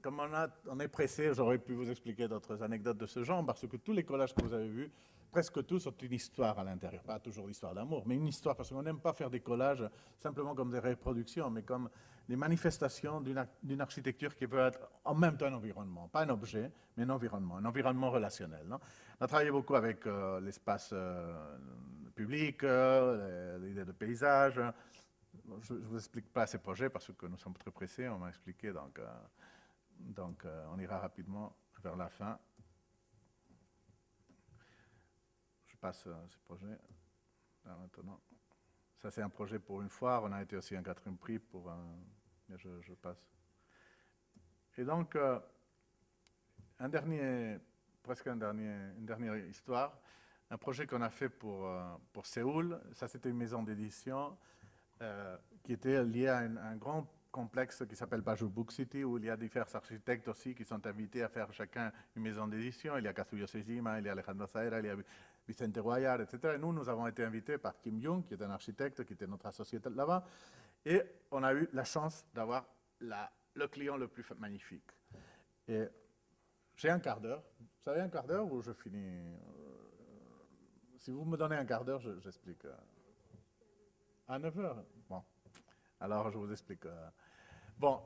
Comme on est pressé, j'aurais pu vous expliquer d'autres anecdotes de ce genre, parce que tous les collages que vous avez vus, presque tous ont une histoire à l'intérieur. Pas toujours l'histoire d'amour, mais une histoire, parce qu'on n'aime pas faire des collages simplement comme des reproductions, mais comme des manifestations d'une architecture qui peut être en même temps un environnement. Pas un objet, mais un environnement relationnel. Non? On a travaillé beaucoup avec l'espace public, l'idée de paysage. Je ne vous explique pas ces projets parce que nous sommes très pressés, on m'a expliqué, donc on ira rapidement vers la fin. Je passe ce projet là maintenant. Ça, c'est un projet pour une foire, on a été aussi un quatrième prix pour un... Je passe. Et donc, une dernière histoire, un projet qu'on a fait pour Séoul, ça c'était une maison d'édition qui était lié à un grand complexe qui s'appelle Baju Book City, où il y a différents architectes aussi qui sont invités à faire chacun une maison d'édition. Il y a Kazuyo Sejima, il y a Alejandro Saera, il y a Vicente Guayar, etc. Et nous avons été invités par Kim Young, qui est un architecte, qui était notre associé là-bas. Et on a eu la chance d'avoir le client le plus magnifique. Et j'ai un quart d'heure. Vous savez un quart d'heure où je finis Si vous me donnez un quart d'heure, j'explique. À 9 heures. Bon, alors je vous explique. Bon,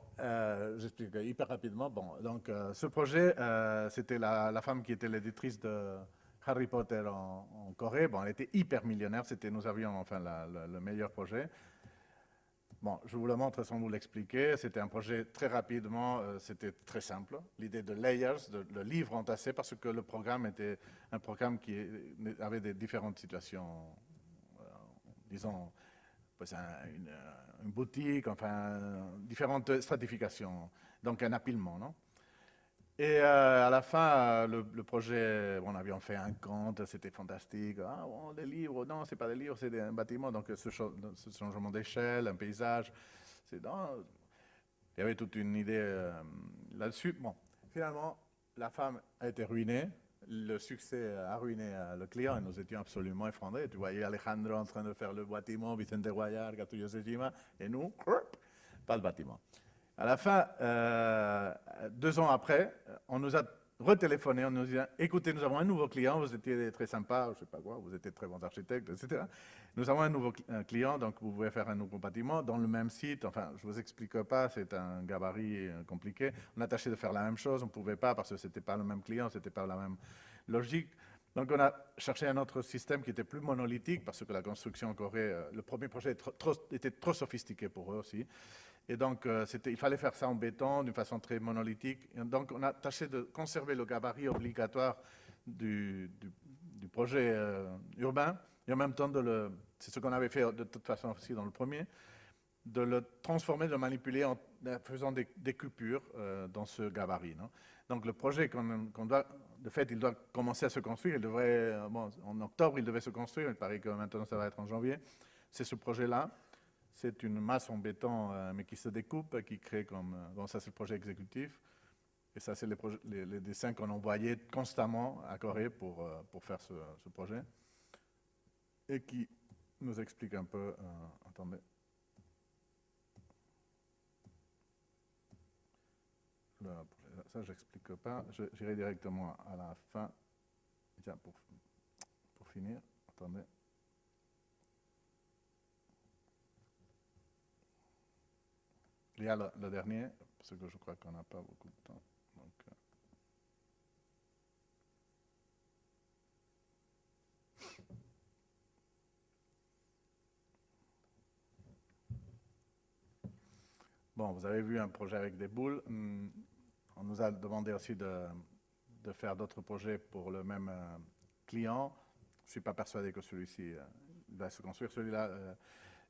j'explique hyper rapidement. Bon, donc ce projet, c'était la femme qui était l'éditrice de Harry Potter en Corée. Bon, elle était hyper millionnaire. Nous avions enfin le meilleur projet. Bon, je vous le montre sans vous l'expliquer. C'était un projet très rapidement, c'était très simple. L'idée de layers, de le livre entassé, parce que le programme était un programme qui avait des différentes situations, disons, une boutique, enfin, différentes stratifications, donc un empilement, non? Et à la fin, le projet, on avait fait un compte, c'était fantastique. Ah, bon, des livres, non, c'est pas des livres, c'est un bâtiment. Donc ce changement d'échelle, un paysage, il y avait toute une idée là-dessus. Bon, finalement, la femme a été ruinée. Le succès a ruiné le client et nous étions absolument effondrés. Tu voyais Alejandro en train de faire le bâtiment, Vicente Guayar, Kazuyo Sejima, et nous, pas le bâtiment. À la fin, 2 ans après, on nous a retéléphoné, on nous a dit, écoutez, nous avons un nouveau client, vous étiez très sympa, je ne sais pas quoi, vous étiez très bons architectes, etc. Nous avons un nouveau client, donc vous pouvez faire un nouveau bâtiment dans le même site. Enfin, je ne vous explique pas, c'est un gabarit compliqué. On a tâché de faire la même chose, on ne pouvait pas parce que ce n'était pas le même client, ce n'était pas la même logique. Donc on a cherché un autre système qui était plus monolithique parce que la construction en Corée, le premier projet était trop sophistiqué pour eux aussi. Et donc, il fallait faire ça en béton, d'une façon très monolithique. Et donc, on a tâché de conserver le gabarit obligatoire du projet urbain, et en même temps, c'est ce qu'on avait fait de toute façon aussi dans le premier, de le transformer, de le manipuler en faisant des coupures dans ce gabarit. Non? Donc, le projet de fait, il doit commencer à se construire. En octobre, il devait se construire. Il paraît que maintenant, ça va être en janvier. C'est ce projet-là. C'est une masse en béton, mais qui se découpe, qui crée comme... Bon, ça, c'est le projet exécutif. Et ça, c'est les dessins qu'on envoyait constamment à Corée pour faire ce projet. Et qui nous explique un peu... attendez. Ça, je n'explique pas. J'irai directement à la fin. Tiens, pour finir, attendez. Il y a le dernier, parce que je crois qu'on n'a pas beaucoup de temps. Donc, bon, vous avez vu un projet avec des boules. On nous a demandé aussi de faire d'autres projets pour le même client. Je ne suis pas persuadé que celui-ci va se construire. Celui-là,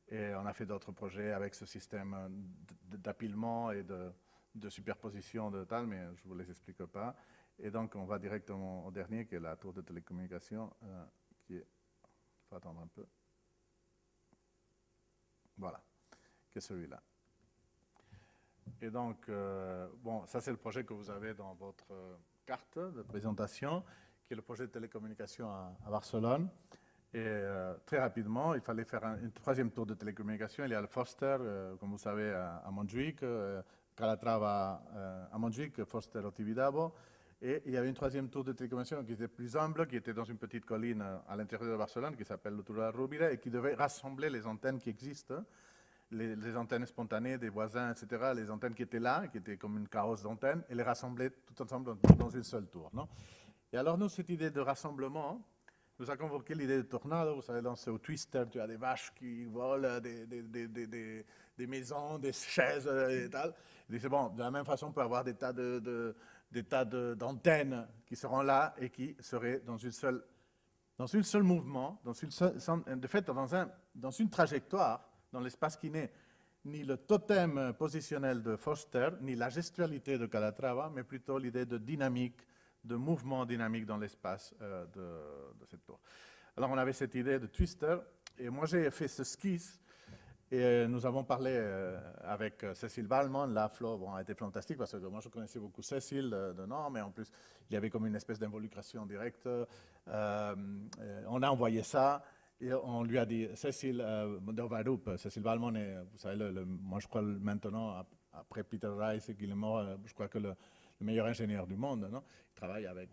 et on a fait d'autres projets avec ce système d'appilement et de superposition de tal, mais je ne vous les explique pas. Et donc, on va directement au dernier, qui est la tour de télécommunication, qui est... Il faut attendre un peu. Voilà, qui est celui-là. Et donc, bon, ça c'est le projet que vous avez dans votre carte de présentation, qui est le projet de télécommunication à Barcelone. Et très rapidement, il fallait faire une troisième tour de télécommunication. Il y a le Foster, comme vous savez, à Montjuïc, Calatrava à Montjuïc, Foster au Tibidabo. Et il y avait une troisième tour de télécommunication qui était plus humble, qui était dans une petite colline à l'intérieur de Barcelone, qui s'appelle le Tour de la Rovira, et qui devait rassembler les antennes qui existent, les antennes spontanées des voisins, etc., les antennes qui étaient là, qui étaient comme une carrosse d'antennes, et les rassembler tout ensemble dans une seule tour. Non? Et alors, nous, cette idée de rassemblement, nous a convoqué l'idée de tornado. Vous savez, dans ce Twister, tu as des vaches qui volent, des maisons, des chaises et tal. Et c'est bon, de la même façon, on peut avoir des tas d'antennes qui seront là et qui seraient dans une seule mouvement, de fait, dans une trajectoire, dans l'espace qui n'est ni le totem positionnel de Foster, ni la gestualité de Calatrava, mais plutôt l'idée de dynamique, de mouvement dynamique dans l'espace de cette tour. Alors on avait cette idée de Twister, et moi j'ai fait ce skis, et nous avons parlé avec Cécile Wallmann. La Flo a été fantastique, parce que moi je connaissais beaucoup Cécile de nom, mais en plus il y avait comme une espèce d'involucration directe. On a envoyé ça, et on lui a dit, Cécile Cécile Wallmann est, vous savez, moi je crois maintenant, après Peter Rice, qu'il est mort, je crois que le meilleur ingénieur du monde, non? Il travaille avec,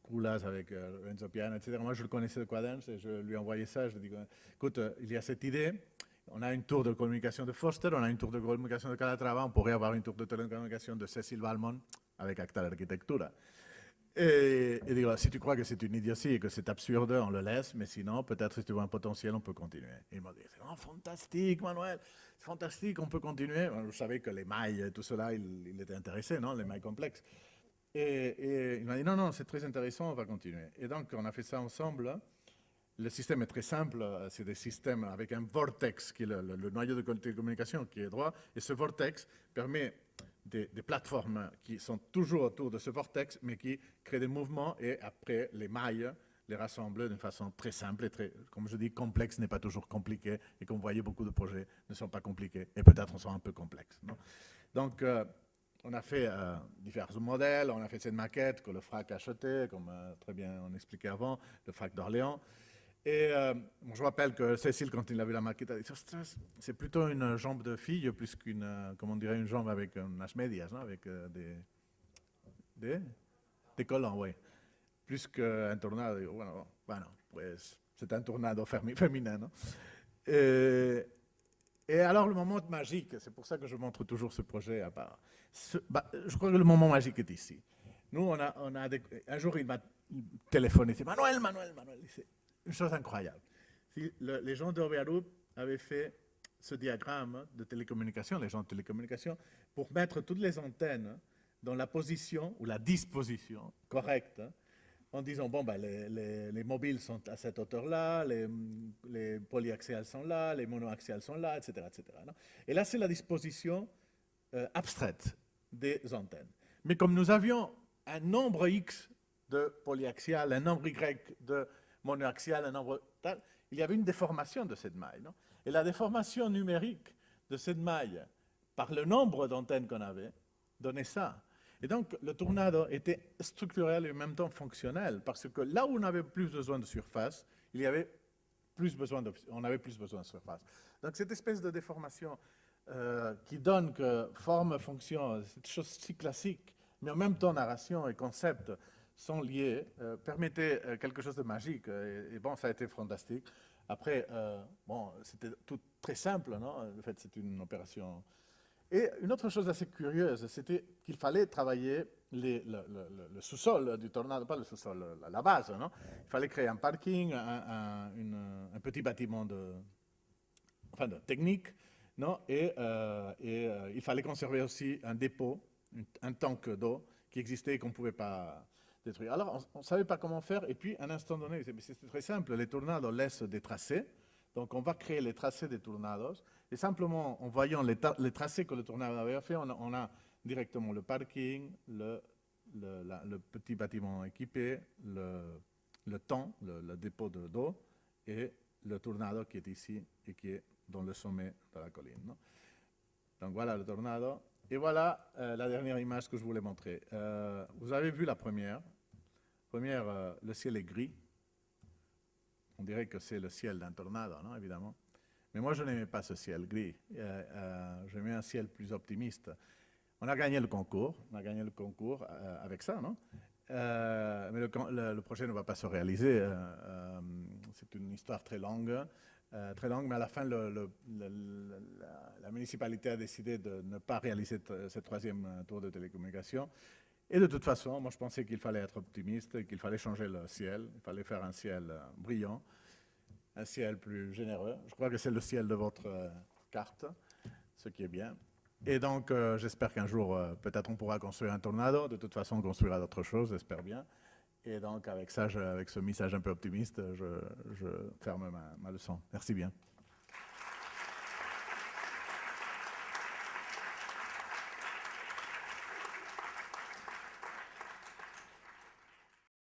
Koulas, avec Renzo Piano, etc. Moi, je le connaissais de Quadence, et je lui ai envoyé ça. Je lui ai dit, écoute, il y a cette idée, on a une tour de communication de Foster, on a une tour de communication de Calatrava, on pourrait avoir une tour de télécommunication de Cécile Wallmann avec Actal Arquitectura. Et digo, si tu crois que c'est une idiotie et que c'est absurde, on le laisse, mais sinon, peut-être si tu vois un potentiel, on peut continuer. Et il m'a dit, c'est fantastique, Manuel, c'est fantastique, on peut continuer. Je savais que les mailles et tout cela, il était intéressé, non, les mailles complexes. Et il m'a dit, non, c'est très intéressant, on va continuer. Et donc, on a fait ça ensemble. Le système est très simple, c'est des systèmes avec un vortex, qui est le noyau de télécommunication qui est droit, et ce vortex permet des plateformes qui sont toujours autour de ce vortex, mais qui créent des mouvements, et après, les mailles les rassemblent d'une façon très simple, et très, comme je dis, complexe n'est pas toujours compliqué, et comme vous voyez, beaucoup de projets ne sont pas compliqués, et peut-être sont un peu complexes. Non? Donc, on a fait différents modèles, on a fait cette maquette que le FRAC a acheté, comme très bien on expliquait avant, le FRAC d'Orléans. Et je me rappelle que Cécile, quand il a vu la maquette, a dit, c'est plutôt une jambe de fille, plus qu'une, comment on dirait, une jambe avec unas medias, non? Avec des collants, oui. Plus qu'un tornado. Bueno, pues c'est un tornado féminin. Non? Et alors, le moment magique, c'est pour ça que je montre toujours ce projet à part. Je crois que le moment magique est ici. Nous, un jour, il m'a téléphoné, il dit, Manuel, c'est une chose incroyable. Les gens d'Ovearup avaient fait ce diagramme de télécommunication, les gens de télécommunication, pour mettre toutes les antennes dans la position ou la disposition correcte, en disant, bon, ben, les mobiles sont à cette hauteur-là, les polyaxiales sont là, les monoaxiales sont là, etc. etc. Non? Et là, c'est la disposition abstraite des antennes. Mais comme nous avions un nombre X de polyaxiales, un nombre Y de monoaxiales, un nombre tal, il y avait une déformation de cette maille. Non? Et la déformation numérique de cette maille, par le nombre d'antennes qu'on avait, donnait ça. Et donc, le tornado était structurel et en même temps fonctionnel, parce que là où on avait plus besoin de surface, on avait plus besoin de surface. Donc, cette espèce de déformation qui donne que forme, fonction, cette chose si classique, mais en même temps narration et concept sont liés, permettait quelque chose de magique. Et bon, ça a été fantastique. Après, bon, c'était tout très simple, non? En fait, c'est une opération. Et une autre chose assez curieuse, c'était qu'il fallait travailler le sous-sol du tornado, pas le sous-sol, la base, non? Il fallait créer un parking, un petit bâtiment enfin, de technique, non? Et il fallait conserver aussi un dépôt, un tank d'eau qui existait et qu'on ne pouvait pas détruire. Alors, on ne savait pas comment faire, et puis, à un instant donné, c'était très simple, les tornados laissent des tracés, donc on va créer les tracés des tornados, et simplement, en voyant les tracés que le tornado avait fait, on a directement le parking, le petit bâtiment équipé, le tank, le dépôt d'eau, et le tornado qui est ici et qui est dans le sommet de la colline, non? Donc voilà le tornado. Et voilà la dernière image que je voulais montrer. Vous avez vu la première. Le ciel est gris. On dirait que c'est le ciel d'un tornado, non, évidemment. Mais moi, je n'aimais pas ce ciel gris. J'aimais un ciel plus optimiste. On a gagné le concours. On a gagné le concours avec ça, non? Mais le projet ne va pas se réaliser. C'est une histoire très longue, mais à la fin, la municipalité a décidé de ne pas réaliser ce troisième tour de télécommunication. Et de toute façon, moi je pensais qu'il fallait être optimiste, qu'il fallait changer le ciel, il fallait faire un ciel brillant, un ciel plus généreux. Je crois que c'est le ciel de votre carte, ce qui est bien. Et donc, j'espère qu'un jour, peut-être on pourra construire un tornado. De toute façon, on construira d'autres choses, j'espère bien. Et donc, avec ça, avec ce message un peu optimiste, je ferme ma leçon. Merci bien.